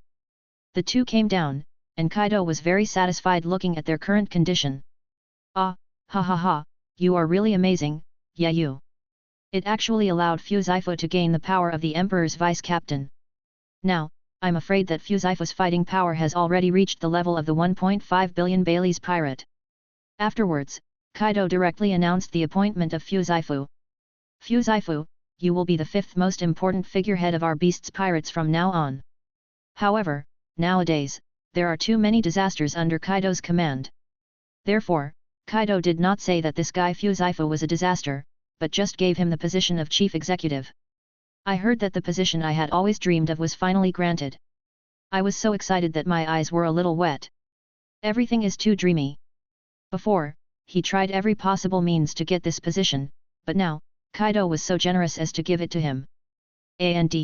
S1: The two came down, and Kaido was very satisfied looking at their current condition. Ah, ha ha ha, you are really amazing, Yayu. It actually allowed Fu Zifu to gain the power of the Emperor's vice-captain. Now, I'm afraid that Fu Zifu's fighting power has already reached the level of the 1.5 billion Bailey's pirate. Afterwards, Kaido directly announced the appointment of Fu Zifu. Fu Zifu, you will be the 5th most important figurehead of our beasts pirates from now on. However, nowadays, there are too many disasters under Kaido's command. Therefore, Kaido did not say that this guy Fu Zifu was a disaster, but just gave him the position of chief executive. I heard that the position I had always dreamed of was finally granted. I was so excited that my eyes were a little wet. Everything is too dreamy. Before, he tried every possible means to get this position, but now, Kaido was so generous as to give it to him. And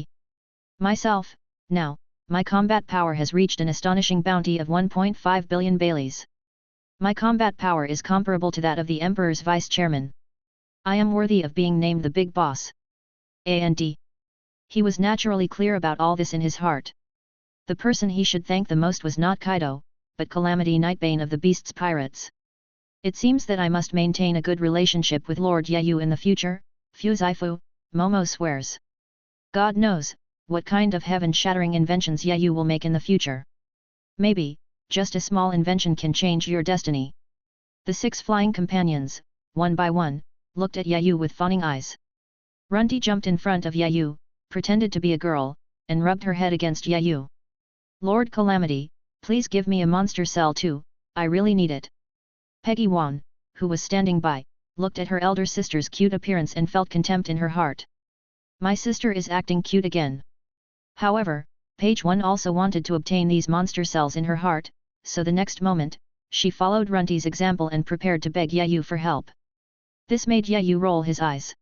S1: myself, now, my combat power has reached an astonishing bounty of 1.5 billion Baileys. My combat power is comparable to that of the Emperor's vice-chairman. I am worthy of being named the big boss. And he was naturally clear about all this in his heart. The person he should thank the most was not Kaido, but Calamity Nightbane of the Beast's Pirates. It seems that I must maintain a good relationship with Lord Yayu in the future, Fuzaifu, Momo swears. God knows, what kind of heaven-shattering inventions Yayu will make in the future. Maybe, just a small invention can change your destiny. The 6 flying companions, one by one, looked at Yayu with fawning eyes. Runty jumped in front of Yayu, pretended to be a girl, and rubbed her head against Yayu. Lord Calamity, please give me a monster cell too, I really need it. Peggy Wan, who was standing by, looked at her elder sister's cute appearance and felt contempt in her heart. My sister is acting cute again. However, Page 1 also wanted to obtain these monster cells in her heart, so the next moment, she followed Runty's example and prepared to beg Yayu for help. This made Yayu roll his eyes.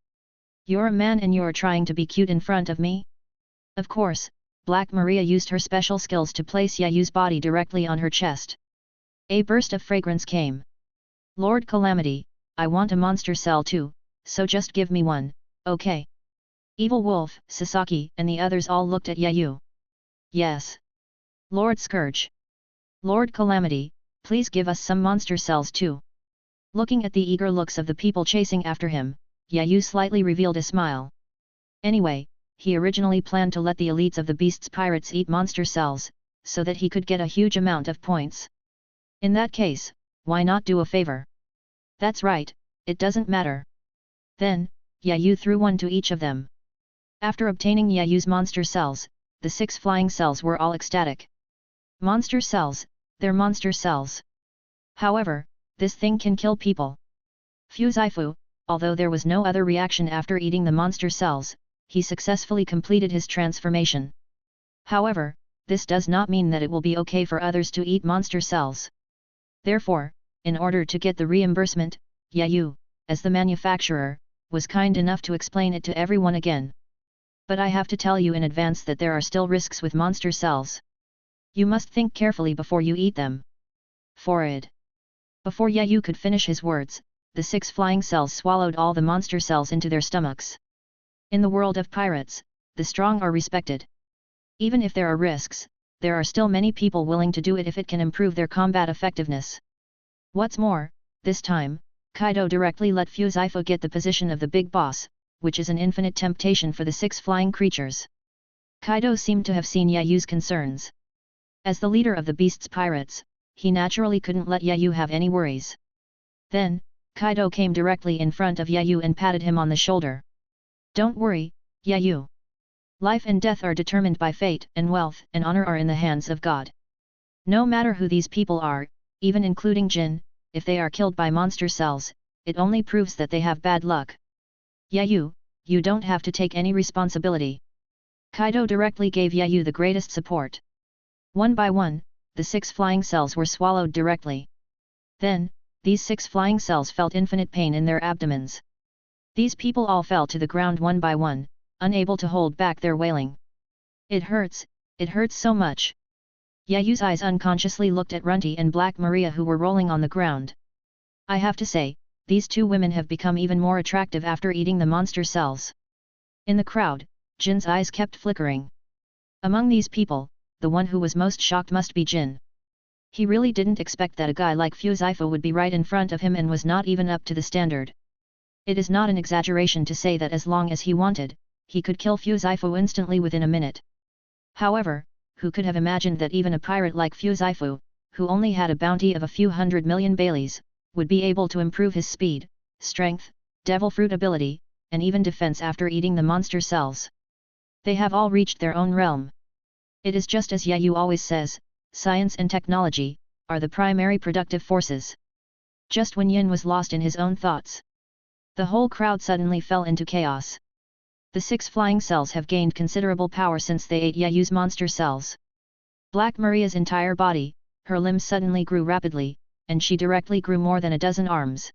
S1: You're a man and you're trying to be cute in front of me? Of course, Black Maria used her special skills to place Yayu's body directly on her chest. A burst of fragrance came. Lord Calamity, I want a monster cell too, so just give me one, okay? Evil Wolf, Sasaki and the others all looked at Yayu. Yes. Lord Scourge. Lord Calamity, please give us some monster cells too. Looking at the eager looks of the people chasing after him, Yayu slightly revealed a smile. Anyway, he originally planned to let the elites of the Beast's Pirates eat monster cells, so that he could get a huge amount of points. In that case, why not do a favor? That's right, it doesn't matter. Then, Yayu threw one to each of them. After obtaining Yayu's monster cells, the 6 flying cells were all ecstatic. Monster cells, they're monster cells. However, this thing can kill people. Fuzaifu, although there was no other reaction after eating the monster cells, he successfully completed his transformation. However, this does not mean that it will be okay for others to eat monster cells. Therefore, in order to get the reimbursement, Yayu, as the manufacturer, was kind enough to explain it to everyone again. But I have to tell you in advance that there are still risks with monster cells. You must think carefully before you eat them. Forward. Before Yayu could finish his words, the 6 flying cells swallowed all the monster cells into their stomachs. In the world of pirates, the strong are respected. Even if there are risks, there are still many people willing to do it if it can improve their combat effectiveness. What's more, this time, Kaido directly let Fuzaifu get the position of the big boss, which is an infinite temptation for the 6 flying creatures. Kaido seemed to have seen Yayu's concerns. As the leader of the Beast's Pirates, he naturally couldn't let Yayu have any worries. Then, Kaido came directly in front of Yayu and patted him on the shoulder. Don't worry, Yayu. Life and death are determined by fate, and wealth and honor are in the hands of God. No matter who these people are, even including Jin, if they are killed by monster cells, it only proves that they have bad luck. Yayu, you don't have to take any responsibility. Kaido directly gave Yayu the greatest support. One by one, the 6 flying cells were swallowed directly. Then, these 6 flying cells felt infinite pain in their abdomens. These people all fell to the ground one by one, unable to hold back their wailing. It hurts so much. Yayu's eyes unconsciously looked at Runty and Black Maria who were rolling on the ground. I have to say, these 2 women have become even more attractive after eating the monster cells. In the crowd, Jin's eyes kept flickering. Among these people, the one who was most shocked must be Jin. He really didn't expect that a guy like Fuzaifu would be right in front of him and was not even up to the standard. It is not an exaggeration to say that as long as he wanted, he could kill Fuzaifu instantly within a minute. However, who could have imagined that even a pirate like Fuzaifu, who only had a bounty of a few 100 million Baileys, would be able to improve his speed, strength, devil fruit ability, and even defense after eating the monster cells. They have all reached their own realm. It is just as Yayu always says, science and technology are the primary productive forces. Just when Yin was lost in his own thoughts, the whole crowd suddenly fell into chaos. The 6 flying cells have gained considerable power since they ate Yayu's monster cells. Black Maria's entire body, Her limbs suddenly grew rapidly, and she directly grew more than a dozen arms.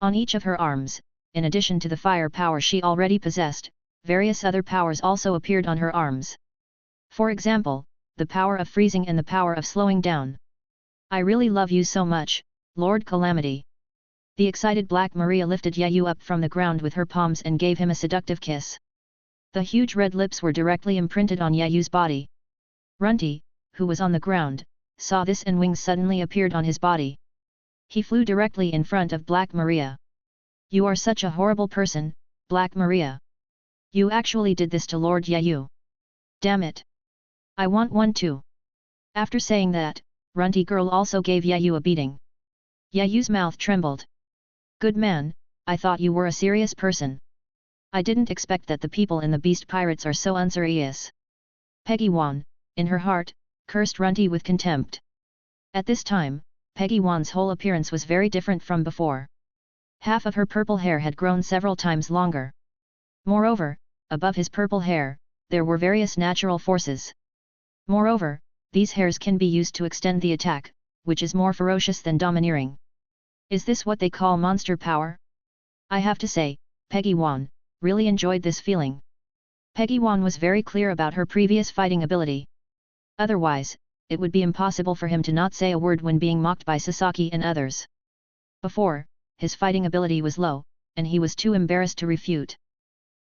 S1: On each of her arms, in addition to the fire power she already possessed, various other powers also appeared on her arms. For example, the power of freezing and the power of slowing down. I really love you so much, Lord Calamity. The excited Black Maria lifted Yayu up from the ground with her palms and gave him a seductive kiss. The huge red lips were directly imprinted on Yayu's body. Runty, who was on the ground, saw this and wings suddenly appeared on his body. He flew directly in front of Black Maria. You are such a horrible person, Black Maria. You actually did this to Lord Yayu. Damn it. I want one too. After saying that, Runty girl also gave Yayu a beating. Yayu's mouth trembled. Good man, I thought you were a serious person. I didn't expect that the people in the Beast Pirates are so unserious. Peggy Wan, in her heart, cursed Runty with contempt. At this time, Peggy Wan's whole appearance was very different from before. Half of her purple hair had grown several times longer. Moreover, above his purple hair, there were various natural forces. Moreover, these hairs can be used to extend the attack, which is more ferocious than domineering. Is this what they call monster power? I have to say, Peggy Wan really enjoyed this feeling. Peggy Wan was very clear about her previous fighting ability. Otherwise, it would be impossible for him to not say a word when being mocked by Sasaki and others. Before, his fighting ability was low, and he was too embarrassed to refute.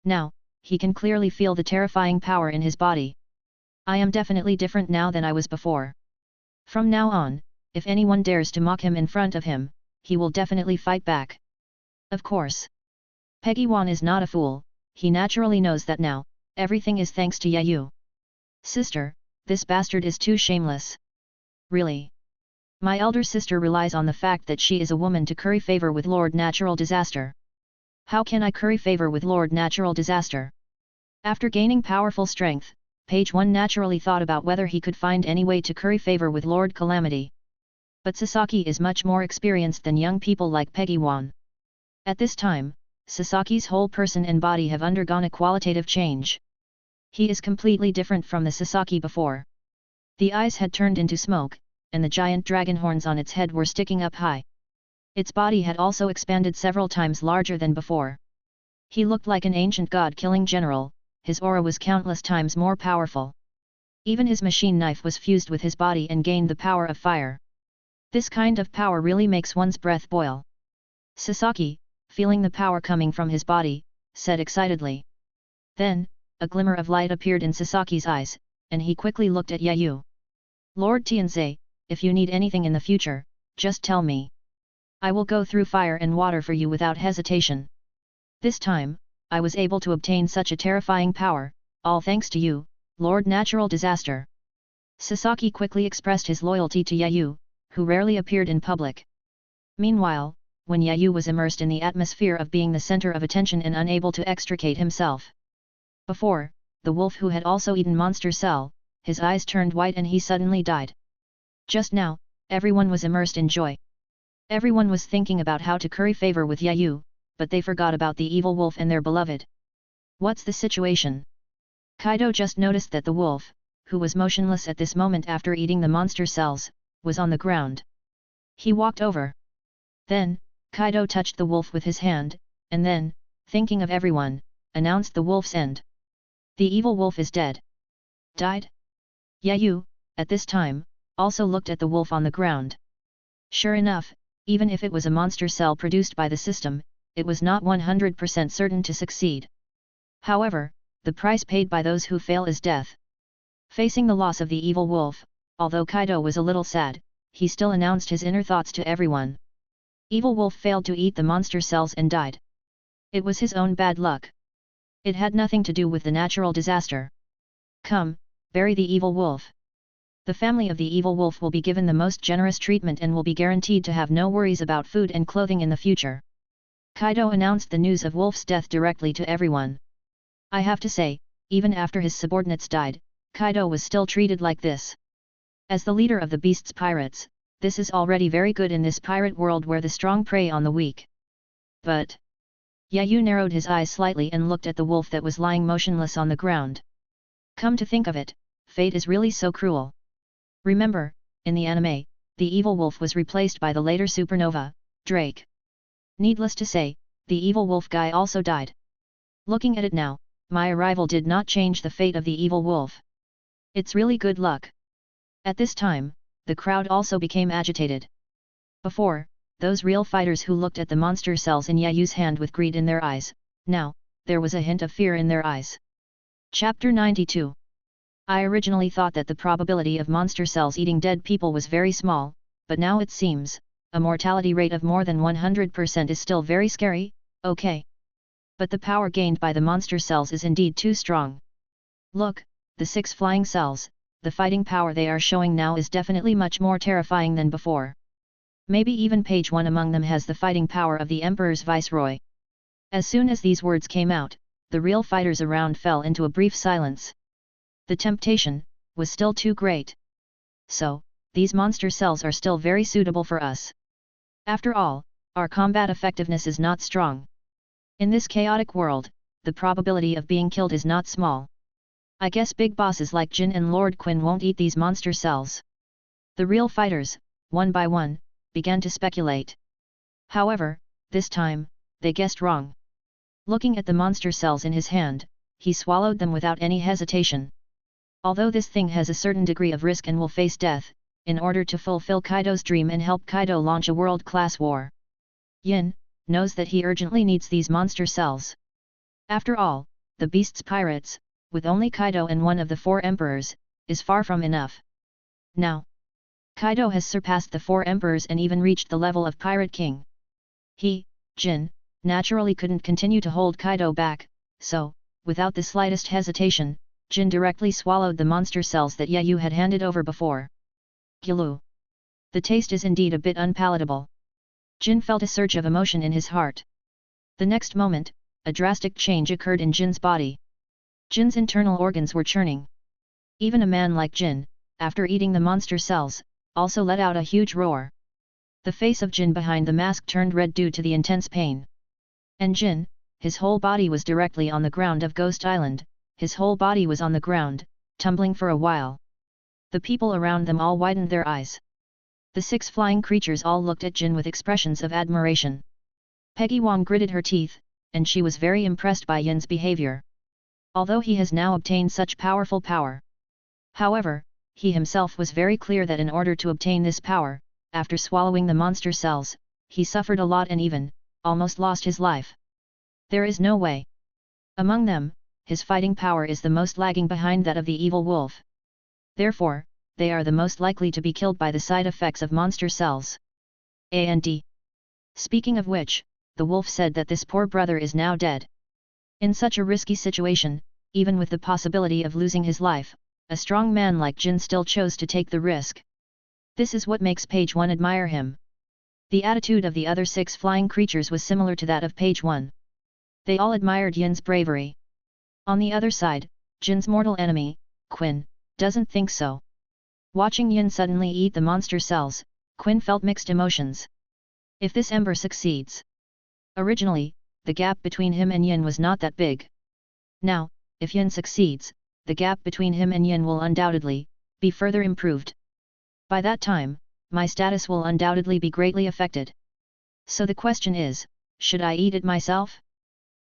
S1: Now, he can clearly feel the terrifying power in his body. I am definitely different now than I was before. From now on, if anyone dares to mock him in front of him, he will definitely fight back. Of course. Peggy Wan is not a fool, he naturally knows that now, everything is thanks to Yayu. Sister, this bastard is too shameless. Really? My elder sister relies on the fact that she is a woman to curry favor with Lord Natural Disaster. How can I curry favor with Lord Natural Disaster? After gaining powerful strength, Page 1 naturally thought about whether he could find any way to curry favor with Lord Calamity. But Sasaki is much more experienced than young people like Peggy Wan. At this time, Sasaki's whole person and body have undergone a qualitative change. He is completely different from the Sasaki before. The eyes had turned into smoke, and the giant dragon horns on its head were sticking up high. Its body had also expanded several times larger than before. He looked like an ancient god-killing general, his aura was countless times more powerful. Even his machine knife was fused with his body and gained the power of fire. This kind of power really makes one's breath boil. Sasaki, feeling the power coming from his body, said excitedly. Then, a glimmer of light appeared in Sasaki's eyes, and he quickly looked at Yayu. Lord Tianzai, if you need anything in the future, just tell me. I will go through fire and water for you without hesitation. This time, I was able to obtain such a terrifying power, all thanks to you, Lord Natural Disaster. Sasaki quickly expressed his loyalty to Yayu, who rarely appeared in public. Meanwhile, when Yayu was immersed in the atmosphere of being the center of attention and unable to extricate himself. Before, the wolf who had also eaten Monster Cell, his eyes turned white and he suddenly died. Just now, everyone was immersed in joy. Everyone was thinking about how to curry favor with Yayu, but they forgot about the evil wolf and their beloved. What's the situation? Kaido just noticed that the wolf, who was motionless at this moment after eating the monster cells, was on the ground. He walked over. Then, Kaido touched the wolf with his hand, and then, thinking of everyone, announced the wolf's end. The evil wolf is dead. Died? Yayu, at this time, also looked at the wolf on the ground. Sure enough, even if it was a monster cell produced by the system, it was not 100% certain to succeed. However, the price paid by those who fail is death. Facing the loss of the evil wolf, although Kaido was a little sad, he still announced his inner thoughts to everyone. Evil wolf failed to eat the monster cells and died. It was his own bad luck. It had nothing to do with the natural disaster. Come, bury the evil wolf. The family of the evil wolf will be given the most generous treatment and will be guaranteed to have no worries about food and clothing in the future. Kaido announced the news of Wolf's death directly to everyone. I have to say, even after his subordinates died, Kaido was still treated like this. As the leader of the Beast's pirates, this is already very good in this pirate world where the strong prey on the weak. But Yayu narrowed his eyes slightly and looked at the wolf that was lying motionless on the ground. Come to think of it, fate is really so cruel. Remember, in the anime, the evil wolf was replaced by the later supernova, Drake. Needless to say, the evil wolf guy also died. Looking at it now, my arrival did not change the fate of the evil wolf. It's really good luck. At this time, the crowd also became agitated. Before, those real fighters who looked at the monster cells in Yayu's hand with greed in their eyes, now, there was a hint of fear in their eyes. Chapter 92. I originally thought that the probability of monster cells eating dead people was very small, but now it seems, a mortality rate of more than 100% is still very scary, okay. But the power gained by the monster cells is indeed too strong. Look, the 6 flying cells, the fighting power they are showing now is definitely much more terrifying than before. Maybe even page 1 among them has the fighting power of the Emperor's Viceroy. As soon as these words came out, the real fighters around fell into a brief silence. The temptation was still too great. So, these monster cells are still very suitable for us. After all, our combat effectiveness is not strong. In this chaotic world, the probability of being killed is not small. I guess big bosses like Jin and Lord Quinn won't eat these monster cells. The real fighters, one by one, began to speculate. However, this time, they guessed wrong. Looking at the monster cells in his hand, he swallowed them without any hesitation. Although this thing has a certain degree of risk and will face death, in order to fulfill Kaido's dream and help Kaido launch a world-class war, Yin knows that he urgently needs these monster cells. After all, the beast's pirates, with only Kaido and one of the 4 emperors, is far from enough. Now, Kaido has surpassed the 4 emperors and even reached the level of Pirate King. He, Jin, naturally couldn't continue to hold Kaido back, so, without the slightest hesitation, Jin directly swallowed the monster cells that Yayu had handed over before. Gyulu. The taste is indeed a bit unpalatable. Jin felt a surge of emotion in his heart. The next moment, a drastic change occurred in Jin's body. Jin's internal organs were churning. Even a man like Jin, after eating the monster cells, also let out a huge roar. The face of Jin behind the mask turned red due to the intense pain. And Jin, his whole body was directly on the ground of Ghost Island, his whole body was on the ground, tumbling for a while. The people around them all widened their eyes. The 6 flying creatures all looked at Jin with expressions of admiration. Peggy Wong gritted her teeth, and she was very impressed by Yin's behavior. Although he has now obtained such powerful power. However, he himself was very clear that in order to obtain this power, after swallowing the monster cells, he suffered a lot and even, almost lost his life. There is no way. Among them, his fighting power is the most lagging behind that of the evil wolf. Therefore, they are the most likely to be killed by the side effects of monster cells. And speaking of which, the wolf said that this poor brother is now dead. In such a risky situation, even with the possibility of losing his life, a strong man like Jin still chose to take the risk. This is what makes page 1 admire him. The attitude of the other 6 flying creatures was similar to that of page 1. They all admired Yin's bravery. On the other side, Jin's mortal enemy, Quinn, doesn't think so. Watching Yin suddenly eat the monster cells, Quinn felt mixed emotions. If this ember succeeds. Originally, the gap between him and Yin was not that big. Now, if Yin succeeds, the gap between him and Yin will undoubtedly be further improved. By that time, my status will undoubtedly be greatly affected. So the question is, should I eat it myself?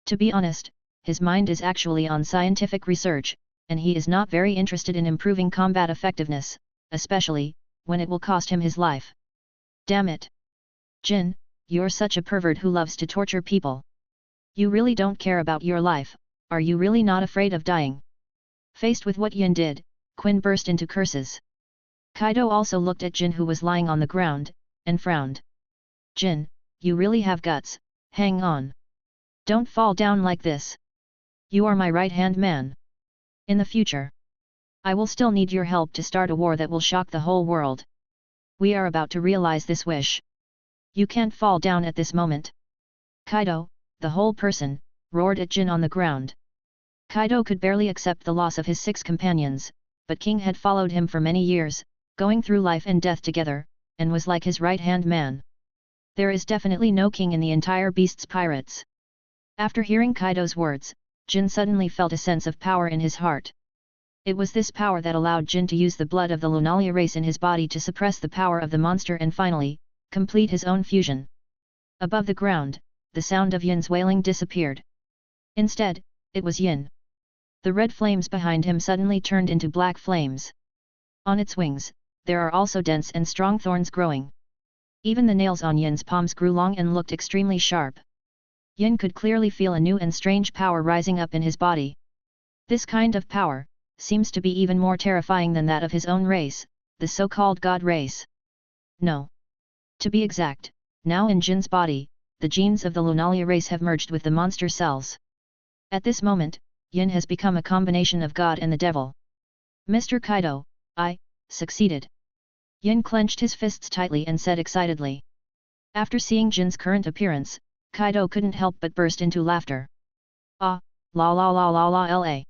S1: To be honest, his mind is actually on scientific research, and he is not very interested in improving combat effectiveness, especially when it will cost him his life. Damn it! Jin, you're such a pervert who loves to torture people. You really don't care about your life, are you really not afraid of dying? Faced with what Yin did, Quinn burst into curses. Kaido also looked at Jin who was lying on the ground, and frowned. Jin, you really have guts, hang on. Don't fall down like this. You are my right-hand man. In the future, I will still need your help to start a war that will shock the whole world. We are about to realize this wish. You can't fall down at this moment. Kaido, the whole person, roared at Jin on the ground. Kaido could barely accept the loss of his 6 companions, but King had followed him for many years, going through life and death together, and was like his right-hand man. There is definitely no king in the entire Beast's Pirates. After hearing Kaido's words, Jin suddenly felt a sense of power in his heart. It was this power that allowed Jin to use the blood of the Lunalia race in his body to suppress the power of the monster and finally, complete his own fusion. Above the ground, the sound of Yin's wailing disappeared. Instead, it was Yin. The red flames behind him suddenly turned into black flames. On its wings, there are also dense and strong thorns growing. Even the nails on Yin's palms grew long and looked extremely sharp. Yin could clearly feel a new and strange power rising up in his body. This kind of power seems to be even more terrifying than that of his own race, the so-called God race. No. To be exact, now in Jin's body, the genes of the Lunalia race have merged with the monster cells. At this moment, Yin has become a combination of God and the devil. Mr. Kaido, I succeeded. Yin clenched his fists tightly and said excitedly. After seeing Jin's current appearance, Kaido couldn't help but burst into laughter. Ah, la la la la la la.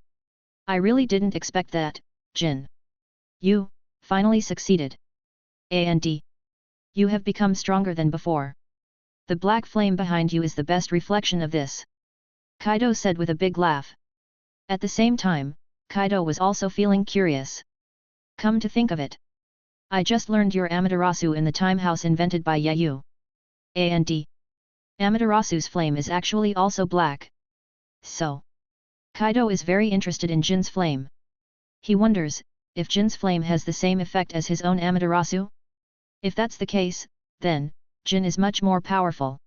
S1: I really didn't expect that, Jin. You finally succeeded. And you have become stronger than before. The black flame behind you is the best reflection of this. Kaido said with a big laugh. At the same time, Kaido was also feeling curious. Come to think of it. I just learned your Amaterasu in the time house invented by Yayu. And Amaterasu's flame is actually also black. So, Kaido is very interested in Jin's flame. He wonders, if Jin's flame has the same effect as his own Amaterasu? If that's the case, then, Jin is much more powerful.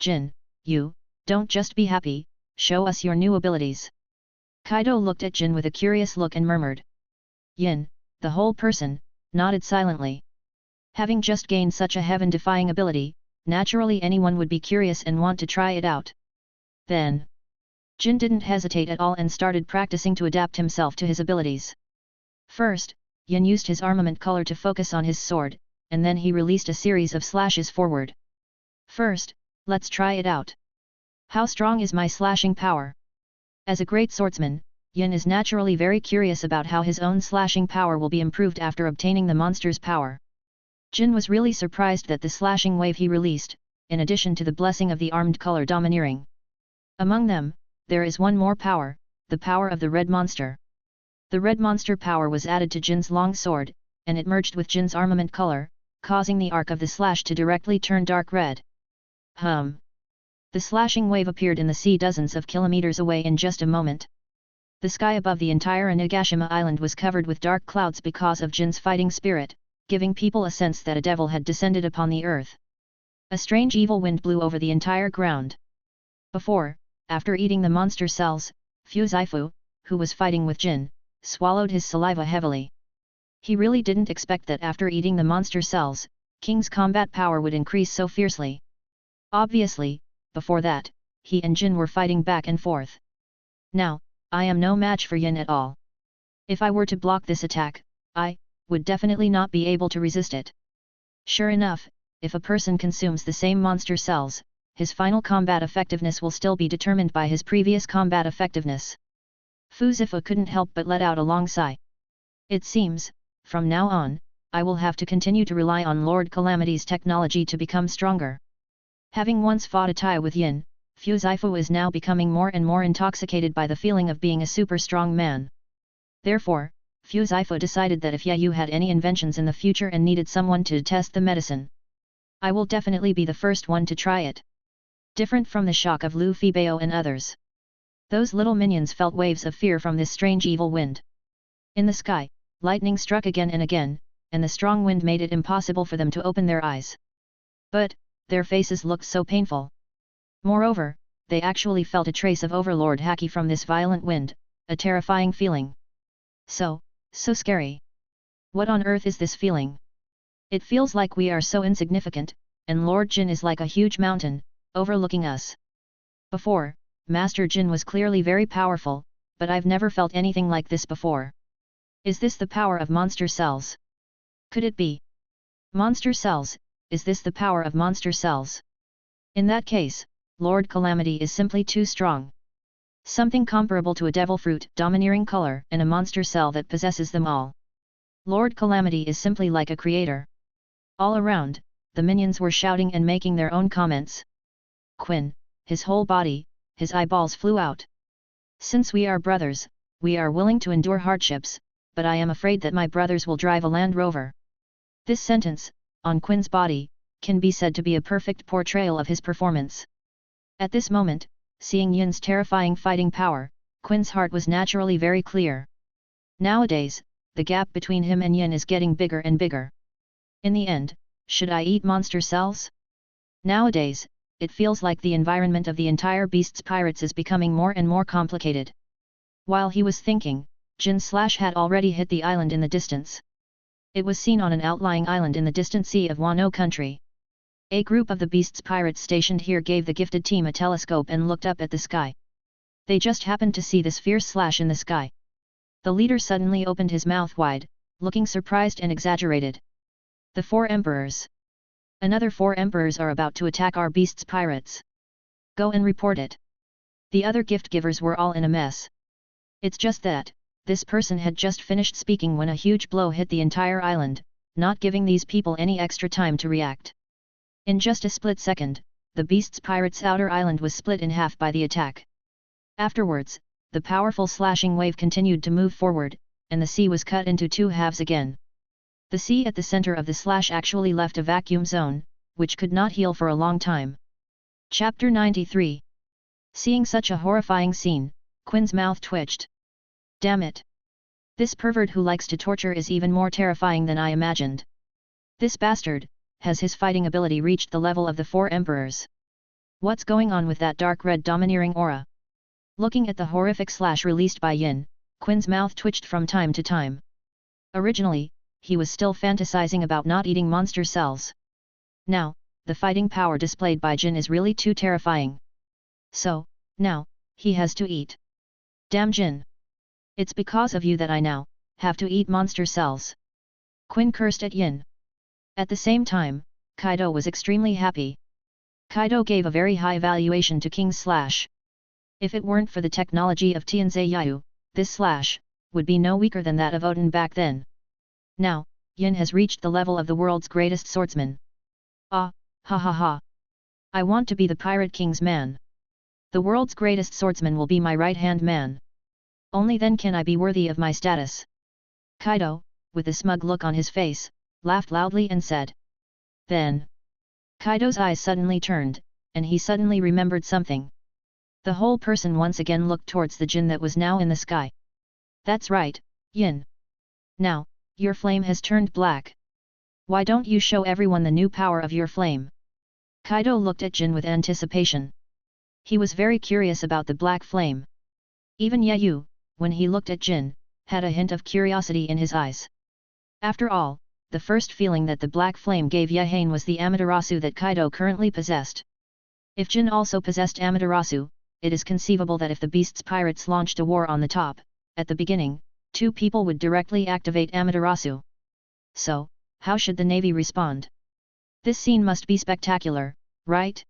S1: Jin, you, don't just be happy, show us your new abilities. Kaido looked at Jin with a curious look and murmured. Yin, the whole person, nodded silently. Having just gained such a heaven-defying ability, naturally anyone would be curious and want to try it out. Then, Jin didn't hesitate at all and started practicing to adapt himself to his abilities. First, Yin used his armament color to focus on his sword, and then he released a series of slashes forward. First, let's try it out. How strong is my slashing power? As a great swordsman, Yin is naturally very curious about how his own slashing power will be improved after obtaining the monster's power. Jin was really surprised that the slashing wave he released, in addition to the blessing of the armed color domineering. Among them, there is one more power, the power of the red monster. The red monster power was added to Jin's long sword, and it merged with Jin's armament color, causing the arc of the slash to directly turn dark red. The slashing wave appeared in the sea dozens of kilometers away in just a moment. The sky above the entire Onigashima island was covered with dark clouds because of Jin's fighting spirit, giving people a sense that a devil had descended upon the earth. A strange evil wind blew over the entire ground. After eating the monster cells, Fuzaifu, who was fighting with Jin, swallowed his saliva heavily. He really didn't expect that after eating the monster cells, King's combat power would increase so fiercely. Obviously, before that, he and Jin were fighting back and forth. Now, I am no match for Yin at all. If I were to block this attack, I would definitely not be able to resist it. Sure enough, if a person consumes the same monster cells, his final combat effectiveness will still be determined by his previous combat effectiveness. Fuzaifu couldn't help but let out a long sigh. It seems, from now on, I will have to continue to rely on Lord Calamity's technology to become stronger. Having once fought a tie with Yin, Fuzaifu is now becoming more and more intoxicated by the feeling of being a super strong man. Therefore, Fuzaifu decided that if Yayu had any inventions in the future and needed someone to test the medicine, I will definitely be the first one to try it. Different from the shock of Luffy Bao and others. Those little minions felt waves of fear from this strange evil wind. In the sky, lightning struck again and again, and the strong wind made it impossible for them to open their eyes. But, their faces looked so painful. Moreover, they actually felt a trace of Overlord Haki from this violent wind, a terrifying feeling. So scary. What on earth is this feeling? It feels like we are so insignificant, and Lord Jin is like a huge mountain, overlooking us. Before, Master Jin was clearly very powerful, but I've never felt anything like this before. Is this the power of monster cells? Could it be? Monster cells, is this the power of monster cells? In that case, Lord Calamity is simply too strong. Something comparable to a devil fruit, domineering color, and a monster cell that possesses them all. Lord Calamity is simply like a creator. All around, the minions were shouting and making their own comments. Quinn, his whole body, his eyeballs flew out. Since we are brothers, we are willing to endure hardships, but I am afraid that my brothers will drive a Land Rover. This sentence, on Quin's body, can be said to be a perfect portrayal of his performance. At this moment, seeing Yin's terrifying fighting power, Quin's heart was naturally very clear. Nowadays, the gap between him and Yin is getting bigger and bigger. In the end, should I eat monster cells? Nowadays, it feels like the environment of the entire Beast's Pirates is becoming more and more complicated. While he was thinking, Jin Slash had already hit the island in the distance. It was seen on an outlying island in the distant sea of Wano country. A group of the Beast's Pirates stationed here gave the gifted team a telescope and looked up at the sky. They just happened to see this fierce slash in the sky. The leader suddenly opened his mouth wide, looking surprised and exaggerated. The 4 emperors. Another 4 emperors are about to attack our Beast's Pirates. Go and report it. The other gift givers were all in a mess. It's just that, this person had just finished speaking when a huge blow hit the entire island, not giving these people any extra time to react. In just a split second, the Beast's Pirates' outer island was split in half by the attack. Afterwards, the powerful slashing wave continued to move forward, and the sea was cut into 2 halves again. The sea at the center of the slash actually left a vacuum zone, which could not heal for a long time. Chapter 93. Seeing such a horrifying scene, Quin's mouth twitched. Damn it! This pervert who likes to torture is even more terrifying than I imagined. This bastard, has his fighting ability reached the level of the 4 emperors? What's going on with that dark red domineering aura? Looking at the horrific slash released by Yin, Quin's mouth twitched from time to time. Originally, he was still fantasizing about not eating monster cells. Now, the fighting power displayed by Jin is really too terrifying. So, now, he has to eat. Damn Jin! It's because of you that I now have to eat monster cells. Quin cursed at Yin. At the same time, Kaido was extremely happy. Kaido gave a very high valuation to King's Slash. If it weren't for the technology of Tianzai Yayu, this slash would be no weaker than that of Odin back then. Now, Yin has reached the level of the world's greatest swordsman. Ah, ha ha ha. I want to be the Pirate King's man. The world's greatest swordsman will be my right-hand man. Only then can I be worthy of my status. Kaido, with a smug look on his face, laughed loudly and said. Then, Kaido's eyes suddenly turned, and he suddenly remembered something. The whole person once again looked towards the Jin that was now in the sky. That's right, Yin. Now, your flame has turned black. Why don't you show everyone the new power of your flame? Kaido looked at Jin with anticipation. He was very curious about the black flame. Even Yayu, when he looked at Jin, had a hint of curiosity in his eyes. After all, the first feeling that the black flame gave Yahane was the Amaterasu that Kaido currently possessed. If Jin also possessed Amaterasu, it is conceivable that if the Beast's Pirates launched a war on the top, at the beginning, 2 people would directly activate Amaterasu. So, how should the Navy respond? This scene must be spectacular, right?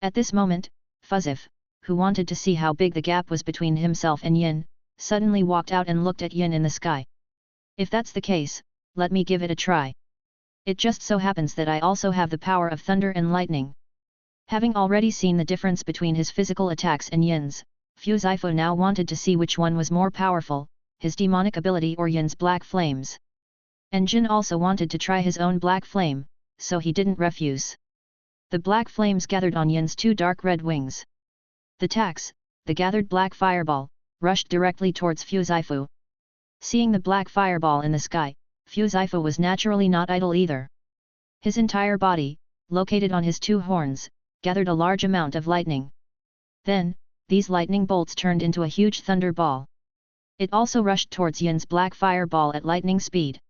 S1: At this moment, Fuzzif, who wanted to see how big the gap was between himself and Yin, suddenly walked out and looked at Yin in the sky. If that's the case, let me give it a try. It just so happens that I also have the power of thunder and lightning. Having already seen the difference between his physical attacks and Yin's, Fuzaifo now wanted to see which one was more powerful, his demonic ability or Yin's black flames. And Jin also wanted to try his own black flame, so he didn't refuse. The black flames gathered on Yin's 2 dark red wings. The tax, the gathered black fireball, rushed directly towards Fuzaifo. Seeing the black fireball in the sky, Fuzaifo was naturally not idle either. His entire body, located on his 2 horns, gathered a large amount of lightning. Then, these lightning bolts turned into a huge thunder ball. It also rushed towards Yin's black fireball at lightning speed.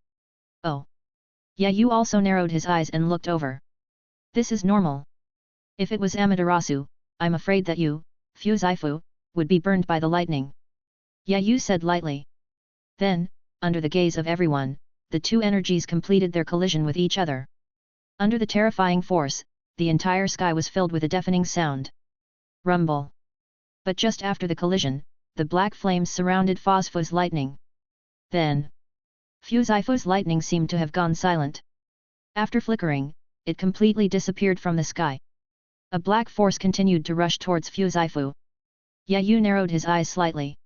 S1: Oh! Yayu also narrowed his eyes and looked over. This is normal. If it was Amaterasu, I'm afraid that you, Fuzaifo, would be burned by the lightning. Yayu said lightly. Then, under the gaze of everyone, the 2 energies completed their collision with each other. Under the terrifying force, the entire sky was filled with a deafening sound. Rumble. But just after the collision, the black flames surrounded Fuzaifos lightning. Then, Fuzaifos lightning seemed to have gone silent. After flickering, it completely disappeared from the sky. A black force continued to rush towards Fuzaifo. Yayu narrowed his eyes slightly.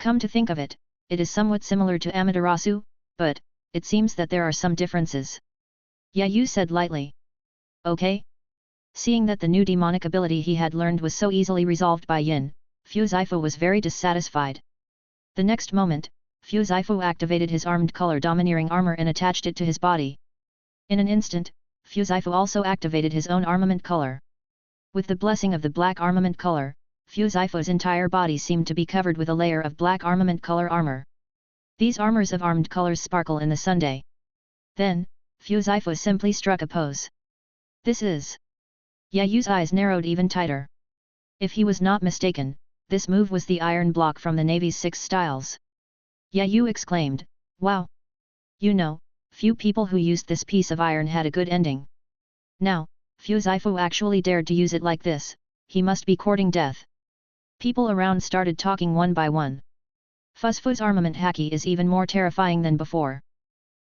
S1: Come to think of it, it is somewhat similar to Amaterasu, but it seems that there are some differences. Yayu said lightly. Okay? Seeing that the new demonic ability he had learned was so easily resolved by Yin, Fu Zifu was very dissatisfied. The next moment, Fu Zifu activated his armed color domineering armor and attached it to his body. In an instant, Fu Zifu also activated his own armament color. With the blessing of the black armament color, Fu Zifu's entire body seemed to be covered with a layer of black armament color armor. These armors of armed colors sparkle in the sunday. Then, Fu Zifu simply struck a pose. This is... Yayu's eyes narrowed even tighter. If he was not mistaken, this move was the iron block from the Navy's 6 styles. Yayu exclaimed, wow! You know, few people who used this piece of iron had a good ending. Now, Fu Zifu actually dared to use it like this, he must be courting death. People around started talking one by one. Fuzfu's armament haki is even more terrifying than before.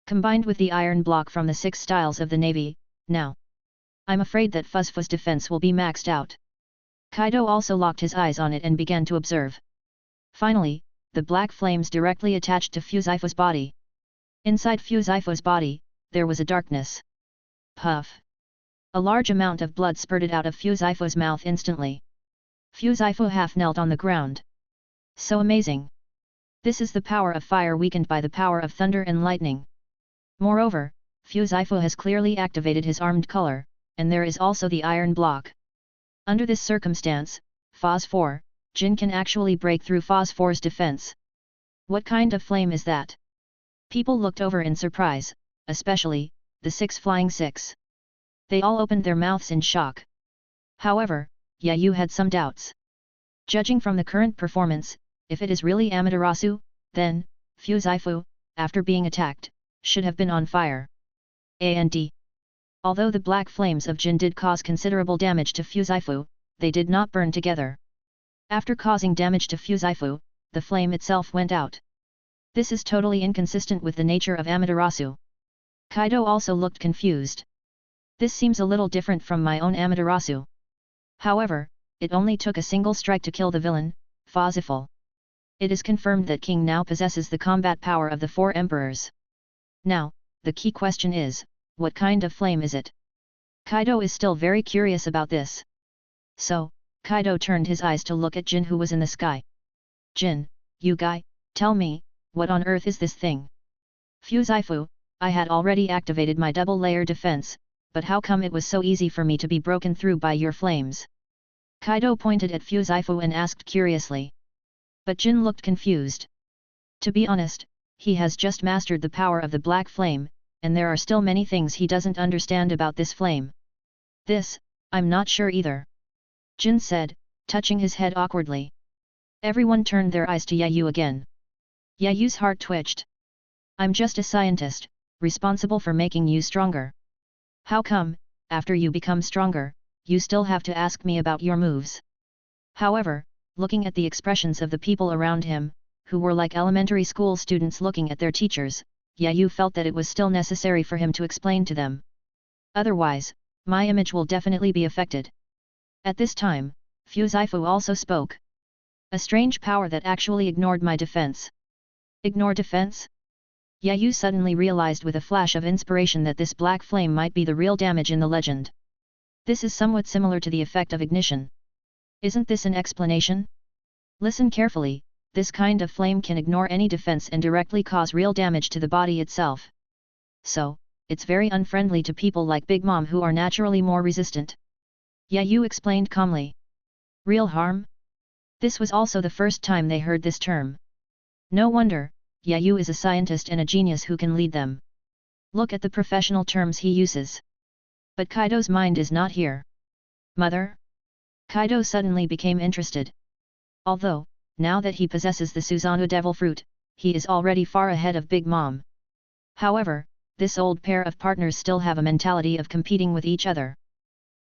S1: Combined with the iron block from the 6 styles of the Navy, now. I'm afraid that Fuzfu's defense will be maxed out. Kaido also locked his eyes on it and began to observe. Finally, the black flames directly attached to Fu Zifu's body. Inside Fu Zifu's body, there was a darkness. Puff! A large amount of blood spurted out of Fu Zifu's mouth instantly. Fu Zifu half knelt on the ground. So amazing! This is the power of fire weakened by the power of thunder and lightning. Moreover, Fu Zifu has clearly activated his armed color, and there is also the iron block. Under this circumstance, Phase 4, Jin can actually break through Phase 4's defense. What kind of flame is that? People looked over in surprise, especially the 6 flying 6. They all opened their mouths in shock. However, Yayu had some doubts. Judging from the current performance, if it is really Amaterasu, then, Fu Zifu, after being attacked, should have been on fire. And although the black flames of Jin did cause considerable damage to Fu Zifu, they did not burn together. After causing damage to Fu Zifu, the flame itself went out. This is totally inconsistent with the nature of Amaterasu. Kaido also looked confused. This seems a little different from my own Amaterasu. However, it only took a single strike to kill the villain, Faziful. It is confirmed that King now possesses the combat power of the 4 emperors. Now, the key question is, what kind of flame is it? Kaido is still very curious about this. So, Kaido turned his eyes to look at Jin who was in the sky. Jin, you guy, tell me, what on earth is this thing? Fu Zifu, I had already activated my double-layer defense, but how come it was so easy for me to be broken through by your flames? Kaido pointed at Fu Zifu and asked curiously. But Jin looked confused. To be honest, he has just mastered the power of the black flame, and there are still many things he doesn't understand about this flame. This, I'm not sure either. Jin said, touching his head awkwardly. Everyone turned their eyes to Yayu again. Yayu's heart twitched. I'm just a scientist, responsible for making you stronger. How come, after you become stronger, you still have to ask me about your moves? However, looking at the expressions of the people around him, who were like elementary school students looking at their teachers, Yayu felt that it was still necessary for him to explain to them. Otherwise, my image will definitely be affected. At this time, Fu Zifu also spoke. A strange power that actually ignored my defense. Ignore defense? Yayu suddenly realized with a flash of inspiration that this black flame might be the real damage in the legend. This is somewhat similar to the effect of ignition. Isn't this an explanation? Listen carefully. This kind of flame can ignore any defense and directly cause real damage to the body itself. So, it's very unfriendly to people like Big Mom who are naturally more resistant. Yayu explained calmly. Real harm? This was also the first time they heard this term. No wonder, Yayu is a scientist and a genius who can lead them. Look at the professional terms he uses. But Kaido's mind is not here. Mother? Kaido suddenly became interested. Although, now that he possesses the Susanoo Devil Fruit, he is already far ahead of Big Mom. However, this old pair of partners still have a mentality of competing with each other.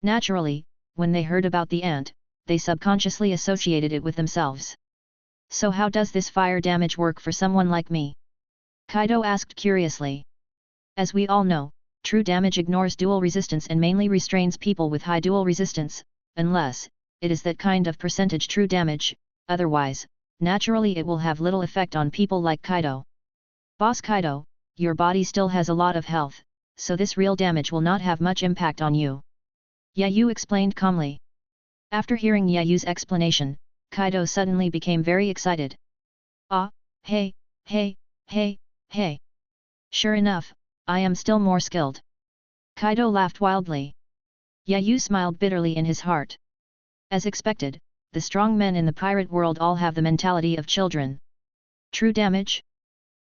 S1: Naturally, when they heard about the ant, they subconsciously associated it with themselves. So how does this fire damage work for someone like me? Kaido asked curiously. As we all know, true damage ignores dual resistance and mainly restrains people with high dual resistance, unless it is that kind of percentage true damage. Otherwise, naturally it will have little effect on people like Kaido. Boss Kaido, your body still has a lot of health, so this real damage will not have much impact on you. Yayu explained calmly. After hearing Yayu's explanation, Kaido suddenly became very excited. Ah, hey, hey, hey, hey. Sure enough, I am still more skilled. Kaido laughed wildly. Yayu smiled bitterly in his heart. As expected, the strong men in the pirate world all have the mentality of children. True damage?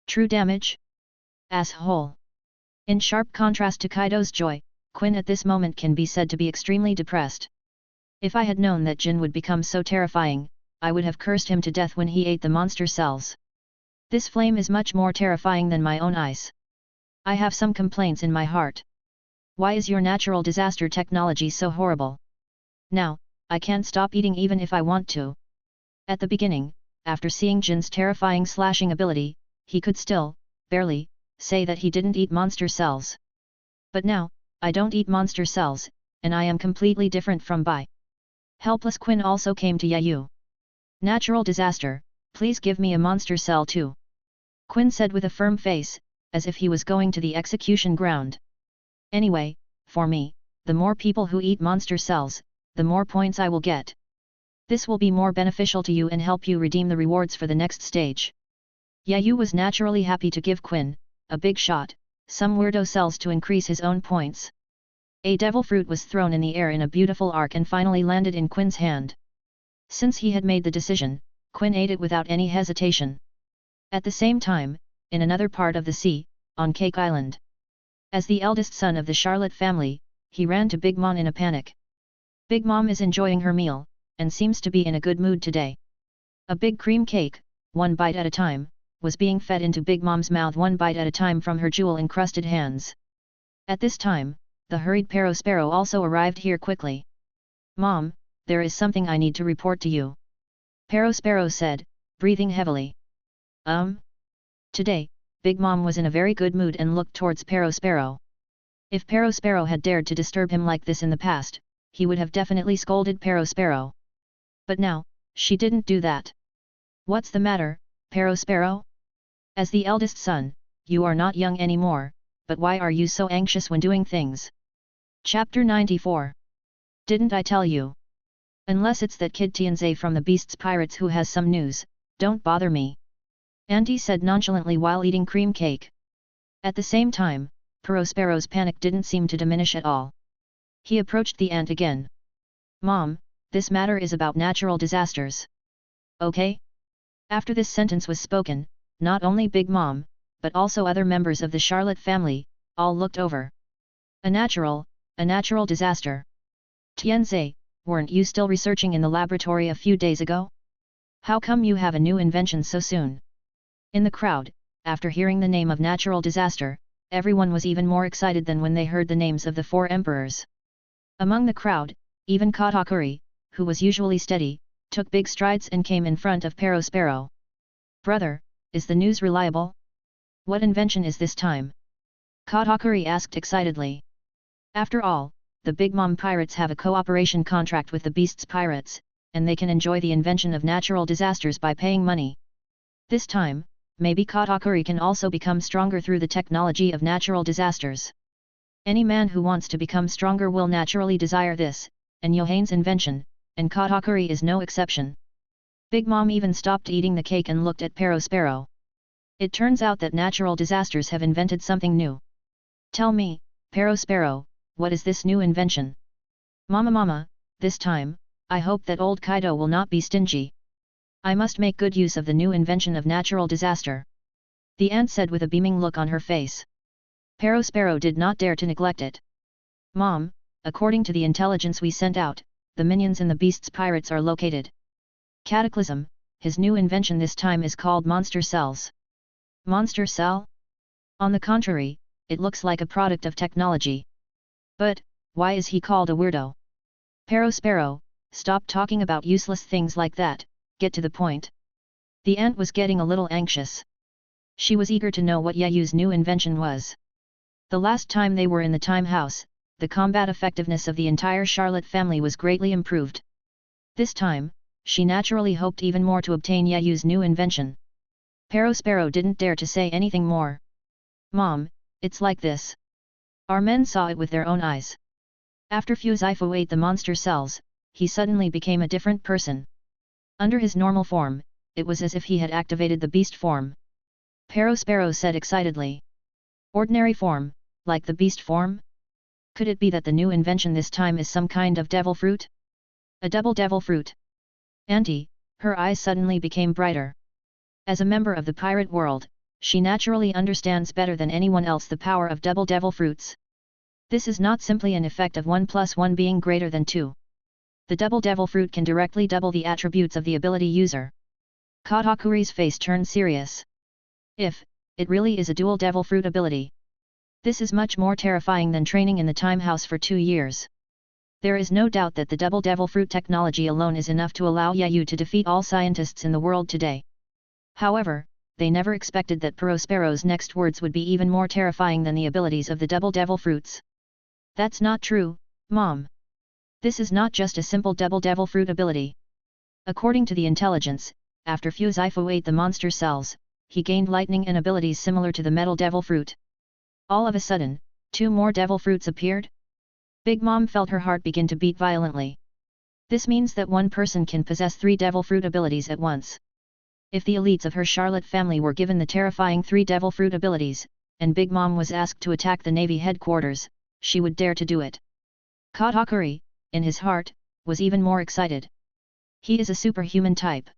S1: True damage? Asshole. In sharp contrast to Kaido's joy, Quinn at this moment can be said to be extremely depressed. If I had known that Jin would become so terrifying, I would have cursed him to death when he ate the monster cells. This flame is much more terrifying than my own eyes. I have some complaints in my heart. Why is your natural disaster technology so horrible? Now, I can't stop eating even if I want to. At the beginning, after seeing Jin's terrifying slashing ability, he could still, barely, say that he didn't eat monster cells. But now, I don't eat monster cells, and I am completely different from Bai. Helpless Quinn also came to Yayu. Natural disaster, please give me a monster cell too. Quinn said with a firm face, as if he was going to the execution ground. Anyway, for me, the more people who eat monster cells, the more points I will get. This will be more beneficial to you and help you redeem the rewards for the next stage. Yayu was naturally happy to give Quinn, a big shot, some weirdo cells to increase his own points. A devil fruit was thrown in the air in a beautiful arc and finally landed in Quinn's hand. Since he had made the decision, Quinn ate it without any hesitation. At the same time, in another part of the sea, on Cake Island. As the eldest son of the Charlotte family, he ran to Big Mom in a panic. Big Mom is enjoying her meal, and seems to be in a good mood today. A big cream cake, one bite at a time, was being fed into Big Mom's mouth one bite at a time from her jewel-encrusted hands. At this time, the hurried Sparrow also arrived here quickly. Mom, there is something I need to report to you. Sparrow said, breathing heavily. Today, Big Mom was in a very good mood and looked towards Sparrow. If Sparrow had dared to disturb him like this in the past, he would have definitely scolded Sparrow. But now, she didn't do that. What's the matter, Sparrow? As the eldest son, you are not young anymore, but why are you so anxious when doing things? Chapter 94. Didn't I tell you? Unless it's that kid Tianze from the Beast's Pirates who has some news, don't bother me. Auntie said nonchalantly while eating cream cake. At the same time, Sparrow's panic didn't seem to diminish at all. He approached the aunt again. Mom, this matter is about natural disasters. Okay? After this sentence was spoken, not only Big Mom, but also other members of the Charlotte family, all looked over. A natural disaster. Tianze, weren't you still researching in the laboratory a few days ago? How come you have a new invention so soon? In the crowd, after hearing the name of natural disaster, everyone was even more excited than when they heard the names of the four emperors. Among the crowd, even Katakuri, who was usually steady, took big strides and came in front of Sparrow. Brother, is the news reliable? What invention is this time? Katakuri asked excitedly. After all, the Big Mom Pirates have a cooperation contract with the Beast's Pirates, and they can enjoy the invention of natural disasters by paying money. This time, maybe Katakuri can also become stronger through the technology of natural disasters. Any man who wants to become stronger will naturally desire this, and Yohane's invention, and Katakuri is no exception. Big Mom even stopped eating the cake and looked at Sparrow. It turns out that natural disasters have invented something new. Tell me, Sparrow, what is this new invention? Mama, this time, I hope that old Kaido will not be stingy. I must make good use of the new invention of natural disaster. The aunt said with a beaming look on her face. Sparrow did not dare to neglect it. Mom, according to the intelligence we sent out, the minions in the Beast's Pirates are located. Cataclysm, his new invention this time is called Monster Cells. Monster Cell? On the contrary, it looks like a product of technology. But, why is he called a weirdo? Sparrow, stop talking about useless things like that, get to the point. The aunt was getting a little anxious. She was eager to know what Yayu's new invention was. The last time they were in the time house, the combat effectiveness of the entire Charlotte family was greatly improved. This time, she naturally hoped even more to obtain Yayu's new invention. Sparrow didn't dare to say anything more. "Mom, it's like this." Our men saw it with their own eyes. After Fuzaifu ate the monster cells, he suddenly became a different person. Under his normal form, it was as if he had activated the beast form. Sparrow said excitedly. "Ordinary form, like the beast form? Could it be that the new invention this time is some kind of devil fruit? A double devil fruit?" Auntie, her eyes suddenly became brighter. As a member of the pirate world, she naturally understands better than anyone else the power of double devil fruits. This is not simply an effect of 1 plus 1 being greater than 2. The double devil fruit can directly double the attributes of the ability user. Katakuri's face turned serious. If it really is a dual devil fruit ability, this is much more terrifying than training in the time house for 2 years. There is no doubt that the double devil fruit technology alone is enough to allow Yayu to defeat all scientists in the world today. However, they never expected that Sparrow's next words would be even more terrifying than the abilities of the double devil fruits. "That's not true, Mom. This is not just a simple double devil fruit ability. According to the intelligence, after Fuzaifu ate the monster cells, he gained lightning and abilities similar to the metal devil fruit. All of a sudden, 2 more devil fruits appeared?" Big Mom felt her heart begin to beat violently. This means that one person can possess 3 devil fruit abilities at once. If the elites of her Charlotte family were given the terrifying 3 devil fruit abilities, and Big Mom was asked to attack the Navy headquarters, she would dare to do it. Katakuri, in his heart, was even more excited. He is a superhuman type.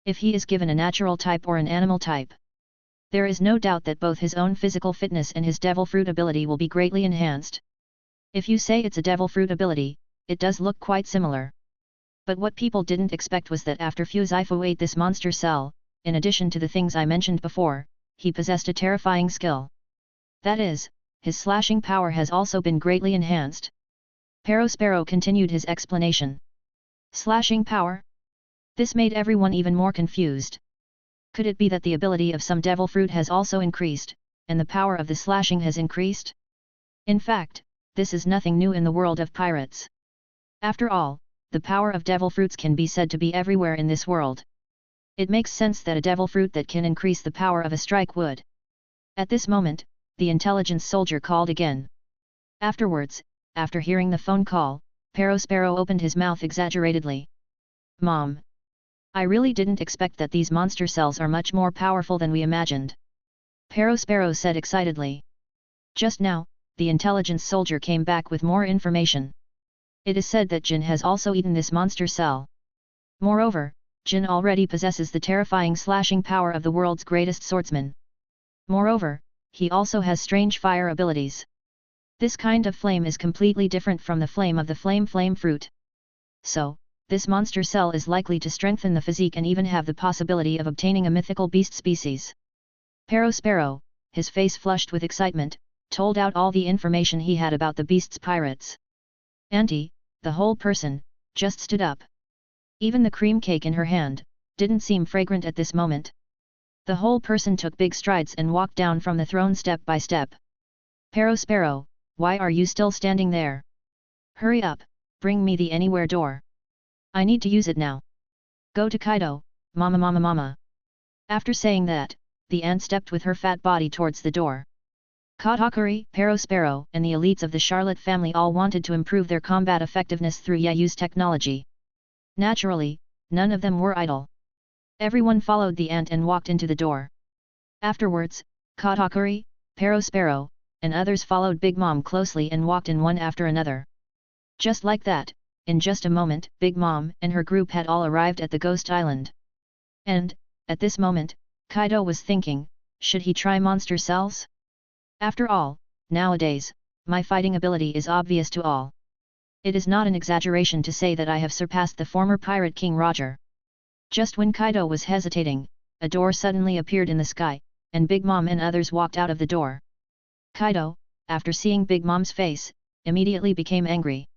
S1: If he is given a natural type or an animal type, there is no doubt that both his own physical fitness and his devil fruit ability will be greatly enhanced. If you say it's a devil fruit ability, it does look quite similar. But what people didn't expect was that after Fuzaifu ate this monster cell, in addition to the things I mentioned before, he possessed a terrifying skill. That is, his slashing power has also been greatly enhanced. Sparrow continued his explanation. Slashing power? This made everyone even more confused. Could it be that the ability of some devil fruit has also increased, and the power of the slashing has increased? In fact, this is nothing new in the world of pirates. After all, the power of devil fruits can be said to be everywhere in this world. It makes sense that a devil fruit that can increase the power of a strike would. At this moment, the intelligence soldier called again. Afterwards, after hearing the phone call, Sparrow opened his mouth exaggeratedly. "Mom! I really didn't expect that these monster cells are much more powerful than we imagined." Sparrow said excitedly. Just now, the intelligence soldier came back with more information. It is said that Jin has also eaten this monster cell. Moreover, Jin already possesses the terrifying slashing power of the world's greatest swordsman. Moreover, he also has strange fire abilities. This kind of flame is completely different from the flame of the flame fruit. So, this monster cell is likely to strengthen the physique and even have the possibility of obtaining a mythical beast species. Sparrow, his face flushed with excitement, told out all the information he had about the beast's pirates. Auntie, the whole person, just stood up. Even the cream cake in her hand, didn't seem fragrant at this moment. The whole person took big strides and walked down from the throne step by step. Sparrow, why are you still standing there? Hurry up, bring me the anywhere door. I need to use it now. Go to Kaido, mama. After saying that, the ant stepped with her fat body towards the door. Katakuri, Sparrow, and the elites of the Charlotte family all wanted to improve their combat effectiveness through Yayu's technology. Naturally, none of them were idle. Everyone followed the ant and walked into the door. Afterwards, Katakuri, Sparrow, and others followed Big Mom closely and walked in one after another. Just like that, in just a moment, Big Mom and her group had all arrived at the Ghost Island. And, at this moment, Kaido was thinking, should he try monster cells? After all, nowadays, my fighting ability is obvious to all. It is not an exaggeration to say that I have surpassed the former pirate King Roger. Just when Kaido was hesitating, a door suddenly appeared in the sky, and Big Mom and others walked out of the door. Kaido, after seeing Big Mom's face, immediately became angry.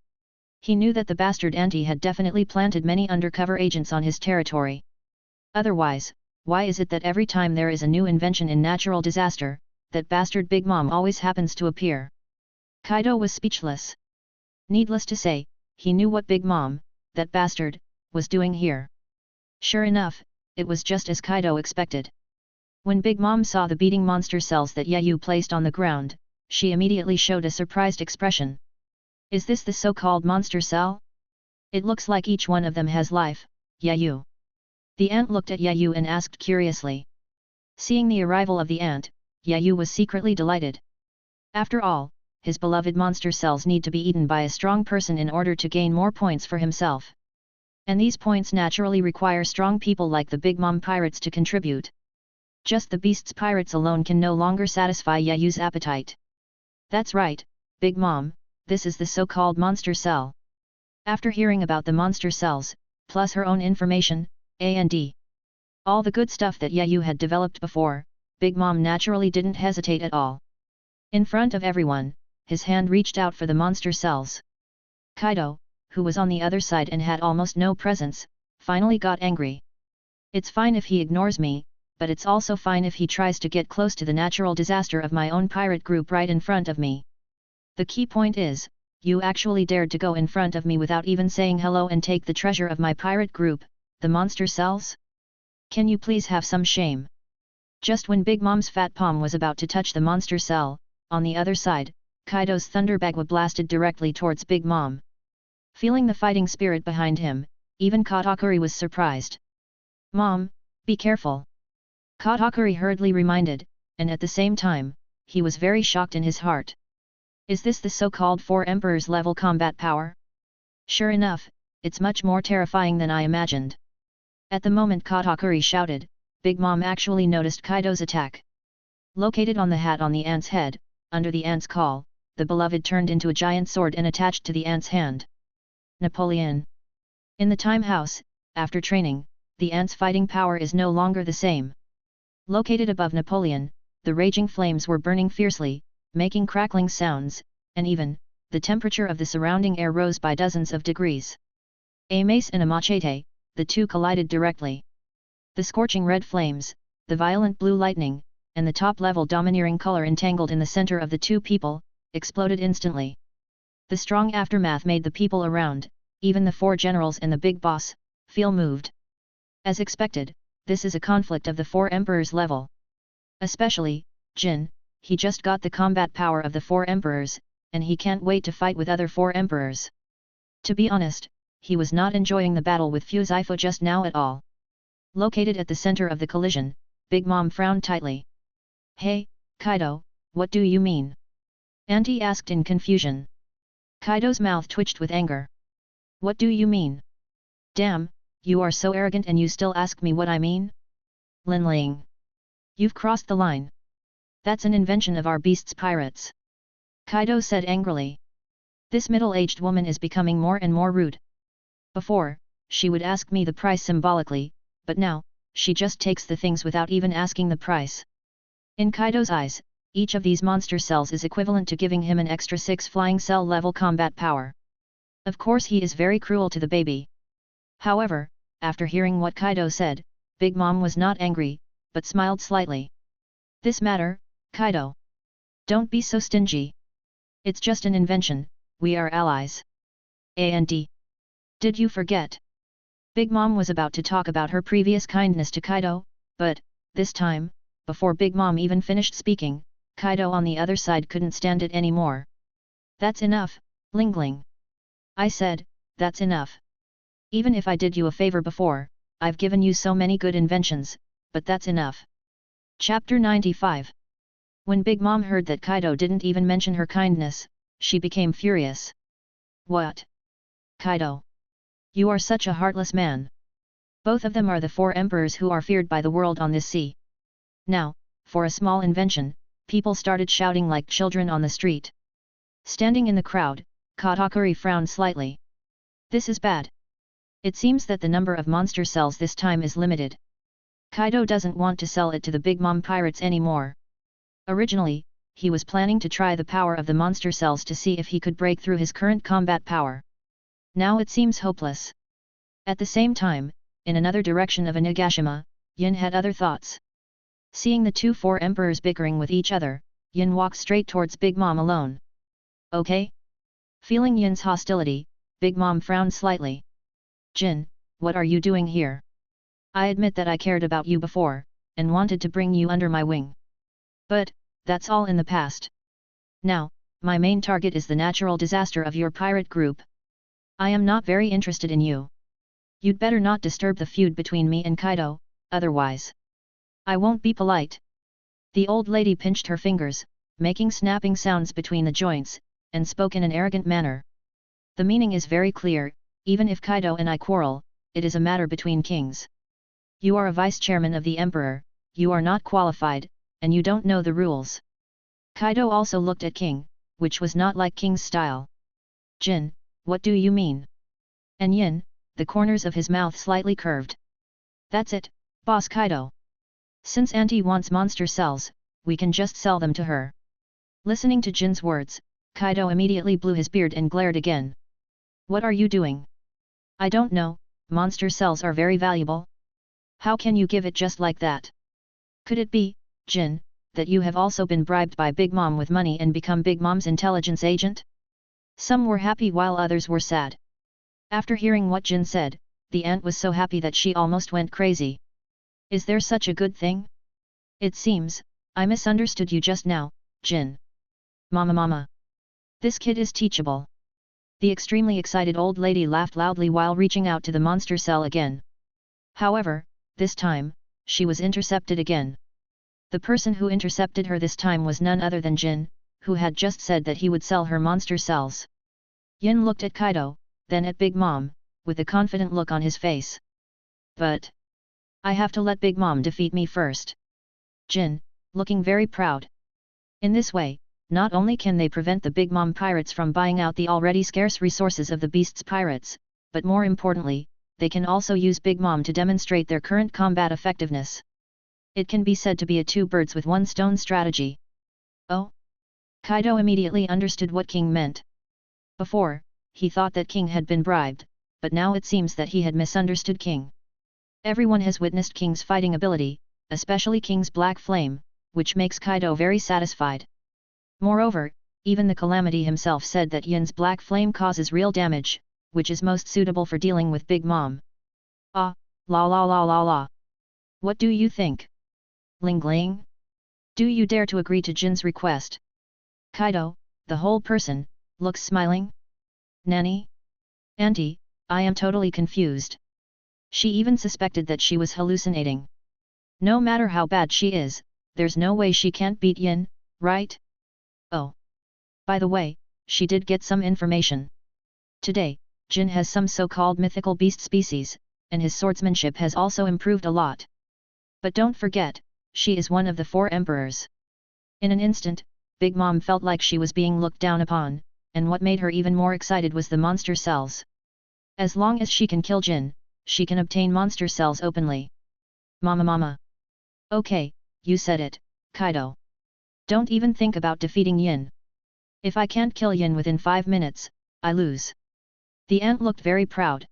S1: He knew that the bastard auntie had definitely planted many undercover agents on his territory. Otherwise, why is it that every time there is a new invention in natural disaster, that bastard Big Mom always happens to appear? Kaido was speechless. Needless to say, he knew what Big Mom, that bastard, was doing here. Sure enough, it was just as Kaido expected. When Big Mom saw the beating monster cells that Yayu placed on the ground, she immediately showed a surprised expression. Is this the so-called monster cell? It looks like each one of them has life, Yayu. The ant looked at Yayu and asked curiously. Seeing the arrival of the ant, Yayu was secretly delighted. After all, his beloved monster cells need to be eaten by a strong person in order to gain more points for himself. And these points naturally require strong people like the Big Mom pirates to contribute. Just the beast's pirates alone can no longer satisfy Yayu's appetite. That's right, Big Mom, this is the so-called monster cell. After hearing about the monster cells, plus her own information, and all the good stuff that Yayu had developed before, Big Mom naturally didn't hesitate at all. In front of everyone, his hand reached out for the monster cells. Kaido, who was on the other side and had almost no presence, finally got angry. It's fine if he ignores me, but it's also fine if he tries to get close to the natural disaster of my own pirate group right in front of me. The key point is, you actually dared to go in front of me without even saying hello and take the treasure of my pirate group, the monster cells? Can you please have some shame? Just when Big Mom's fat palm was about to touch the monster cell, on the other side, Kaido's thunderbagwa blasted directly towards Big Mom. Feeling the fighting spirit behind him, even Katakuri was surprised. Mom, be careful. Katakuri hurriedly reminded, and at the same time, he was very shocked in his heart. Is this the so-called Four Emperors level combat power? Sure enough, it's much more terrifying than I imagined. At the moment Katakuri shouted, Big Mom actually noticed Kaido's attack. Located on the hat on the ant's head, under the ant's call, the beloved turned into a giant sword and attached to the ant's hand. Napoleon. In the time house, after training, the ant's fighting power is no longer the same. Located above Napoleon, the raging flames were burning fiercely, making crackling sounds, and even, the temperature of the surrounding air rose by dozens of degrees. A mace and a machete, the two collided directly. The scorching red flames, the violent blue lightning, and the top-level domineering color entangled in the center of the two people, exploded instantly. The strong aftermath made the people around, even the four generals and the big boss, feel moved. As expected, this is a conflict of the Four Emperors level. Especially, Jin, he just got the combat power of the Four Emperors, and he can't wait to fight with other Four Emperors. To be honest, he was not enjoying the battle with Fuzifo just now at all. Located at the center of the collision, Big Mom frowned tightly. Hey, Kaido, what do you mean? Auntie asked in confusion. Kaido's mouth twitched with anger. What do you mean? Damn, you are so arrogant and you still ask me what I mean? Lin Ling. You've crossed the line. That's an invention of our beast's pirates. Kaido said angrily. This middle-aged woman is becoming more and more rude. Before, she would ask me the price symbolically, but now, she just takes the things without even asking the price. In Kaido's eyes, each of these monster cells is equivalent to giving him an extra 6 flying cell level combat power. Of course he is very cruel to the baby. However, after hearing what Kaido said, Big Mom was not angry, but smiled slightly. This matter, Kaido. Don't be so stingy. It's just an invention, we are allies. And did you forget? Big Mom was about to talk about her previous kindness to Kaido, but, this time, before Big Mom even finished speaking, Kaido on the other side couldn't stand it anymore. That's enough, Lingling. I said, that's enough. Even if I did you a favor before, I've given you so many good inventions, but that's enough. Chapter 95. When Big Mom heard that Kaido didn't even mention her kindness, she became furious. What? Kaido. You are such a heartless man. Both of them are the Four Emperors who are feared by the world on this sea. Now, for a small invention, people started shouting like children on the street. Standing in the crowd, Katakuri frowned slightly. This is bad. It seems that the number of monster cells this time is limited. Kaido doesn't want to sell it to the Big Mom pirates anymore. Originally, he was planning to try the power of the monster cells to see if he could break through his current combat power. Now it seems hopeless. At the same time, in another direction of Onigashima, Yin had other thoughts. Seeing the two Four Emperors bickering with each other, Yin walked straight towards Big Mom alone. Okay? Feeling Yin's hostility, Big Mom frowned slightly. Jin, what are you doing here? I admit that I cared about you before, and wanted to bring you under my wing. But, that's all in the past. Now, my main target is the natural disaster of your pirate group. I am not very interested in you. You'd better not disturb the feud between me and Kaido, otherwise I won't be polite. The old lady pinched her fingers, making snapping sounds between the joints, and spoke in an arrogant manner. The meaning is very clear, even if Kaido and I quarrel, it is a matter between kings. You are a vice-chairman of the Emperor, you are not qualified, and you don't know the rules. Kaido also looked at King, which was not like King's style. Jin, what do you mean? And Yin, the corners of his mouth slightly curved. That's it, Boss Kaido. Since Auntie wants monster cells, we can just sell them to her. Listening to Jin's words, Kaido immediately blew his beard and glared again. What are you doing? I don't know, monster cells are very valuable. How can you give it just like that? Could it be, Jin, that you have also been bribed by Big Mom with money and become Big Mom's intelligence agent? Some were happy while others were sad. After hearing what Jin said, the ant was so happy that she almost went crazy. Is there such a good thing? It seems, I misunderstood you just now, Jin. Mama. This kid is teachable. The extremely excited old lady laughed loudly while reaching out to the monster cell again. However, this time, she was intercepted again. The person who intercepted her this time was none other than Jin, who had just said that he would sell her monster cells. Yin looked at Kaido, then at Big Mom, with a confident look on his face. But I have to let Big Mom defeat me first. Jin, looking very proud. In this way, not only can they prevent the Big Mom pirates from buying out the already scarce resources of the Beast's pirates, but more importantly, they can also use Big Mom to demonstrate their current combat effectiveness. It can be said to be a two birds with one stone strategy. Oh? Kaido immediately understood what King meant. Before, he thought that King had been bribed, but now it seems that he had misunderstood King. Everyone has witnessed King's fighting ability, especially King's Black Flame, which makes Kaido very satisfied. Moreover, even the Calamity himself said that Yin's Black Flame causes real damage, which is most suitable for dealing with Big Mom. Ah, la. What do you think? Ling Ling? Do you dare to agree to Jin's request? Kaido, the whole person, looks smiling. Nanny? Auntie, I am totally confused. She even suspected that she was hallucinating. No matter how bad she is, there's no way she can't beat Yin, right? Oh. By the way, she did get some information. Today, Jin has some so-called mythical beast species, and his swordsmanship has also improved a lot. But don't forget, she is one of the 4 emperors. In an instant, Big Mom felt like she was being looked down upon, and what made her even more excited was the monster cells. As long as she can kill Jin, she can obtain monster cells openly. Mama. Okay, you said it, Kaido. Don't even think about defeating Yin. If I can't kill Yin within 5 minutes, I lose. The ant looked very proud.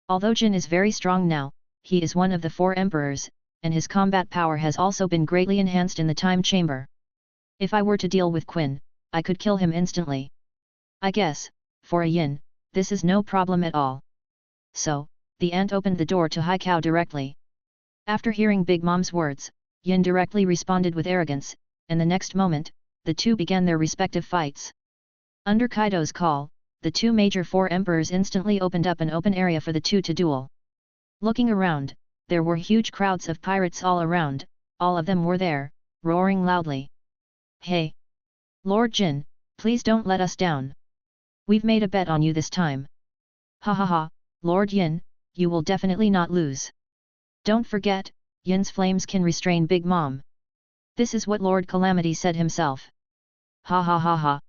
S1: Although Jin is very strong now, he is one of the 4 emperors, and his combat power has also been greatly enhanced in the time chamber. If I were to deal with Quinn, I could kill him instantly. I guess, for a Yin, this is no problem at all. So, the ant opened the door to Haikao directly. After hearing Big Mom's words, Yin directly responded with arrogance, and the next moment, the two began their respective fights. Under Kaido's call, the 2 major 4 emperors instantly opened up an open area for the two to duel. Looking around, there were huge crowds of pirates all around, all of them were there, roaring loudly. Hey! Lord Jin, please don't let us down. We've made a bet on you this time. Ha, Lord Yin, you will definitely not lose. Don't forget, Yin's flames can restrain Big Mom. This is what Lord Calamity said himself. Ha.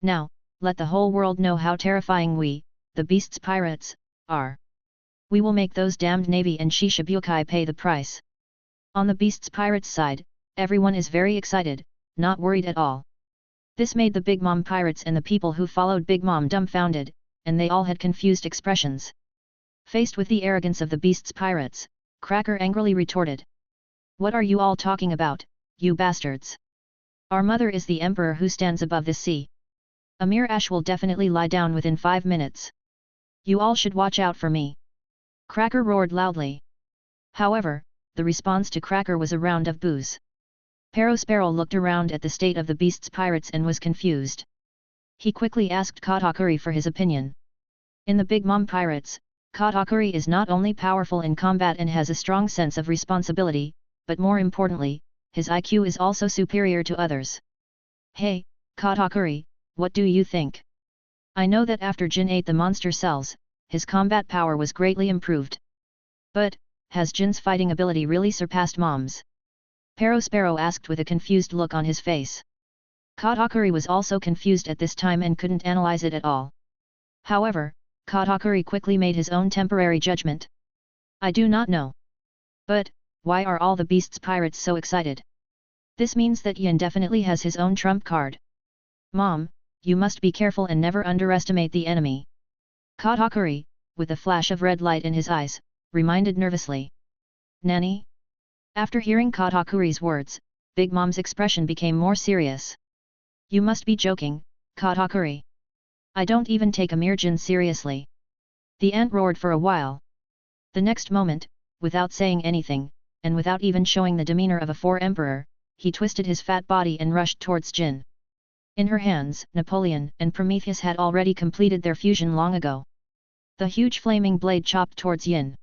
S1: Now, let the whole world know how terrifying we, the Beast's pirates, are. We will make those damned Navy and Shishibukai pay the price. On the Beast's pirates side, everyone is very excited, not worried at all. This made the Big Mom pirates and the people who followed Big Mom dumbfounded, and they all had confused expressions. Faced with the arrogance of the Beast's pirates, Cracker angrily retorted. What are you all talking about, you bastards? Our mother is the emperor who stands above this sea. Amir Ash will definitely lie down within 5 minutes. You all should watch out for me. Cracker roared loudly. However, the response to Cracker was a round of boos. Sparrow looked around at the state of the beast's pirates and was confused. He quickly asked Katakuri for his opinion. In the Big Mom pirates, Katakuri is not only powerful in combat and has a strong sense of responsibility, but more importantly, his IQ is also superior to others. Hey, Katakuri, what do you think? I know that after Jin ate the monster cells, his combat power was greatly improved. But, has Jin's fighting ability really surpassed Mom's? Sparrow asked with a confused look on his face. Katakuri was also confused at this time and couldn't analyze it at all. However, Katakuri quickly made his own temporary judgment. I do not know. But, why are all the beast's pirates so excited? This means that Yin definitely has his own trump card. Mom, you must be careful and never underestimate the enemy. Katakuri, with a flash of red light in his eyes, reminded nervously. Nanny? After hearing Katakuri's words, Big Mom's expression became more serious. You must be joking, Katakuri. I don't even take a mere Jin seriously. The ant roared for a while. The next moment, without saying anything, and without even showing the demeanor of a emperor, he twisted his fat body and rushed towards Jin. In her hands, Napoleon and Prometheus had already completed their fusion long ago. The huge flaming blade chopped towards Yin.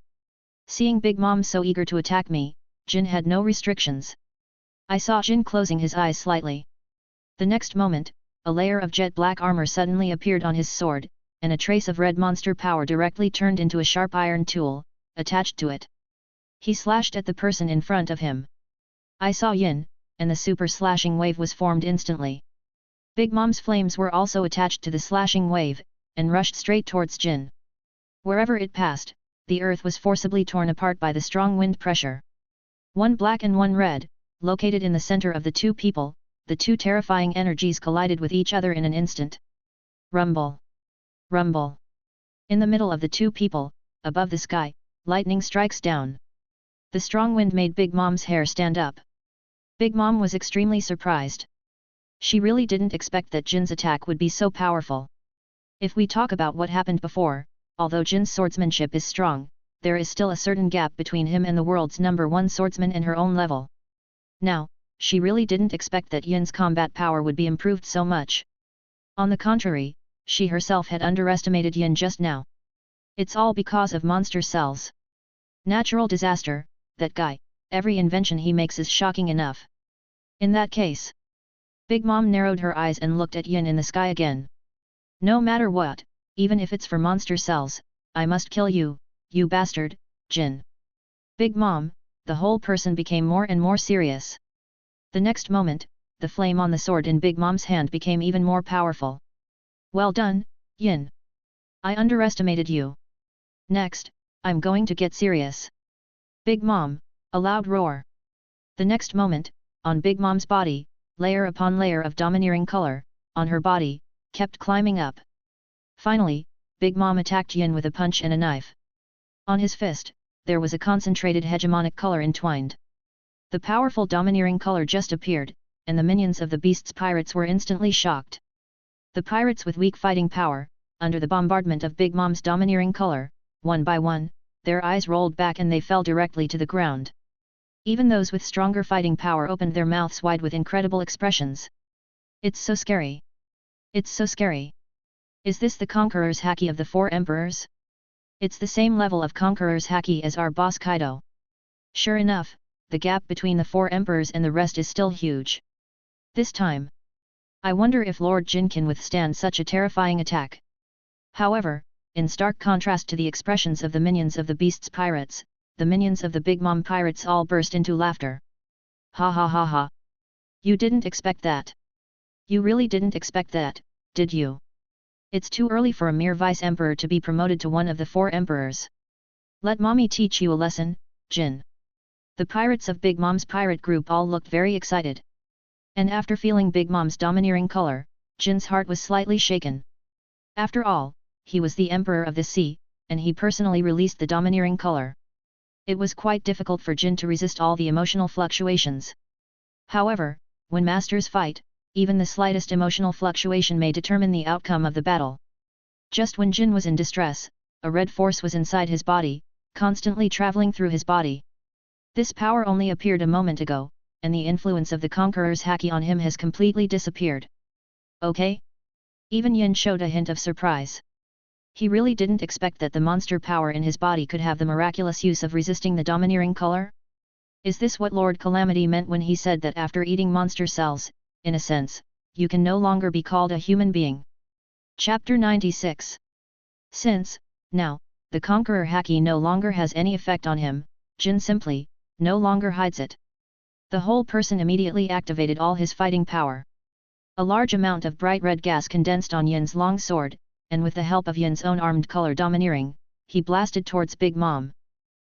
S1: Seeing Big Mom so eager to attack me, Jin had no restrictions. I saw Jin closing his eyes slightly. The next moment, a layer of jet black armor suddenly appeared on his sword, and a trace of red monster power directly turned into a sharp iron tool, attached to it. He slashed at the person in front of him. I saw Yin, and the super slashing wave was formed instantly. Big Mom's flames were also attached to the slashing wave, and rushed straight towards Jin. Wherever it passed, the earth was forcibly torn apart by the strong wind pressure. One black and one red, located in the center of the two people, the two terrifying energies collided with each other in an instant. Rumble! Rumble! In the middle of the two people, above the sky, lightning strikes down. The strong wind made Big Mom's hair stand up. Big Mom was extremely surprised. She really didn't expect that Jin's attack would be so powerful. If we talk about what happened before, although Jin's swordsmanship is strong, there is still a certain gap between him and the world's #1 swordsman in her own level. Now, she really didn't expect that Yin's combat power would be improved so much. On the contrary, she herself had underestimated Yin just now. It's all because of monster cells. Natural disaster, that guy, every invention he makes is shocking enough. In that case, Big Mom narrowed her eyes and looked at Yin in the sky again. No matter what, even if it's for monster cells, I must kill you, you bastard, Jin. Big Mom, the whole person became more and more serious. The next moment, the flame on the sword in Big Mom's hand became even more powerful. Well done, Yin. I underestimated you. Next, I'm going to get serious. Big Mom, a loud roar. The next moment, on Big Mom's body, layer upon layer of domineering color, on her body, kept climbing up. Finally, Big Mom attacked Yin with a punch and a knife. On his fist, there was a concentrated hegemonic color entwined. The powerful domineering color just appeared, and the minions of the beast's pirates were instantly shocked. The pirates with weak fighting power, under the bombardment of Big Mom's domineering color, one by one, their eyes rolled back and they fell directly to the ground. Even those with stronger fighting power opened their mouths wide with incredible expressions. It's so scary. It's so scary. Is this the Conqueror's haki of the 4 emperors? It's the same level of Conqueror's haki as our boss Kaido. Sure enough, the gap between the 4 emperors and the rest is still huge. This time, I wonder if Lord Jin can withstand such a terrifying attack. However, in stark contrast to the expressions of the minions of the beast's pirates, the minions of the Big Mom pirates all burst into laughter. Ha ha ha ha. You didn't expect that. You really didn't expect that, did you? It's too early for a mere vice-emperor to be promoted to one of the 4 emperors. Let mommy teach you a lesson, Jin. The pirates of Big Mom's pirate group all looked very excited. And after feeling Big Mom's domineering color, Jin's heart was slightly shaken. After all, he was the emperor of the sea, and he personally released the domineering color. It was quite difficult for Jin to resist all the emotional fluctuations. However, when masters fight, even the slightest emotional fluctuation may determine the outcome of the battle. Just when Jin was in distress, a red force was inside his body, constantly traveling through his body. This power only appeared a moment ago, and the influence of the Conqueror's haki on him has completely disappeared. Okay? Even Yin showed a hint of surprise. He really didn't expect that the monster power in his body could have the miraculous use of resisting the domineering color? Is this what Lord Calamity meant when he said that after eating monster cells, in a sense, you can no longer be called a human being? Chapter 96. Since, now, the Conqueror haki no longer has any effect on him, Jin simply, no longer hides it. The whole person immediately activated all his fighting power. A large amount of bright red gas condensed on Yin's long sword, and with the help of Yin's own armed color domineering, he blasted towards Big Mom.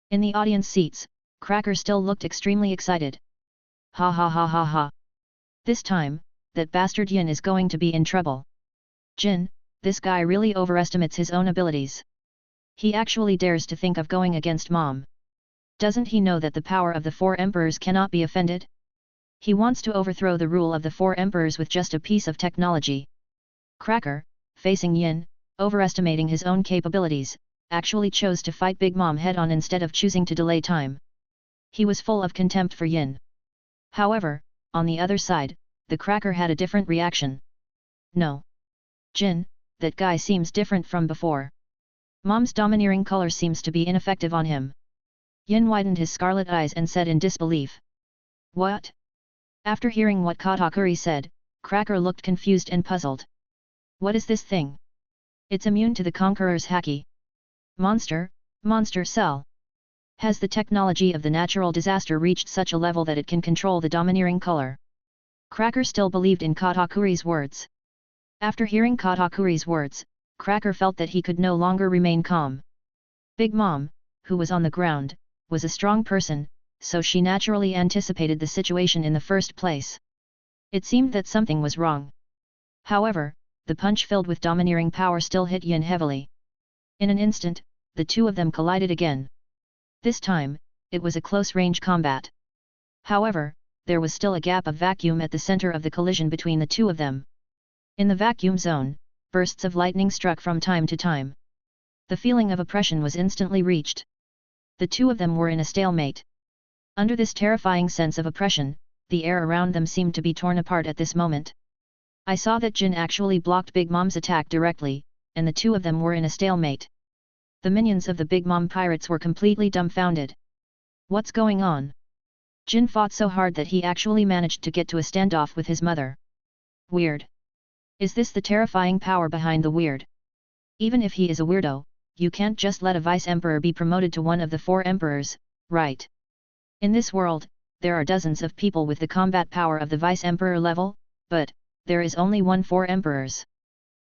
S1: In the audience seats, Cracker still looked extremely excited. Ha ha ha ha ha. This time, that bastard Yin is going to be in trouble. Jin, this guy really overestimates his own abilities. He actually dares to think of going against Mom. Doesn't he know that the power of the four emperors cannot be offended? He wants to overthrow the rule of the four emperors with just a piece of technology. Cracker, facing Yin, overestimating his own capabilities, actually chose to fight Big Mom head-on instead of choosing to delay time. He was full of contempt for Yin. However, on the other side, the Cracker had a different reaction. No. Jin, that guy seems different from before. Mom's domineering color seems to be ineffective on him. Yin widened his scarlet eyes and said in disbelief. What? After hearing what Katakuri said, Cracker looked confused and puzzled. What is this thing? It's immune to the Conqueror's haki. Monster cell. Has the technology of the natural disaster reached such a level that it can control the domineering color? Cracker still believed in Katakuri's words. After hearing Katakuri's words, Cracker felt that he could no longer remain calm. Big Mom, who was on the ground, was a strong person, so she naturally anticipated the situation in the first place. It seemed that something was wrong. However, the punch filled with domineering power still hit Yin heavily. In an instant, the two of them collided again. This time, it was a close-range combat. However, there was still a gap of vacuum at the center of the collision between the two of them. In the vacuum zone, bursts of lightning struck from time to time. The feeling of oppression was instantly reached. The two of them were in a stalemate. Under this terrifying sense of oppression, the air around them seemed to be torn apart at this moment. I saw that Jin actually blocked Big Mom's attack directly, and the two of them were in a stalemate. The minions of the Big Mom pirates were completely dumbfounded. What's going on? Jin fought so hard that he actually managed to get to a standoff with his mother. Weird. Is this the terrifying power behind the weird? Even if he is a weirdo, you can't just let a vice-emperor be promoted to one of the four emperors, right? In this world, there are dozens of people with the combat power of the vice-emperor level, but there is only one four emperors.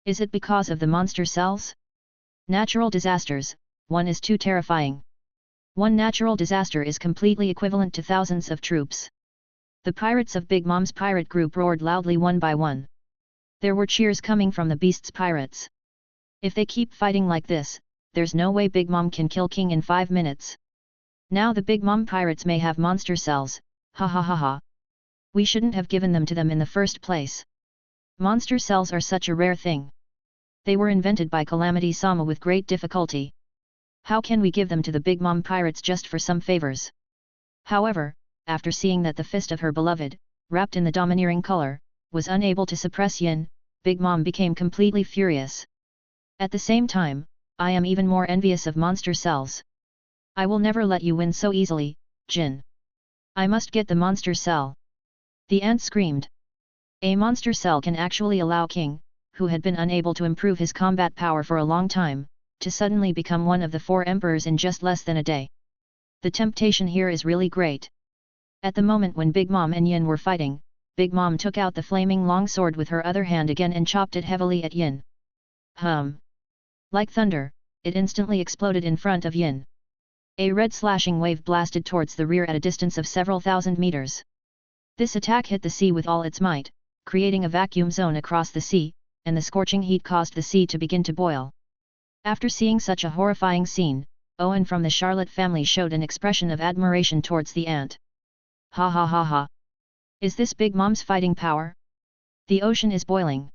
S1: Is it because of the monster cells? Natural disasters, one is too terrifying. One natural disaster is completely equivalent to thousands of troops. The pirates of Big Mom's pirate group roared loudly one by one. There were cheers coming from the beast's pirates. If they keep fighting like this, there's no way Big Mom can kill King in 5 minutes. Now the Big Mom pirates may have monster cells, ha ha ha ha. We shouldn't have given them to them in the first place. Monster cells are such a rare thing. They were invented by Calamity-sama with great difficulty. How can we give them to the Big Mom pirates just for some favors? However, after seeing that the fist of her beloved, wrapped in the domineering color, was unable to suppress Yin, Big Mom became completely furious. At the same time, I am even more envious of monster cells. I will never let you win so easily, Jin. I must get the monster cell. The ant screamed. A monster cell can actually allow King, who had been unable to improve his combat power for a long time, to suddenly become one of the four emperors in just less than a day. The temptation here is really great. At the moment when Big Mom and Yin were fighting, Big Mom took out the flaming longsword with her other hand again and chopped it heavily at Yin. Like thunder, it instantly exploded in front of Yin. A red slashing wave blasted towards the rear at a distance of several thousand meters. This attack hit the sea with all its might, creating a vacuum zone across the sea, and the scorching heat caused the sea to begin to boil. After seeing such a horrifying scene, Owen from the Charlotte family showed an expression of admiration towards the ant. Ha ha ha ha. Is this Big Mom's fighting power? The ocean is boiling.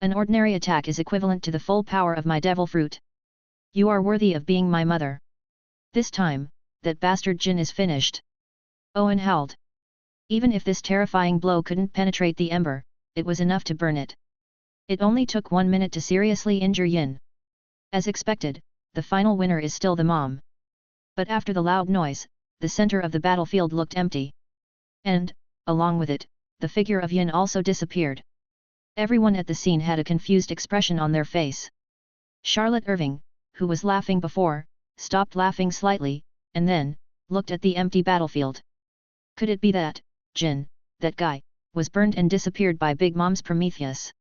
S1: An ordinary attack is equivalent to the full power of my devil fruit. You are worthy of being my mother. This time, that bastard Jin is finished. Owen howled. Even if this terrifying blow couldn't penetrate the ember, it was enough to burn it. It only took 1 minute to seriously injure Yin. As expected, the final winner is still the mom. But after the loud noise, the center of the battlefield looked empty. And, along with it, the figure of Yin also disappeared. Everyone at the scene had a confused expression on their face. Charlotte Irving, who was laughing before, stopped laughing slightly, and then, looked at the empty battlefield. Could it be that, Jin, that guy, was burned and disappeared by Big Mom's Prometheus?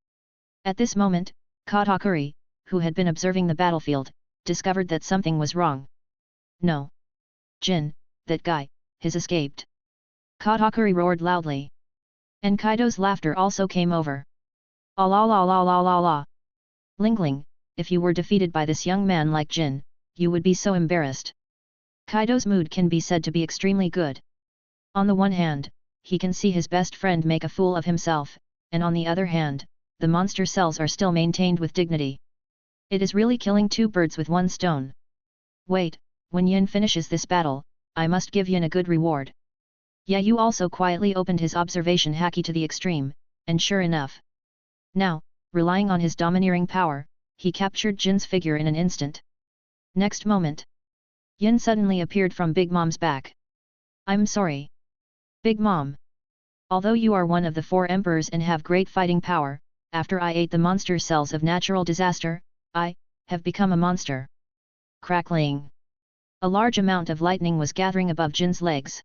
S1: At this moment, Katakuri, who had been observing the battlefield, discovered that something was wrong. No. Jin, that guy, has escaped. Katakuri roared loudly. And Kaido's laughter also came over. Ah la la la la la la. Lingling, if you were defeated by this young man like Jin, you would be so embarrassed. Kaido's mood can be said to be extremely good. On the one hand, he can see his best friend make a fool of himself, and on the other hand, the monster cells are still maintained with dignity. It is really killing 2 birds with 1 stone. Wait, when Yin finishes this battle, I must give Yin a good reward. Yu also quietly opened his observation haki to the extreme, and sure enough. Now, relying on his domineering power, he captured Jin's figure in an instant. Next moment, Yin suddenly appeared from Big Mom's back. I'm sorry. Big Mom. Although you are one of the 4 emperors and have great fighting power, after I ate the monster cells of natural disaster, I have become a monster. Crackling. A large amount of lightning was gathering above Jin's legs.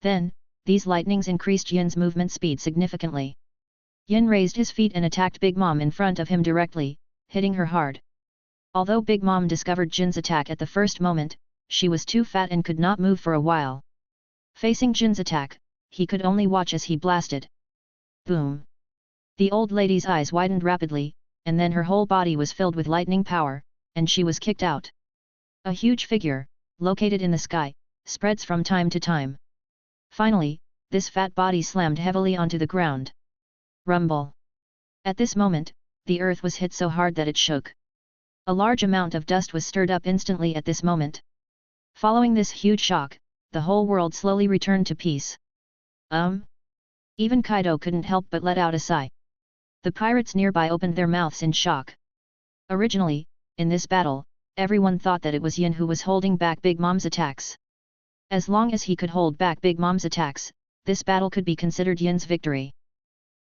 S1: Then, these lightnings increased Yin's movement speed significantly. Yin raised his feet and attacked Big Mom in front of him directly, hitting her hard. Although Big Mom discovered Jin's attack at the first moment, she was too fat and could not move for a while. Facing Jin's attack, he could only watch as he blasted. Boom! The old lady's eyes widened rapidly, and then her whole body was filled with lightning power, and she was kicked out. A huge figure, located in the sky, spreads from time to time. Finally, this fat body slammed heavily onto the ground. Rumble! At this moment, the earth was hit so hard that it shook. A large amount of dust was stirred up instantly at this moment. Following this huge shock, the whole world slowly returned to peace. Even Kaido couldn't help but let out a sigh. The pirates nearby opened their mouths in shock. Originally, in this battle, everyone thought that it was Yin who was holding back Big Mom's attacks. As long as he could hold back Big Mom's attacks, this battle could be considered Yin's victory.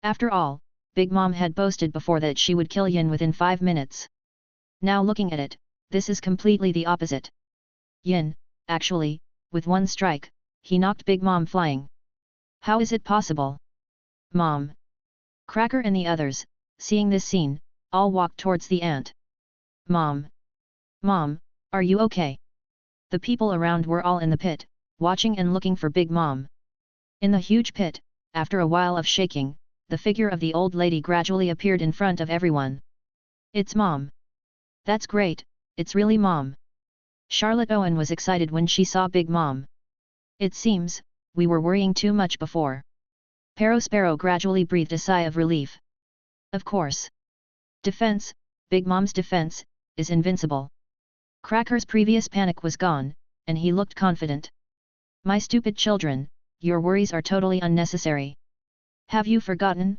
S1: After all, Big Mom had boasted before that she would kill Yin within 5 minutes. Now looking at it, this is completely the opposite. Yin, actually, with 1 strike, he knocked Big Mom flying. How is it possible? Mom! Cracker and the others, seeing this scene, all walked towards the ant. Mom! Mom, are you okay? The people around were all in the pit, watching and looking for Big Mom. In the huge pit, after a while of shaking, the figure of the old lady gradually appeared in front of everyone. It's Mom! That's great, it's really Mom! Charlotte Owen was excited when she saw Big Mom. It seems, we were worrying too much before. Sparrow gradually breathed a sigh of relief. Of course. Defense, Big Mom's defense, is invincible. Cracker's previous panic was gone, and he looked confident. My stupid children, your worries are totally unnecessary. Have you forgotten?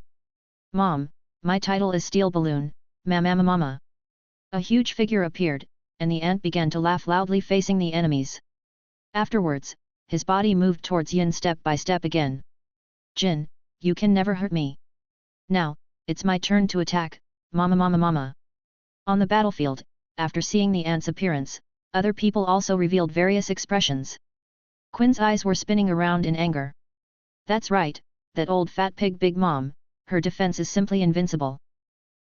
S1: Mom, my title is Steel Balloon, Mama. A huge figure appeared, and the ant began to laugh loudly facing the enemies. Afterwards, his body moved towards Yin step by step again. Jin, you can never hurt me. Now, it's my turn to attack, Mama. On the battlefield, after seeing the ant's appearance, other people also revealed various expressions. Quinn's eyes were spinning around in anger. That's right, that old fat pig Big Mom, her defense is simply invincible.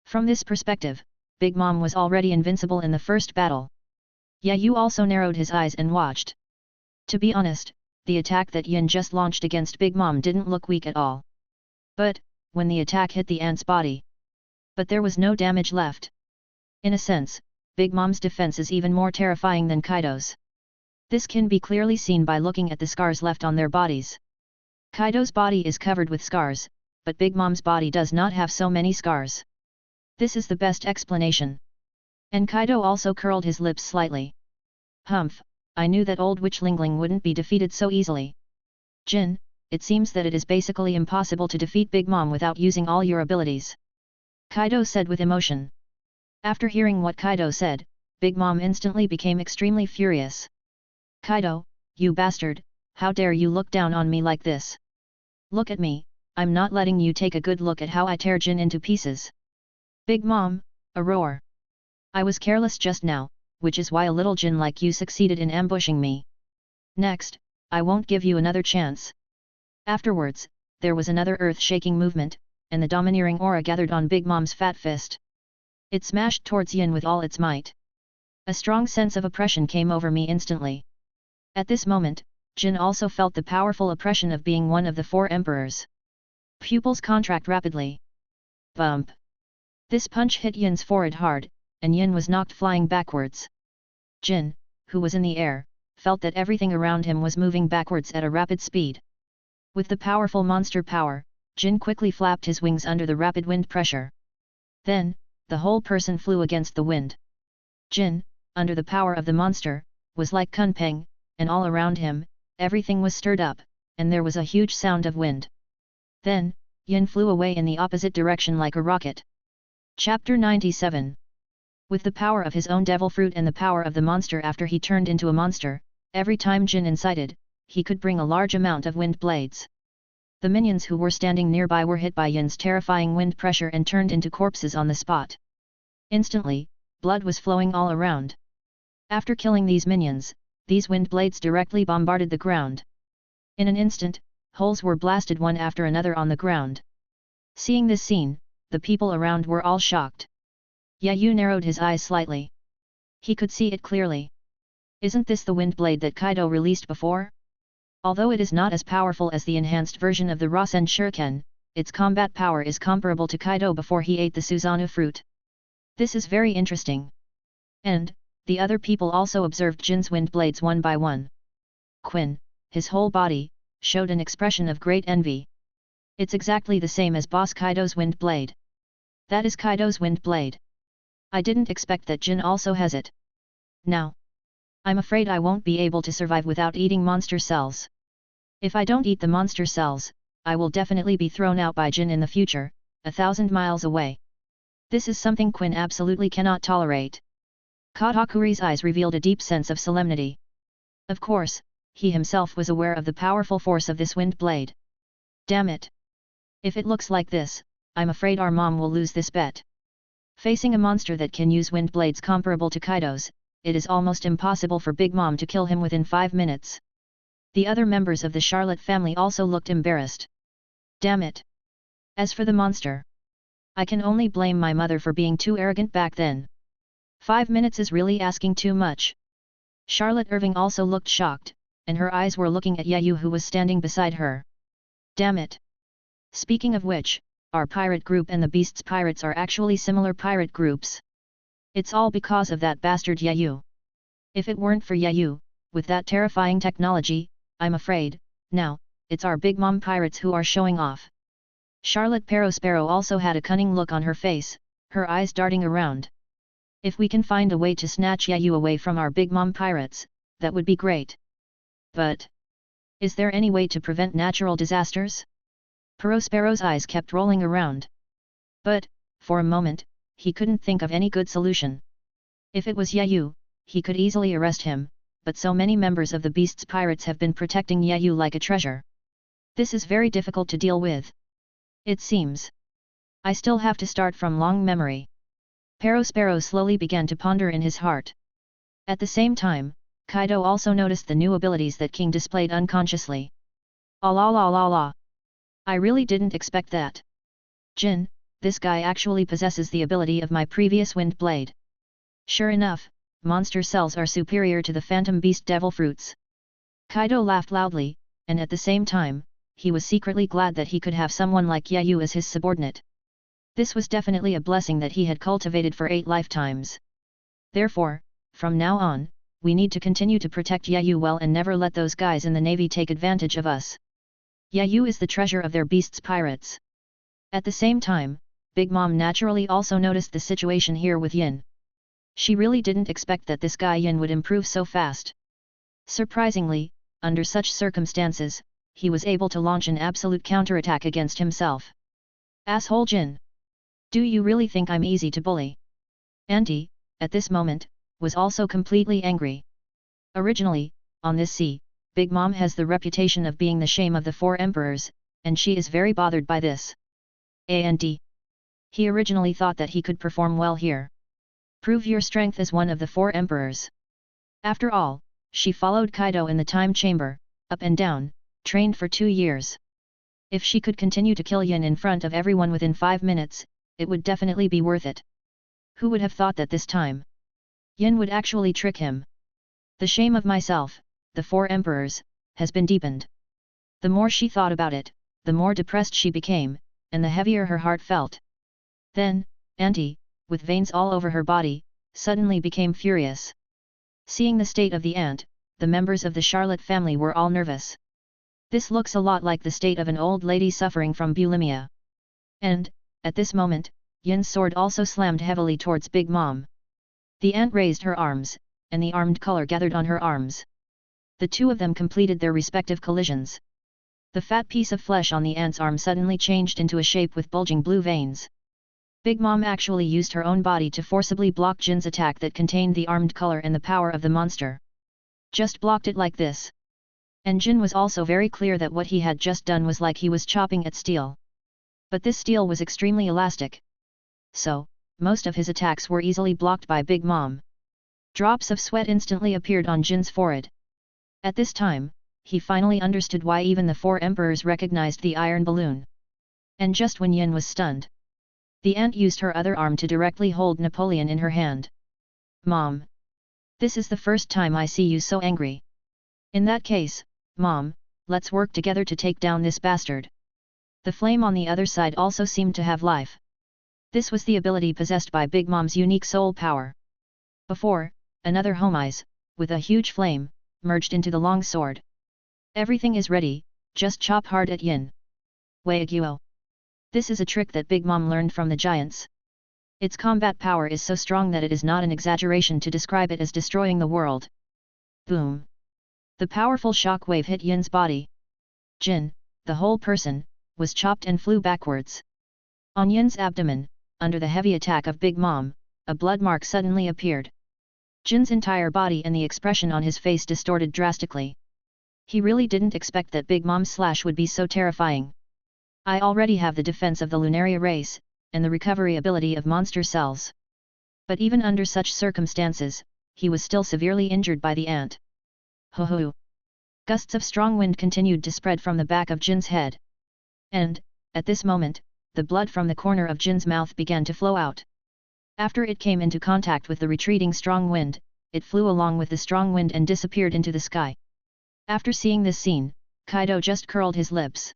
S1: From this perspective, Big Mom was already invincible in the first battle. Yu also narrowed his eyes and watched. To be honest, the attack that Yin just launched against Big Mom didn't look weak at all. But, when the attack hit the ant's body. But there was no damage left. In a sense, Big Mom's defense is even more terrifying than Kaido's. This can be clearly seen by looking at the scars left on their bodies. Kaido's body is covered with scars, but Big Mom's body does not have so many scars. This is the best explanation. And Kaido also curled his lips slightly. Humph, I knew that old witch Lingling wouldn't be defeated so easily. Jin, it seems that it is basically impossible to defeat Big Mom without using all your abilities. Kaido said with emotion. After hearing what Kaido said, Big Mom instantly became extremely furious. Kaido, you bastard, how dare you look down on me like this? Look at me, I'm not letting you take a good look at how I tear Jin into pieces. Big Mom, a roar. I was careless just now, which is why a little Jin like you succeeded in ambushing me. Next, I won't give you another chance. Afterwards, there was another earth-shaking movement, and the domineering aura gathered on Big Mom's fat fist. It smashed towards Yin with all its might. A strong sense of oppression came over me instantly. At this moment, Jin also felt the powerful oppression of being one of the 4 emperors. Pupils contract rapidly. Bump! This punch hit Yin's forehead hard, and Yin was knocked flying backwards. Jin, who was in the air, felt that everything around him was moving backwards at a rapid speed. With the powerful monster power, Jin quickly flapped his wings under the rapid wind pressure. Then, the whole person flew against the wind. Jin, under the power of the monster, was like Kunpeng, and all around him, everything was stirred up, and there was a huge sound of wind. Then, Yin flew away in the opposite direction like a rocket. Chapter 97. With the power of his own devil fruit and the power of the monster after he turned into a monster, every time Jin incited, he could bring a large amount of wind blades. The minions who were standing nearby were hit by Yin's terrifying wind pressure and turned into corpses on the spot. Instantly, blood was flowing all around. After killing these minions, these wind blades directly bombarded the ground. In an instant, holes were blasted one after another on the ground. Seeing this scene, the people around were all shocked. Yayu narrowed his eyes slightly. He could see it clearly. Isn't this the wind blade that Kaido released before? Although it is not as powerful as the enhanced version of the Rasen Shuriken, its combat power is comparable to Kaido before he ate the Susanoo fruit. This is very interesting. And, the other people also observed Jin's wind blades one by one. Quinn, his whole body, showed an expression of great envy. It's exactly the same as Boss Kaido's wind blade. That is Kaido's wind blade. I didn't expect that Jin also has it. Now, I'm afraid I won't be able to survive without eating monster cells. If I don't eat the monster cells, I will definitely be thrown out by Jin in the future, 1,000 miles away. This is something Quinn absolutely cannot tolerate. Katakuri's eyes revealed a deep sense of solemnity. Of course, he himself was aware of the powerful force of this wind blade. Damn it! If it looks like this, I'm afraid our mom will lose this bet. Facing a monster that can use wind blades comparable to Kaido's, it is almost impossible for Big Mom to kill him within 5 minutes. The other members of the Charlotte family also looked embarrassed. Damn it! As for the monster, I can only blame my mother for being too arrogant back then. 5 minutes is really asking too much. Charlotte Irving also looked shocked, and her eyes were looking at Yayu who was standing beside her. Damn it! Speaking of which, our pirate group and the Beast's pirates are actually similar pirate groups. It's all because of that bastard Yayu. If it weren't for Yayu, with that terrifying technology, I'm afraid, now, it's our Big Mom pirates who are showing off. Charlotte Perospero also had a cunning look on her face, her eyes darting around. If we can find a way to snatch Yayu away from our Big Mom pirates, that would be great. But, is there any way to prevent natural disasters? Perospero's eyes kept rolling around. But, for a moment, he couldn't think of any good solution. If it was Yayu, he could easily arrest him, but so many members of the Beast's pirates have been protecting Yayu like a treasure. This is very difficult to deal with. It seems. I still have to start from long memory. Perospero slowly began to ponder in his heart. At the same time, Kaido also noticed the new abilities that King displayed unconsciously. Ah la la la la. I really didn't expect that. Jin, this guy actually possesses the ability of my previous wind blade. Sure enough, monster cells are superior to the phantom beast devil fruits. Kaido laughed loudly, and at the same time, he was secretly glad that he could have someone like Yayu as his subordinate. This was definitely a blessing that he had cultivated for 8 lifetimes. Therefore, from now on, we need to continue to protect Yayu well and never let those guys in the navy take advantage of us. Yayu is the treasure of their beasts pirates. At the same time, Big Mom naturally also noticed the situation here with Yin. She really didn't expect that this guy Yin would improve so fast. Surprisingly, under such circumstances, he was able to launch an absolute counterattack against himself. Asshole Jin! Do you really think I'm easy to bully? Auntie, at this moment, was also completely angry. Originally, on this sea, Big Mom has the reputation of being the shame of the 4 emperors, and she is very bothered by this. And he originally thought that he could perform well here. Prove your strength as one of the 4 emperors. After all, she followed Kaido in the time chamber, up and down, trained for 2 years. If she could continue to kill Yin in front of everyone within 5 minutes, it would definitely be worth it. Who would have thought that this time Yin would actually trick him? The shame of myself, the 4 emperors, has been deepened. The more she thought about it, the more depressed she became, and the heavier her heart felt. Then, Auntie, with veins all over her body, suddenly became furious. Seeing the state of the ant, the members of the Charlotte family were all nervous. This looks a lot like the state of an old lady suffering from bulimia. And, at this moment, Yin's sword also slammed heavily towards Big Mom. The ant raised her arms, and the armed color gathered on her arms. The 2 of them completed their respective collisions. The fat piece of flesh on the ant's arm suddenly changed into a shape with bulging blue veins. Big Mom actually used her own body to forcibly block Jin's attack that contained the armed color and the power of the monster. Just blocked it like this. And Jin was also very clear that what he had just done was like he was chopping at steel. But this steel was extremely elastic. So, most of his attacks were easily blocked by Big Mom. Drops of sweat instantly appeared on Jin's forehead. At this time, he finally understood why even the 4 emperors recognized the iron balloon. And just when Yin was stunned, the ant used her other arm to directly hold Napoleon in her hand. Mom! This is the first time I see you so angry. In that case, Mom, let's work together to take down this bastard. The flame on the other side also seemed to have life. This was the ability possessed by Big Mom's unique soul power. Before, another Homais, with a huge flame, merged into the long sword. Everything is ready, just chop hard at Yin. Wagyu. This is a trick that Big Mom learned from the giants. Its combat power is so strong that it is not an exaggeration to describe it as destroying the world. Boom! The powerful shock wave hit Yin's body. Jin, the whole person, was chopped and flew backwards. On Yin's abdomen, under the heavy attack of Big Mom, a blood mark suddenly appeared. Jin's entire body and the expression on his face distorted drastically. He really didn't expect that Big Mom's slash would be so terrifying. I already have the defense of the Lunaria race, and the recovery ability of monster cells. But even under such circumstances, he was still severely injured by the ant. Ho ho! Gusts of strong wind continued to spread from the back of Jin's head. And, at this moment, the blood from the corner of Jin's mouth began to flow out. After it came into contact with the retreating strong wind, it flew along with the strong wind and disappeared into the sky. After seeing this scene, Kaido just curled his lips.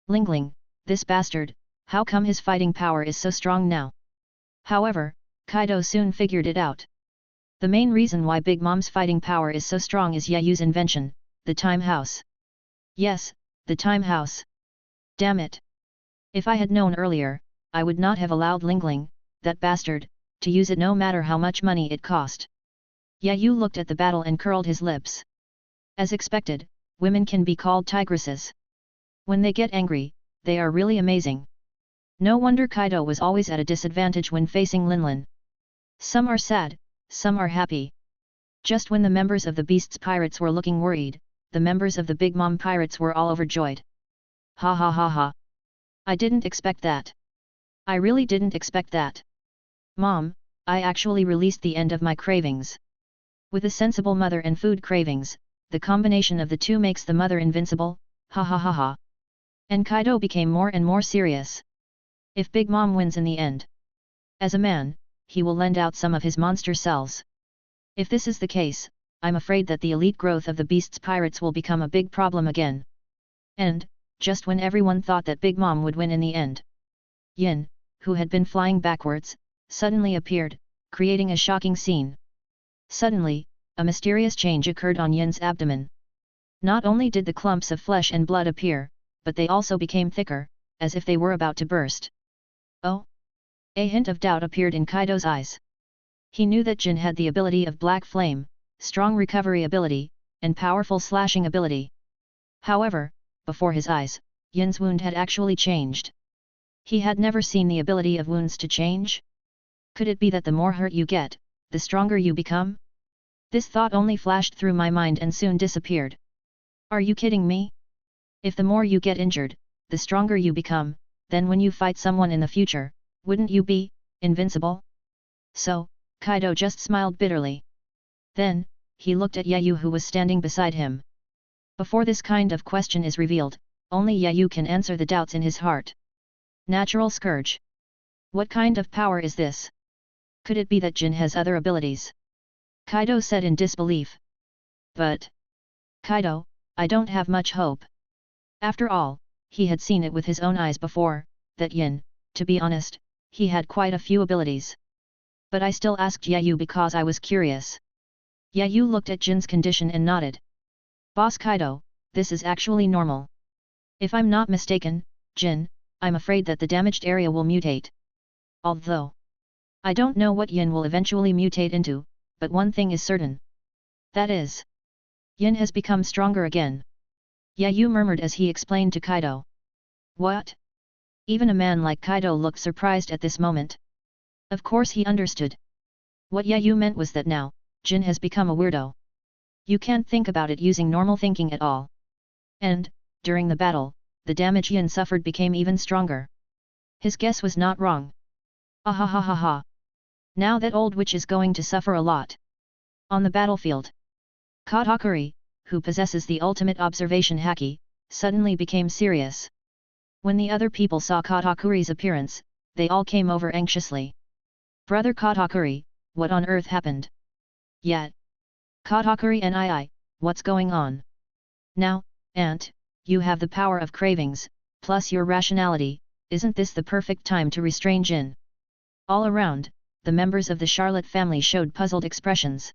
S1: Lingling, this bastard, how come his fighting power is so strong now? However, Kaido soon figured it out. The main reason why Big Mom's fighting power is so strong is Yayu's invention, the Time House. Yes, the Time House. Damn it! If I had known earlier, I would not have allowed Lingling, that bastard, to use it no matter how much money it cost. Yayu looked at the battle and curled his lips. As expected, women can be called tigresses. When they get angry, they are really amazing. No wonder Kaido was always at a disadvantage when facing Linlin. Some are sad, some are happy. Just when the members of the Beasts Pirates were looking worried, the members of the Big Mom Pirates were all overjoyed. Ha ha ha ha. I didn't expect that. I really didn't expect that. Mom, I actually released the end of my cravings. With a sensible mother and food cravings, the combination of the two makes the mother invincible, ha ha ha ha. And Kaido became more and more serious. If Big Mom wins in the end, as a man, he will lend out some of his monster cells. If this is the case, I'm afraid that the elite growth of the Beasts Pirates will become a big problem again. And, just when everyone thought that Big Mom would win in the end, Yin, who had been flying backwards, suddenly appeared, creating a shocking scene. Suddenly, a mysterious change occurred on Yin's abdomen. Not only did the clumps of flesh and blood appear, but they also became thicker, as if they were about to burst. Oh! A hint of doubt appeared in Kaido's eyes. He knew that Jin had the ability of Black Flame, strong recovery ability, and powerful slashing ability. However, before his eyes, Yin's wound had actually changed. He had never seen the ability of wounds to change. Could it be that the more hurt you get, the stronger you become? This thought only flashed through my mind and soon disappeared. Are you kidding me? If the more you get injured, the stronger you become, then when you fight someone in the future, wouldn't you be invincible? So, Kaido just smiled bitterly. Then, he looked at Yayu who was standing beside him. Before this kind of question is revealed, only Yayu can answer the doubts in his heart. Natural Scourge. What kind of power is this? Could it be that Jin has other abilities? Kaido said in disbelief. But, Kaido, I don't have much hope. After all, he had seen it with his own eyes before, that Yin, to be honest, he had quite a few abilities. But I still asked Yayu because I was curious. Yayu looked at Jin's condition and nodded. Boss Kaido, this is actually normal. If I'm not mistaken, Jin, I'm afraid that the damaged area will mutate. Although, I don't know what Yin will eventually mutate into, but one thing is certain. That is, Yin has become stronger again. Yayu murmured as he explained to Kaido. What? Even a man like Kaido looked surprised at this moment. Of course he understood. What Yayu meant was that now, Jin has become a weirdo. You can't think about it using normal thinking at all. And, during the battle, the damage Yin suffered became even stronger. His guess was not wrong. Ahahaha. Now that old witch is going to suffer a lot. On the battlefield, Katakuri, who possesses the ultimate observation haki, suddenly became serious. When the other people saw Katakuri's appearance, they all came over anxiously. Brother Katakuri, what on earth happened? Yet, Katakuri and what's going on? Now, Aunt, you have the power of cravings, plus your rationality, isn't this the perfect time to restrain Jin? All around, the members of the Charlotte family showed puzzled expressions.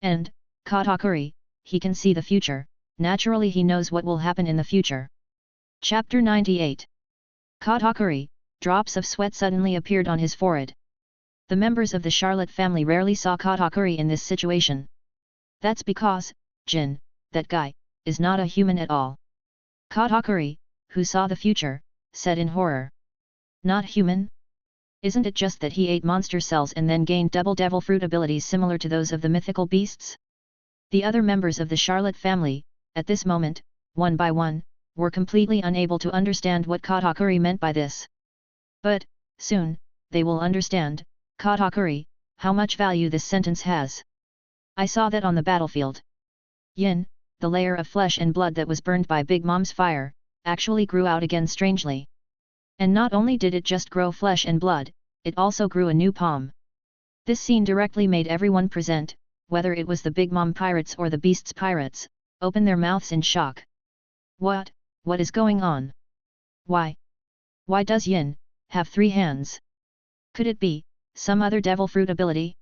S1: And, Katakuri, he can see the future, naturally he knows what will happen in the future. Chapter 98. Katakuri, drops of sweat suddenly appeared on his forehead. The members of the Charlotte family rarely saw Katakuri in this situation. That's because, Jin, that guy, is not a human at all. Katakuri, who saw the future, said in horror. Not human? Isn't it just that he ate monster cells and then gained double devil fruit abilities similar to those of the mythical beasts? The other members of the Charlotte family, at this moment, one by one, were completely unable to understand what Katakuri meant by this. But, soon, they will understand, Katakuri, how much value this sentence has. I saw that on the battlefield. Yin, the layer of flesh and blood that was burned by Big Mom's fire, actually grew out again strangely. And not only did it just grow flesh and blood, it also grew a new palm. This scene directly made everyone present, whether it was the Big Mom pirates or the Beast's pirates, open their mouths in shock. What is going on? Why does Yin have 3 hands? Could it be some other devil fruit ability?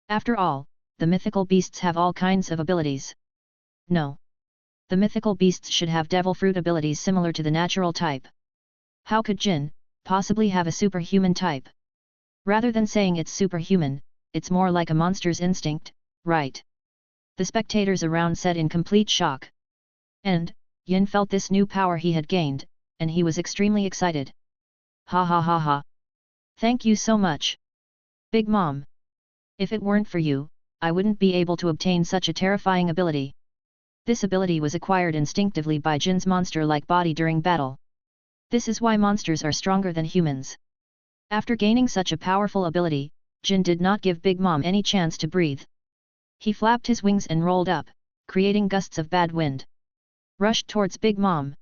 S1: After all, the mythical beasts have all kinds of abilities. No. The mythical beasts should have devil fruit abilities similar to the natural type. How could Jin possibly have a superhuman type? Rather than saying it's superhuman, it's more like a monster's instinct, right? The spectators around said in complete shock. And, Yin felt this new power he had gained, and he was extremely excited. Ha ha ha ha. Thank you so much. Big Mom. If it weren't for you, I wouldn't be able to obtain such a terrifying ability. This ability was acquired instinctively by Jin's monster-like body during battle. This is why monsters are stronger than humans. After gaining such a powerful ability, Jin did not give Big Mom any chance to breathe. He flapped his wings and rolled up, creating gusts of bad wind. Rushed towards Big Mom.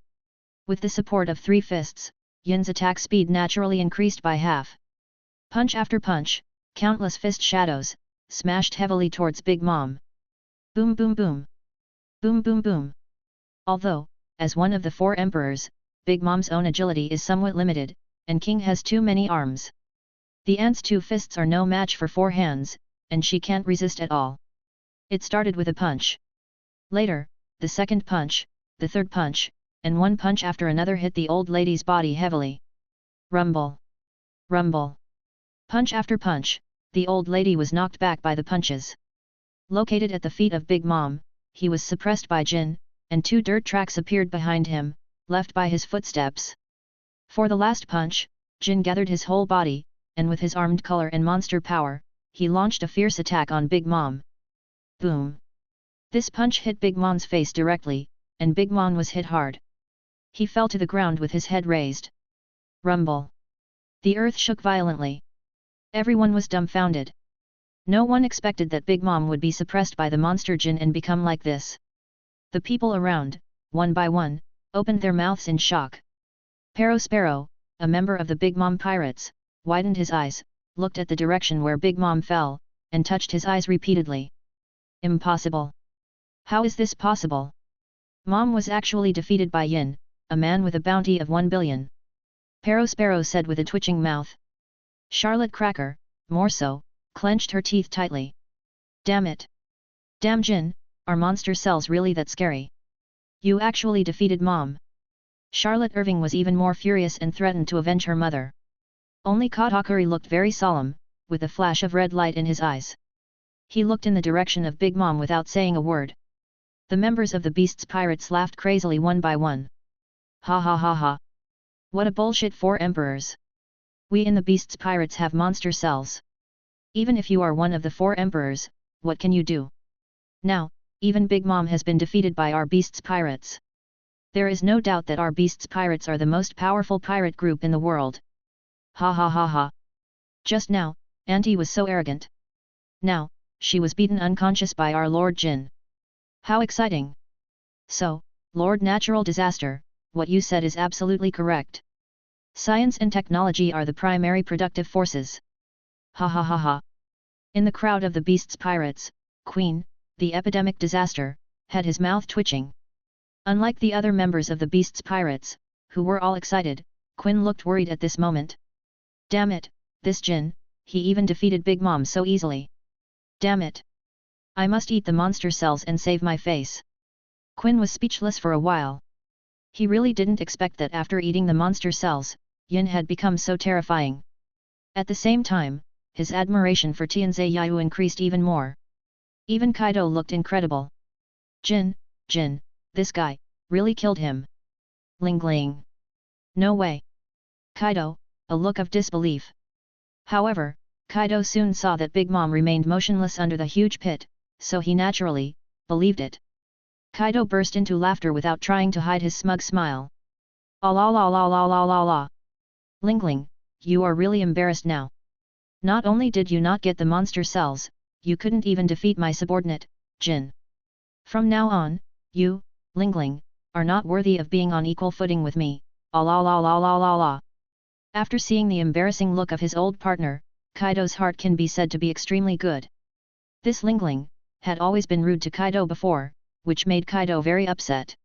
S1: With the support of 3 fists, Yin's attack speed naturally increased by half. Punch after punch, countless fist shadows, smashed heavily towards Big Mom. Boom boom boom. Boom boom boom. Although, as one of the 4 emperors, Big Mom's own agility is somewhat limited, and King has too many arms. The aunt's 2 fists are no match for 4 hands, and she can't resist at all. It started with a punch. Later, the second punch, the third punch, and one punch after another hit the old lady's body heavily. Rumble. Rumble. Punch after punch, the old lady was knocked back by the punches. Located at the feet of Big Mom, he was suppressed by Jin, and 2 dirt tracks appeared behind him, left by his footsteps. For the last punch, Jin gathered his whole body, and with his armed color and monster power, he launched a fierce attack on Big Mom. Boom! This punch hit Big Mom's face directly, and Big Mom was hit hard. He fell to the ground with his head raised. Rumble! The earth shook violently. Everyone was dumbfounded. No one expected that Big Mom would be suppressed by the monster Jin and become like this. The people around, one by one, opened their mouths in shock. Sparrow, a member of the Big Mom pirates, widened his eyes, looked at the direction where Big Mom fell, and touched his eyes repeatedly. Impossible! How is this possible? Mom was actually defeated by Yin, a man with a bounty of 1 billion. Sparrow said with a twitching mouth. Charlotte Cracker, more so, clenched her teeth tightly. Damn it! Damn Jin, are monster cells really that scary? You actually defeated Mom. Charlotte Irving was even more furious and threatened to avenge her mother. Only Katakuri looked very solemn, with a flash of red light in his eyes. He looked in the direction of Big Mom without saying a word. The members of the Beast's pirates laughed crazily one by one. Ha ha ha ha! What a bullshit, 4 emperors! We in the Beast's pirates have monster cells. Even if you are one of the 4 emperors, what can you do? Now, even Big Mom has been defeated by our Beast's pirates. There is no doubt that our Beast's pirates are the most powerful pirate group in the world. Ha ha ha ha! Just now, Auntie was so arrogant. Now, she was beaten unconscious by our Lord Jin. How exciting! So, Lord Natural Disaster, what you said is absolutely correct. Science and technology are the primary productive forces. Ha ha ha ha! In the crowd of the Beast's pirates, Queen, the epidemic disaster, had his mouth twitching. Unlike the other members of the Beast's pirates, who were all excited, Quinn looked worried at this moment. Damn it, this Jin, he even defeated Big Mom so easily. Damn it! I must eat the monster cells and save my face. Quinn was speechless for a while. He really didn't expect that after eating the monster cells, Yin had become so terrifying. At the same time, his admiration for Tianzhe Yayu increased even more. Even Kaido looked incredible. Jin, this guy, really killed him. Ling Ling. No way. Kaido, a look of disbelief. However, Kaido soon saw that Big Mom remained motionless under the huge pit, so he naturally believed it. Kaido burst into laughter without trying to hide his smug smile. Ah la la la la la la la. Ling Ling, you are really embarrassed now. Not only did you not get the monster cells, you couldn't even defeat my subordinate, Jin. From now on, you, Ling Ling, are not worthy of being on equal footing with me. Ah la la la la la la. After seeing the embarrassing look of his old partner, Kaido's heart can be said to be extremely good. This Ling Ling had always been rude to Kaido before, which made Kaido very upset.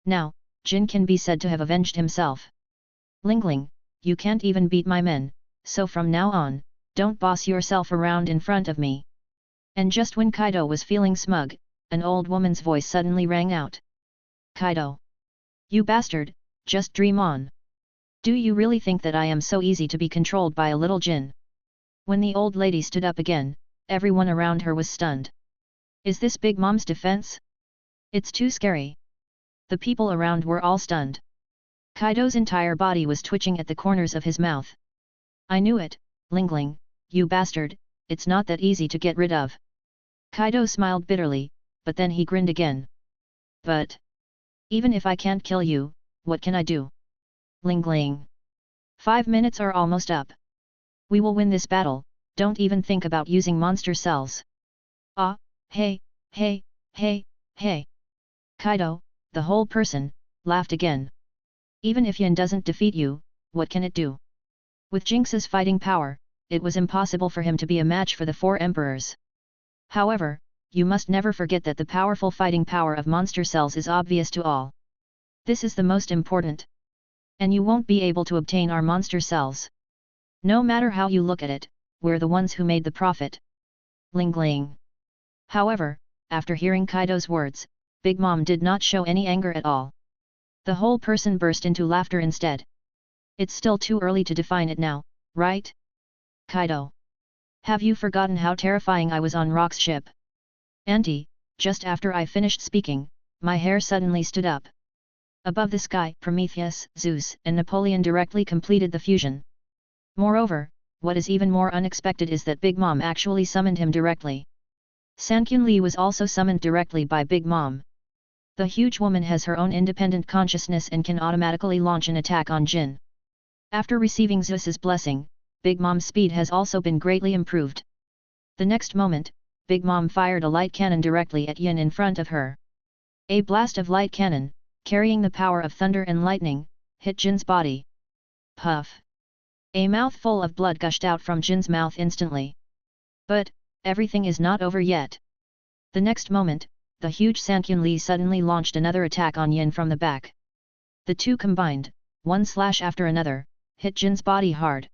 S1: Now, Jin can be said to have avenged himself. Ling Ling, you can't even beat my men, so from now on, don't boss yourself around in front of me. And just when Kaido was feeling smug, an old woman's voice suddenly rang out. Kaido! You bastard, just dream on. Do you really think that I am so easy to be controlled by a little Jin? When the old lady stood up again, everyone around her was stunned. Is this Big Mom's defense? It's too scary. The people around were all stunned. Kaido's entire body was twitching at the corners of his mouth. I knew it, Ling Ling, you bastard, it's not that easy to get rid of. Kaido smiled bitterly, but then he grinned again. But even if I can't kill you, what can I do? Ling Ling. 5 minutes are almost up. We will win this battle, don't even think about using monster cells. Ah, hey, hey, hey, hey. Kaido, the whole person, laughed again. Even if Yin doesn't defeat you, what can it do? With Jinx's fighting power, it was impossible for him to be a match for the 4 emperors. However, you must never forget that the powerful fighting power of monster cells is obvious to all. This is the most important. And you won't be able to obtain our monster cells. No matter how you look at it, we're the ones who made the profit. Ling Ling. However, after hearing Kaido's words, Big Mom did not show any anger at all. The whole person burst into laughter instead. It's still too early to define it now, right? Kaido. Have you forgotten how terrifying I was on Rock's ship? Auntie, just after I finished speaking, my hair suddenly stood up. Above the sky, Prometheus, Zeus, and Napoleon directly completed the fusion. Moreover, what is even more unexpected is that Big Mom actually summoned him directly. Sankyun Lee was also summoned directly by Big Mom. The huge woman has her own independent consciousness and can automatically launch an attack on Jin. After receiving Zeus's blessing, Big Mom's speed has also been greatly improved. The next moment, Big Mom fired a light cannon directly at Yin in front of her. A blast of light cannon, carrying the power of thunder and lightning, hit Jin's body. Puff! A mouthful of blood gushed out from Jin's mouth instantly. But, everything is not over yet. The next moment, the huge Sankyun Lee suddenly launched another attack on Yin from the back. The two combined, one slash after another, hit Jin's body hard.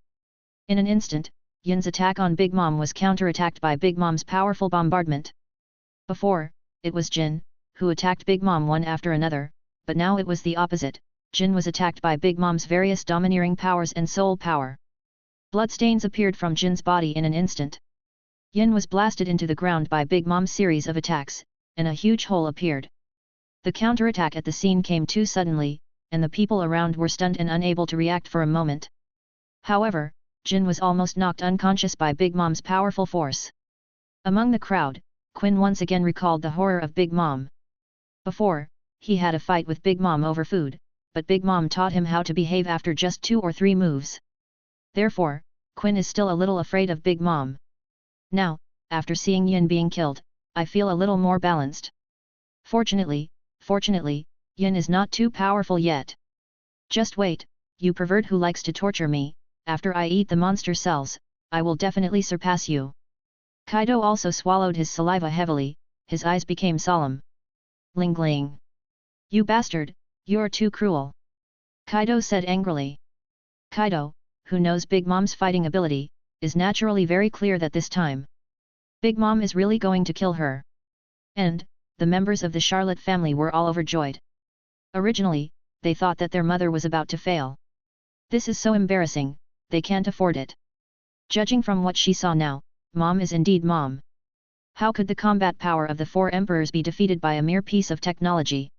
S1: In an instant, Yin's attack on Big Mom was counterattacked by Big Mom's powerful bombardment. Before, it was Jin, who attacked Big Mom one after another, but now it was the opposite. Jin was attacked by Big Mom's various domineering powers and soul power. Bloodstains appeared from Jin's body in an instant. Yin was blasted into the ground by Big Mom's series of attacks, and a huge hole appeared. The counterattack at the scene came too suddenly, and the people around were stunned and unable to react for a moment. However, Jin was almost knocked unconscious by Big Mom's powerful force. Among the crowd, Quinn once again recalled the horror of Big Mom. Before, he had a fight with Big Mom over food, but Big Mom taught him how to behave after just 2 or 3 moves. Therefore, Quinn is still a little afraid of Big Mom. Now, after seeing Yin being killed, I feel a little more balanced. Fortunately, Yin is not too powerful yet. Just wait, you pervert who likes to torture me, after I eat the monster cells, I will definitely surpass you. Kaido also swallowed his saliva heavily, his eyes became solemn. Ling Ling. You bastard, you're too cruel. Kaido said angrily. Kaido, who knows Big Mom's fighting ability, is naturally very clear that this time Big Mom is really going to kill her. And, the members of the Charlotte family were all overjoyed. Originally, they thought that their mother was about to fail. This is so embarrassing, they can't afford it. Judging from what she saw now, Mom is indeed Mom. How could the combat power of the 4 emperors be defeated by a mere piece of technology?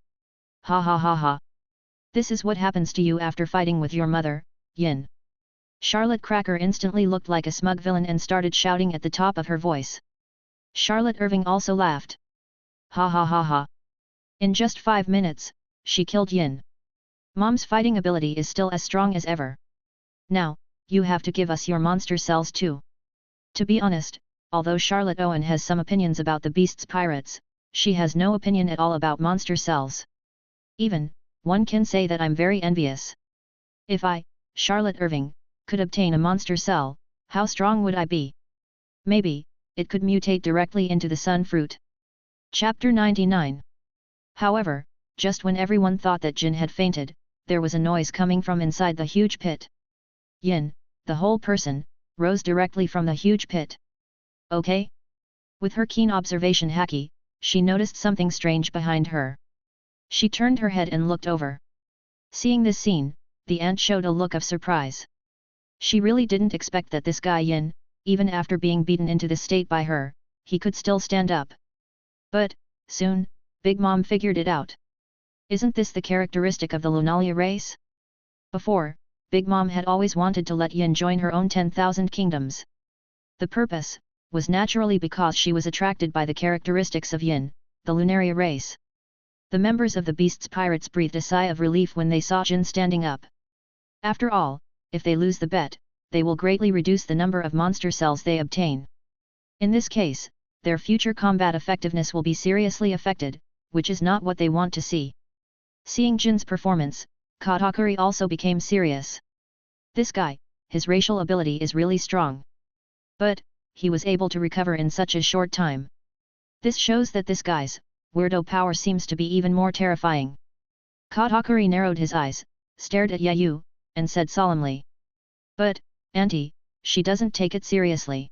S1: Ha ha ha ha. This is what happens to you after fighting with your mother, Yin. Charlotte Cracker instantly looked like a smug villain and started shouting at the top of her voice. Charlotte Irving also laughed. Ha ha ha ha. In just 5 minutes, she killed Yin. Mom's fighting ability is still as strong as ever. Now, you have to give us your monster cells too. To be honest, although Charlotte Owen has some opinions about the Beast's pirates, she has no opinion at all about monster cells. Even, one can say that I'm very envious. If I, Charlotte Irving, could obtain a monster cell, how strong would I be? Maybe, it could mutate directly into the sun fruit. Chapter 99. However, just when everyone thought that Jin had fainted, there was a noise coming from inside the huge pit. Yin, the whole person, rose directly from the huge pit. Okay? With her keen observation haki, she noticed something strange behind her. She turned her head and looked over. Seeing this scene, the ant showed a look of surprise. She really didn't expect that this guy Yin, even after being beaten into this state by her, he could still stand up. But, soon, Big Mom figured it out. Isn't this the characteristic of the Lunalia race? Before, Big Mom had always wanted to let Yin join her own 10,000 kingdoms. The purpose was naturally because she was attracted by the characteristics of Yin, the Lunaria race. The members of the Beast's pirates breathed a sigh of relief when they saw Jin standing up. After all, if they lose the bet, they will greatly reduce the number of monster cells they obtain. In this case, their future combat effectiveness will be seriously affected, which is not what they want to see. Seeing Jin's performance, Katakuri also became serious. This guy, his racial ability is really strong. But, he was able to recover in such a short time. This shows that this guy's weirdo power seems to be even more terrifying. Katakuri narrowed his eyes, stared at Yayu, and said solemnly. But, Auntie, she doesn't take it seriously.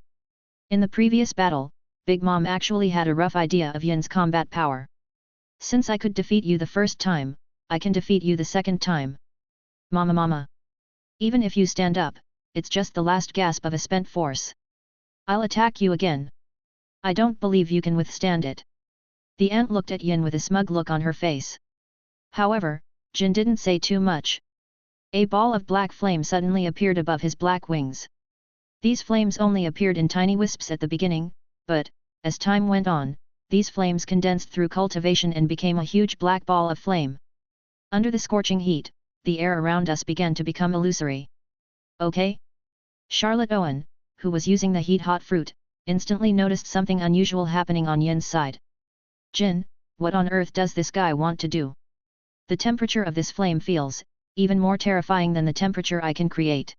S1: In the previous battle, Big Mom actually had a rough idea of Yin's combat power. Since I could defeat you the first time, I can defeat you the second time. Mama. Even if you stand up, it's just the last gasp of a spent force. I'll attack you again. I don't believe you can withstand it. The ant looked at Yin with a smug look on her face. However, Jin didn't say too much. A ball of black flame suddenly appeared above his black wings. These flames only appeared in tiny wisps at the beginning, but, as time went on, these flames condensed through cultivation and became a huge black ball of flame. Under the scorching heat, the air around us began to become illusory. Okay? Charlotte Owen, who was using the heat-hot fruit, instantly noticed something unusual happening on Yin's side. Jin, what on earth does this guy want to do? The temperature of this flame feels even more terrifying than the temperature I can create.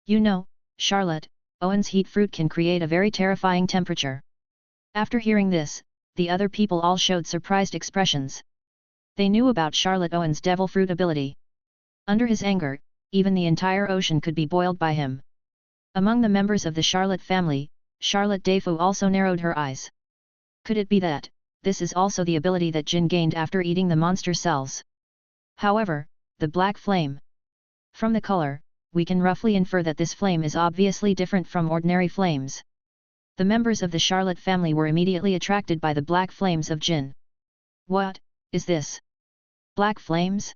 S1: You know, Charlotte, Owen's heat fruit can create a very terrifying temperature. After hearing this, the other people all showed surprised expressions. They knew about Charlotte Owen's devil fruit ability. Under his anger, even the entire ocean could be boiled by him. Among the members of the Charlotte family, Charlotte Defu also narrowed her eyes. Could it be that this is also the ability that Jin gained after eating the monster cells? However, the black flame. From the color, we can roughly infer that this flame is obviously different from ordinary flames. The members of the Charlotte family were immediately attracted by the black flames of Jin. What is this? Black flames?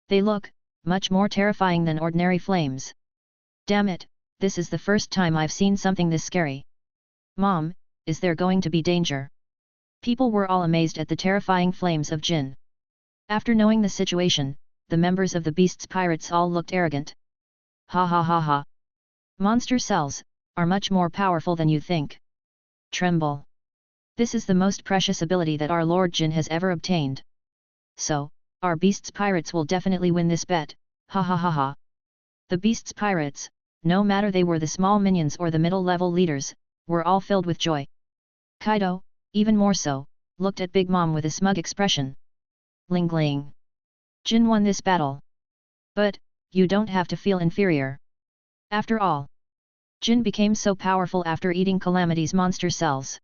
S1: They look much more terrifying than ordinary flames. Damn it, this is the first time I've seen something this scary. Mom, is there going to be danger? People were all amazed at the terrifying flames of Jin. After knowing the situation, the members of the Beast's Pirates all looked arrogant. Ha ha ha ha. Monster cells are much more powerful than you think. Tremble. This is the most precious ability that our Lord Jin has ever obtained. So, our Beast's Pirates will definitely win this bet, ha ha ha ha. The Beast's Pirates, no matter they were the small minions or the middle-level leaders, were all filled with joy. Kaido, even more so, looked at Big Mom with a smug expression. Ling Ling. Jin won this battle. But, you don't have to feel inferior. After all, Jin became so powerful after eating Calamity's monster cells.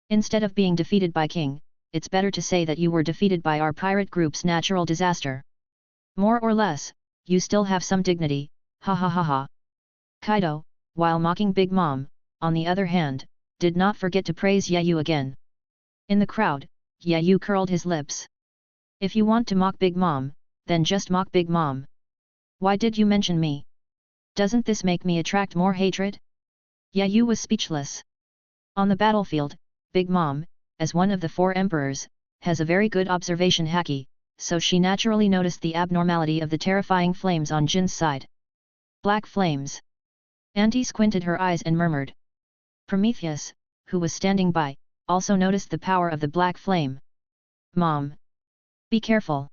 S1: Instead of being defeated by King, it's better to say that you were defeated by our pirate group's natural disaster. More or less, you still have some dignity, ha ha ha ha. Kaido, while mocking Big Mom, on the other hand, did not forget to praise Yayu again. In the crowd, Yayu curled his lips. If you want to mock Big Mom, then just mock Big Mom. Why did you mention me? Doesn't this make me attract more hatred? Yayu was speechless. On the battlefield, Big Mom, as one of the four emperors, has a very good observation haki, so she naturally noticed the abnormality of the terrifying flames on Jin's side. Black flames. Auntie squinted her eyes and murmured. Prometheus, who was standing by, also noticed the power of the black flame. Mom. Be careful.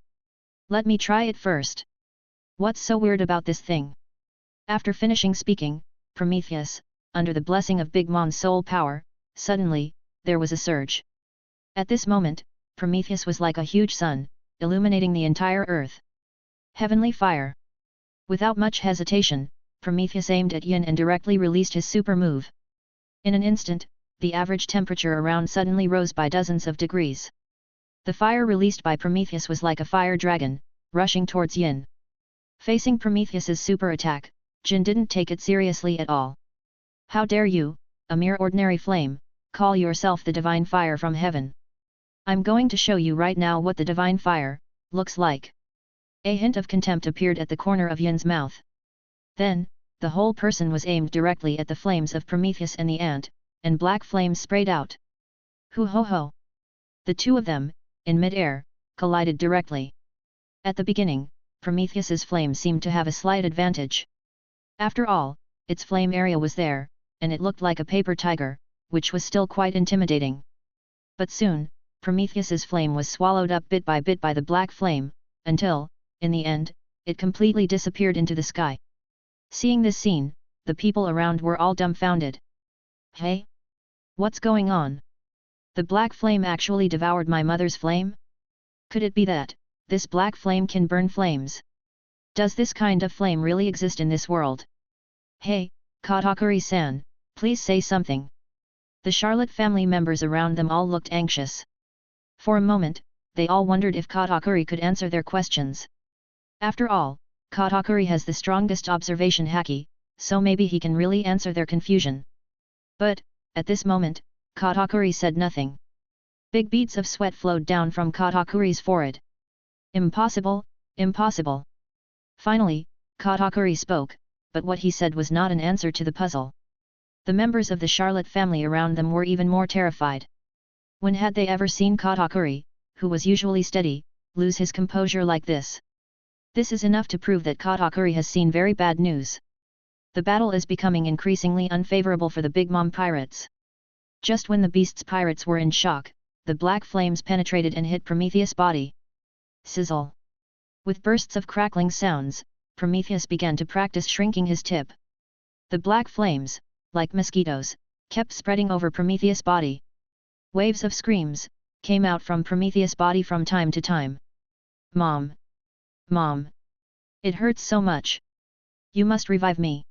S1: Let me try it first. What's so weird about this thing? After finishing speaking, Prometheus, under the blessing of Big Mom's soul power, suddenly, there was a surge. At this moment, Prometheus was like a huge sun, illuminating the entire earth. Heavenly fire. Without much hesitation, Prometheus aimed at Yin and directly released his super move. In an instant, the average temperature around suddenly rose by dozens of degrees. The fire released by Prometheus was like a fire dragon, rushing towards Yin. Facing Prometheus's super attack, Jin didn't take it seriously at all. How dare you, a mere ordinary flame, call yourself the divine fire from heaven? I'm going to show you right now what the divine fire looks like. A hint of contempt appeared at the corner of Yin's mouth. Then, the whole person was aimed directly at the flames of Prometheus and the ant, and black flames sprayed out. Hoo ho ho! The two of them, in mid-air, collided directly. At the beginning, Prometheus's flame seemed to have a slight advantage. After all, its flame area was there, and it looked like a paper tiger, which was still quite intimidating. But soon, Prometheus's flame was swallowed up bit by the black flame, until, in the end, it completely disappeared into the sky. Seeing this scene, the people around were all dumbfounded. Hey? What's going on? The black flame actually devoured my mother's flame? Could it be that this black flame can burn flames? Does this kind of flame really exist in this world? Hey, Katakuri-san, please say something. The Charlotte family members around them all looked anxious. For a moment, they all wondered if Katakuri could answer their questions. After all, Katakuri has the strongest observation haki, so maybe he can really answer their confusion. But, at this moment, Katakuri said nothing. Big beads of sweat flowed down from Katakuri's forehead. Impossible, Impossible. Finally, Katakuri spoke, but what he said was not an answer to the puzzle. The members of the Charlotte family around them were even more terrified. When had they ever seen Katakuri, who was usually steady, lose his composure like this? This is enough to prove that Katakuri has seen very bad news. The battle is becoming increasingly unfavorable for the Big Mom pirates. Just when the beast's pirates were in shock, the black flames penetrated and hit Prometheus' body. Sizzle. With bursts of crackling sounds, Prometheus began to practice shrinking his tip. The black flames, like mosquitoes, kept spreading over Prometheus' body. Waves of screams came out from Prometheus' body from time to time. Mom! Mom! It hurts so much. You must revive me.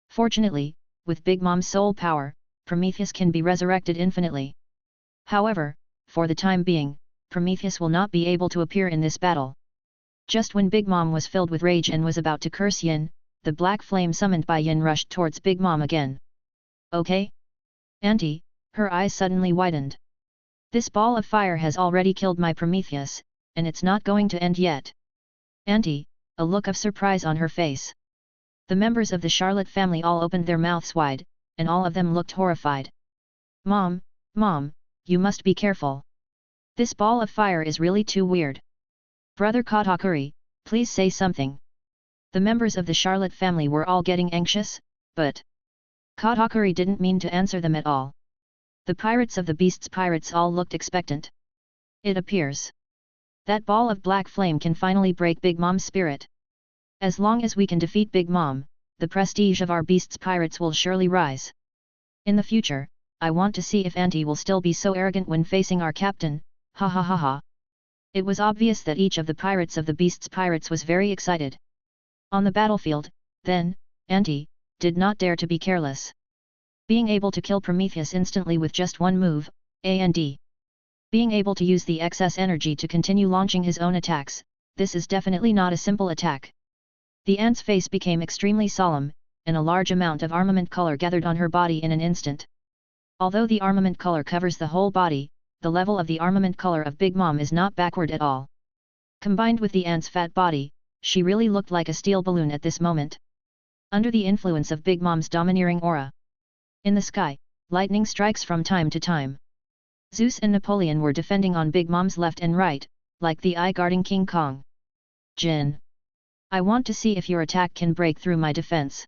S1: Fortunately, with Big Mom's soul power, Prometheus can be resurrected infinitely. However, for the time being, Prometheus will not be able to appear in this battle. Just when Big Mom was filled with rage and was about to curse Yin, the black flame summoned by Yin rushed towards Big Mom again. Okay? Auntie, her eyes suddenly widened. This ball of fire has already killed my Prometheus, and it's not going to end yet. Auntie, a look of surprise on her face. The members of the Charlotte family all opened their mouths wide, and all of them looked horrified. Mom, Mom, you must be careful. This ball of fire is really too weird. Brother Katakuri, please say something. The members of the Charlotte family were all getting anxious, but Katakuri didn't mean to answer them at all. The pirates of the beast's pirates all looked expectant. It appears that ball of black flame can finally break Big Mom's spirit. As long as we can defeat Big Mom, the prestige of our beast's pirates will surely rise. In the future, I want to see if Auntie will still be so arrogant when facing our captain, ha ha ha ha. It was obvious that each of the pirates of the beast's pirates was very excited. On the battlefield, then, Auntie did not dare to be careless. Being able to kill Prometheus instantly with just one move, and being able to use the excess energy to continue launching his own attacks, this is definitely not a simple attack. The aunt's face became extremely solemn, and a large amount of armament color gathered on her body in an instant. Although the armament color covers the whole body, the level of the armament color of Big Mom is not backward at all. Combined with the aunt's fat body, she really looked like a steel balloon at this moment. Under the influence of Big Mom's domineering aura. In the sky, lightning strikes from time to time. Zeus and Napoleon were defending on Big Mom's left and right, like the eye guarding King Kong. Jin. I want to see if your attack can break through my defense.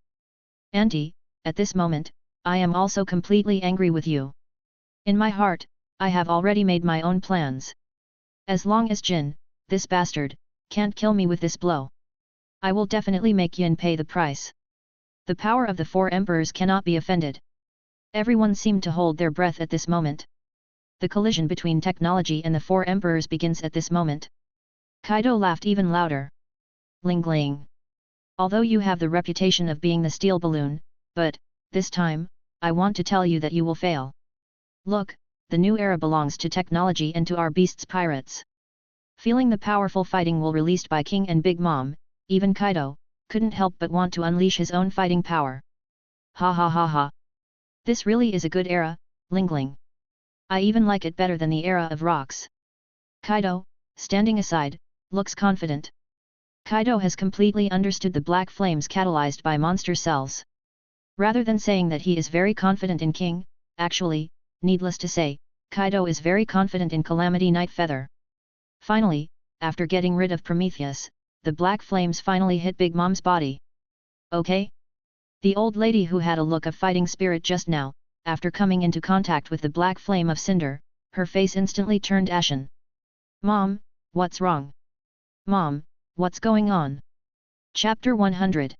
S1: Auntie, at this moment, I am also completely angry with you. In my heart, I have already made my own plans. As long as Jin, this bastard, can't kill me with this blow, I will definitely make Yin pay the price. The power of the four emperors cannot be offended. Everyone seemed to hold their breath at this moment. The collision between technology and the four emperors begins at this moment. Kaido laughed even louder. Ling Ling. Although you have the reputation of being the steel balloon, but, this time, I want to tell you that you will fail. Look, the new era belongs to technology and to our beast's pirates. Feeling the powerful fighting will released by King and Big Mom, even Kaido couldn't help but want to unleash his own fighting power. Ha ha ha ha. This really is a good era, Ling Ling. I even like it better than the era of rocks. Kaido, standing aside, looks confident. Kaido has completely understood the black flames catalyzed by monster cells. Rather than saying that he is very confident in King, actually, needless to say, Kaido is very confident in Calamity Nightfeather. Finally, after getting rid of Prometheus, the black flames finally hit Big Mom's body. Okay? The old lady who had a look of fighting spirit just now, after coming into contact with the black flame of cinder, her face instantly turned ashen. Mom, what's wrong? Mom, what's going on? Chapter 100.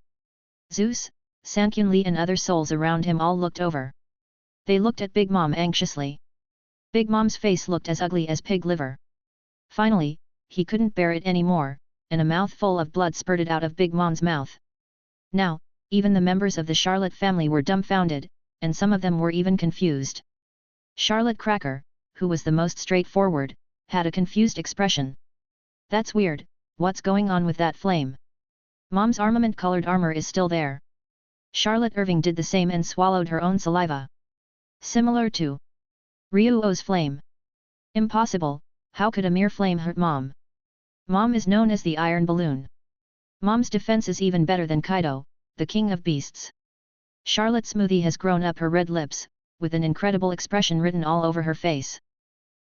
S1: Zeus, Sankyunli and other souls around him all looked over. They looked at Big Mom anxiously. Big Mom's face looked as ugly as pig liver. Finally, he couldn't bear it anymore, and a mouthful of blood spurted out of Big Mom's mouth. Now, even the members of the Charlotte family were dumbfounded, and some of them were even confused. Charlotte Cracker, who was the most straightforward, had a confused expression. That's weird, what's going on with that flame? Mom's armament-colored armor is still there. Charlotte Irving did the same and swallowed her own saliva. Similar to Ryuo's flame. Impossible, how could a mere flame hurt Mom? Mom is known as the Iron Balloon. Mom's defense is even better than Kaido, the king of beasts. Charlotte Smoothie has grown up her red lips, with an incredible expression written all over her face.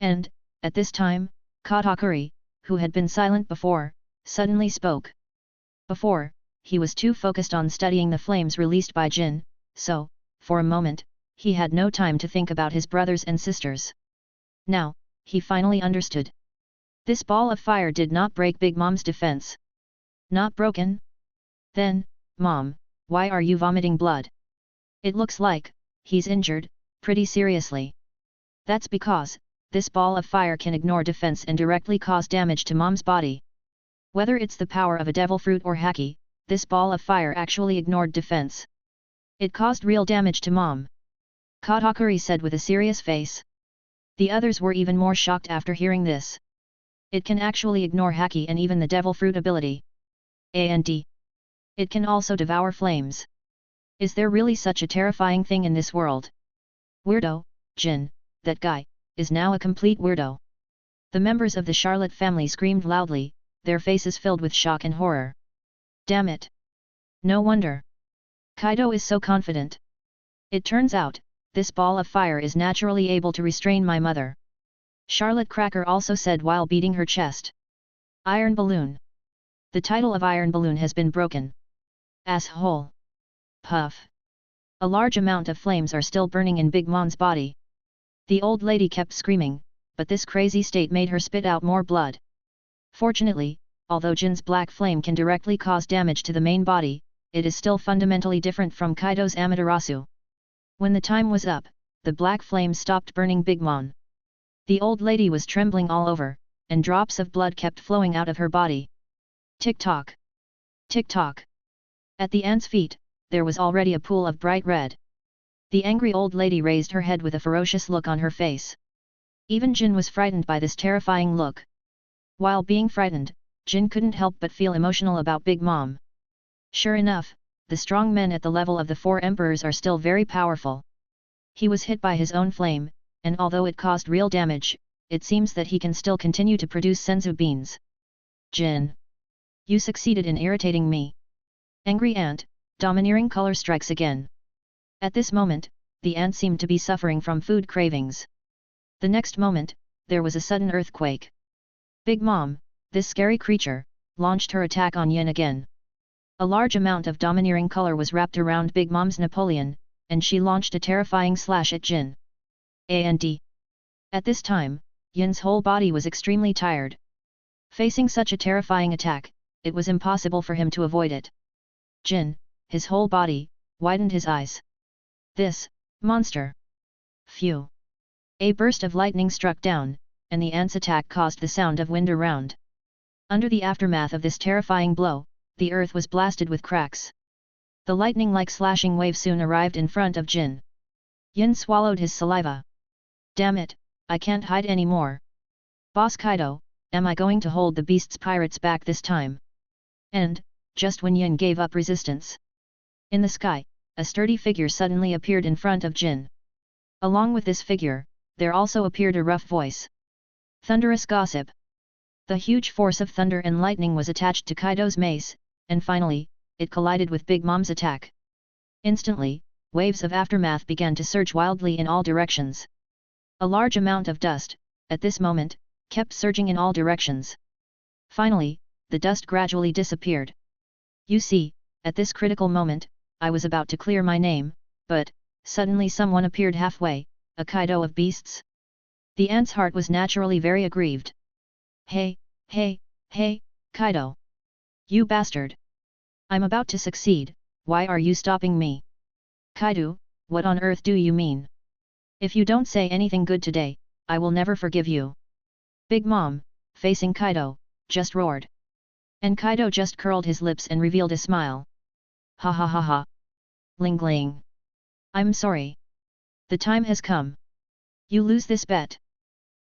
S1: And, at this time, Katakuri, who had been silent before, suddenly spoke. Before, he was too focused on studying the flames released by Jin, so, for a moment, he had no time to think about his brothers and sisters. Now, he finally understood. This ball of fire did not break Big Mom's defense. Not broken? Then, Mom, why are you vomiting blood? It looks like he's injured, pretty seriously. That's because this ball of fire can ignore defense and directly cause damage to Mom's body. Whether it's the power of a devil fruit or haki, this ball of fire actually ignored defense. It caused real damage to Mom. Katakuri said with a serious face. The others were even more shocked after hearing this. It can actually ignore haki and even the devil fruit ability. And it can also devour flames. Is there really such a terrifying thing in this world? Weirdo, Jin, that guy, is now a complete weirdo. The members of the Charlotte family screamed loudly, their faces filled with shock and horror. Damn it! No wonder. Kaido is so confident. It turns out, this ball of fire is naturally able to restrain my mother. Charlotte Cracker also said while beating her chest. Iron Balloon. The title of Iron Balloon has been broken. Asshole. Puff. A large amount of flames are still burning in Big Mom's body. The old lady kept screaming, but this crazy state made her spit out more blood. Fortunately, although Jin's black flame can directly cause damage to the main body, it is still fundamentally different from Kaido's Amaterasu. When the time was up, the black flame stopped burning Big Mom. The old lady was trembling all over, and drops of blood kept flowing out of her body. Tick-tock! Tick-tock! At the ant's feet, there was already a pool of bright red. The angry old lady raised her head with a ferocious look on her face. Even Jin was frightened by this terrifying look. While being frightened, Jin couldn't help but feel emotional about Big Mom. Sure enough, the strong men at the level of the four emperors are still very powerful. He was hit by his own flame, and although it caused real damage, it seems that he can still continue to produce senzu beans. Jin! You succeeded in irritating me. Angry ant, domineering color strikes again. At this moment, the ant seemed to be suffering from food cravings. The next moment, there was a sudden earthquake. Big Mom, this scary creature, launched her attack on Yin again. A large amount of domineering color was wrapped around Big Mom's Napoleon, and she launched a terrifying slash at Jin. And at this time, Yin's whole body was extremely tired. Facing such a terrifying attack, it was impossible for him to avoid it. Jin, his whole body, widened his eyes. This monster! Phew! A burst of lightning struck down, and the ant's attack caused the sound of wind around. Under the aftermath of this terrifying blow, the earth was blasted with cracks. The lightning-like slashing wave soon arrived in front of Jin. Yin swallowed his saliva. Damn it, I can't hide anymore. Boss Kaido, am I going to hold the beast's pirates back this time? And, just when Yin gave up resistance. In the sky, a sturdy figure suddenly appeared in front of Jin. Along with this figure, there also appeared a rough voice. Thunderous gossip. The huge force of thunder and lightning was attached to Kaido's mace, and finally, it collided with Big Mom's attack. Instantly, waves of aftermath began to surge wildly in all directions. A large amount of dust, at this moment, kept surging in all directions. Finally, the dust gradually disappeared. You see, at this critical moment, I was about to clear my name, but, suddenly someone appeared halfway, a Kaido of beasts. The ant's heart was naturally very aggrieved. Hey, Kaido! You bastard! I'm about to succeed, why are you stopping me? Kaido, what on earth do you mean? If you don't say anything good today, I will never forgive you. Big Mom, facing Kaido, just roared. And Kaido just curled his lips and revealed a smile. Ha ha ha ha. Ling ling. I'm sorry. The time has come. You lose this bet.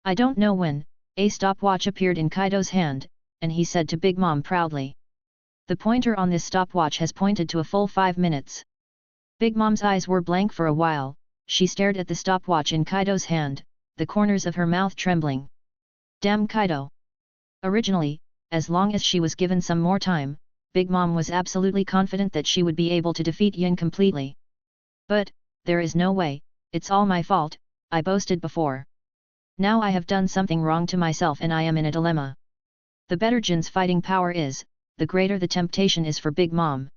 S1: I don't know when. A stopwatch appeared in Kaido's hand, and he said to Big Mom proudly. The pointer on this stopwatch has pointed to a full 5 minutes. Big Mom's eyes were blank for a while, she stared at the stopwatch in Kaido's hand, the corners of her mouth trembling. Damn Kaido! Originally, as long as she was given some more time, Big Mom was absolutely confident that she would be able to defeat Yin completely. But, there is no way, it's all my fault, I boasted before. Now I have done something wrong to myself and I am in a dilemma. The better Jin's fighting power is, the greater the temptation is for Big Mom.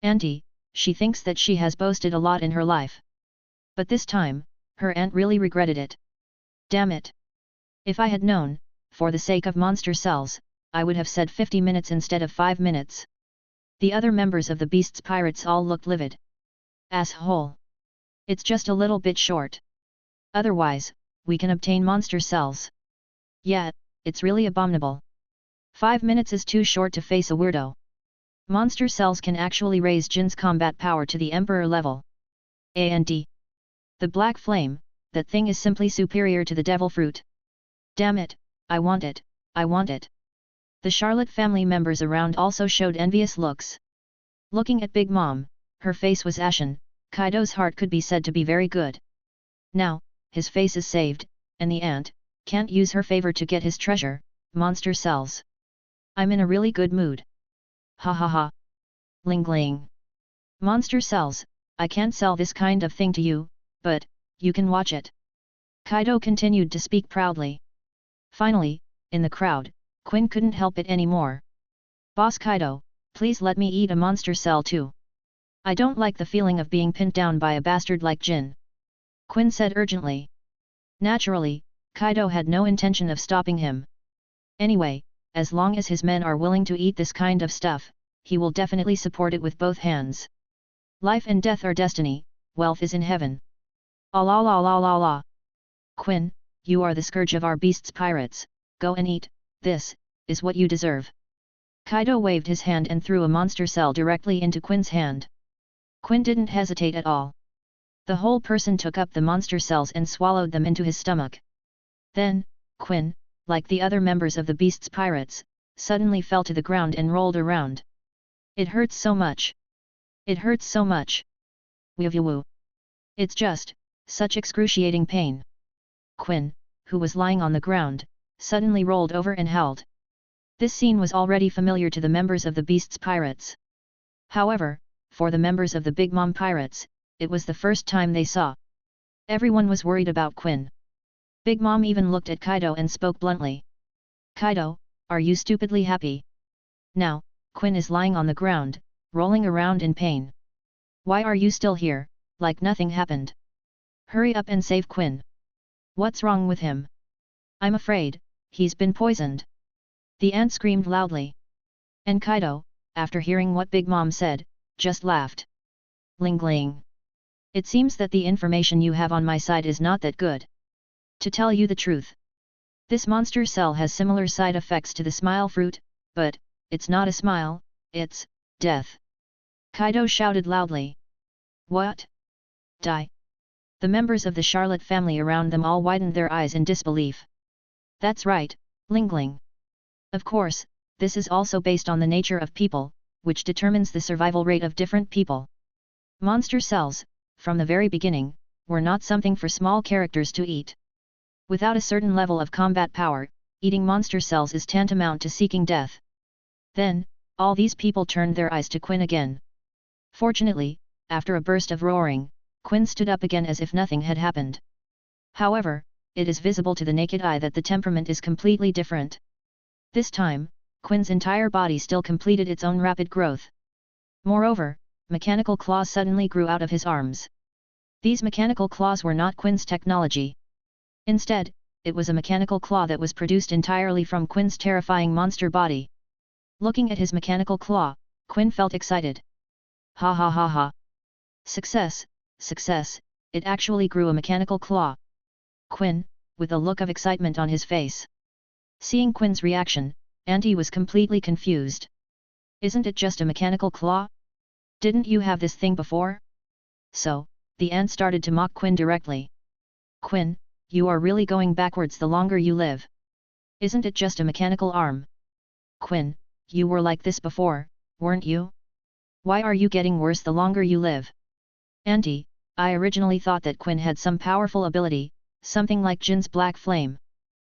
S1: Auntie, she thinks that she has boasted a lot in her life. But this time, her aunt really regretted it. Damn it! If I had known, for the sake of monster cells, I would have said 50 minutes instead of 5 minutes. The other members of the Beast's Pirates all looked livid. Asshole! It's just a little bit short. Otherwise, we can obtain monster cells. Yeah, it's really abominable. 5 minutes is too short to face a weirdo. Monster cells can actually raise Jin's combat power to the Emperor level. And the black flame, that thing is simply superior to the devil fruit. Damn it, I want it, I want it. The Charlotte family members around also showed envious looks. Looking at Big Mom, her face was ashen. Kaido's heart could be said to be very good. Now, his face is saved, and the aunt can't use her favor to get his treasure, monster cells. I'm in a really good mood. Ha ha ha. Ling ling. Monster cells, I can't sell this kind of thing to you, but you can watch it. Kaido continued to speak proudly. Finally, in the crowd, Quinn couldn't help it anymore. Boss Kaido, please let me eat a monster cell too. I don't like the feeling of being pinned down by a bastard like Jin. Quinn said urgently. Naturally, Kaido had no intention of stopping him. Anyway, as long as his men are willing to eat this kind of stuff, he will definitely support it with both hands. Life and death are destiny, wealth is in heaven. Ah la la la la la. Quinn, you are the scourge of our Beast's Pirates, go and eat, this is what you deserve. Kaido waved his hand and threw a monster cell directly into Quinn's hand. Quinn didn't hesitate at all. The whole person took up the monster cells and swallowed them into his stomach. Then, Quinn, like the other members of the Beast's Pirates, suddenly fell to the ground and rolled around. It hurts so much. It hurts so much. Woo. It's just, such excruciating pain. Quinn, who was lying on the ground, suddenly rolled over and howled. This scene was already familiar to the members of the Beast's Pirates. However, for the members of the Big Mom Pirates, it was the first time they saw. Everyone was worried about Quinn. Big Mom even looked at Kaido and spoke bluntly. Kaido, are you stupidly happy? Now, Quinn is lying on the ground, rolling around in pain. Why are you still here, like nothing happened? Hurry up and save Quinn. What's wrong with him? I'm afraid, he's been poisoned. The aunt screamed loudly. And Kaido, after hearing what Big Mom said, just laughed. Ling ling. It seems that the information you have on my side is not that good. To tell you the truth, this monster cell has similar side effects to the smile fruit, but it's not a smile, it's death. Kaido shouted loudly. What? Die. The members of the Charlotte family around them all widened their eyes in disbelief. That's right, Lingling. Of course, this is also based on the nature of people, which determines the survival rate of different people. Monster cells, from the very beginning, were not something for small characters to eat. Without a certain level of combat power, eating monster cells is tantamount to seeking death. Then, all these people turned their eyes to Quinn again. Fortunately, after a burst of roaring, Quinn stood up again as if nothing had happened. However, it is visible to the naked eye that the temperament is completely different. This time, Quinn's entire body still completed its own rapid growth. Moreover, mechanical claws suddenly grew out of his arms. These mechanical claws were not Quinn's technology. Instead, it was a mechanical claw that was produced entirely from Quinn's terrifying monster body. Looking at his mechanical claw, Quinn felt excited. Ha ha ha ha. Success, success, it actually grew a mechanical claw. Quinn, with a look of excitement on his face. Seeing Quinn's reaction, Auntie was completely confused. Isn't it just a mechanical claw? Didn't you have this thing before? So, the aunt started to mock Quinn directly. Quinn, you are really going backwards the longer you live. Isn't it just a mechanical arm? Quinn, you were like this before, weren't you? Why are you getting worse the longer you live? Auntie, I originally thought that Quinn had some powerful ability, something like Jin's black flame.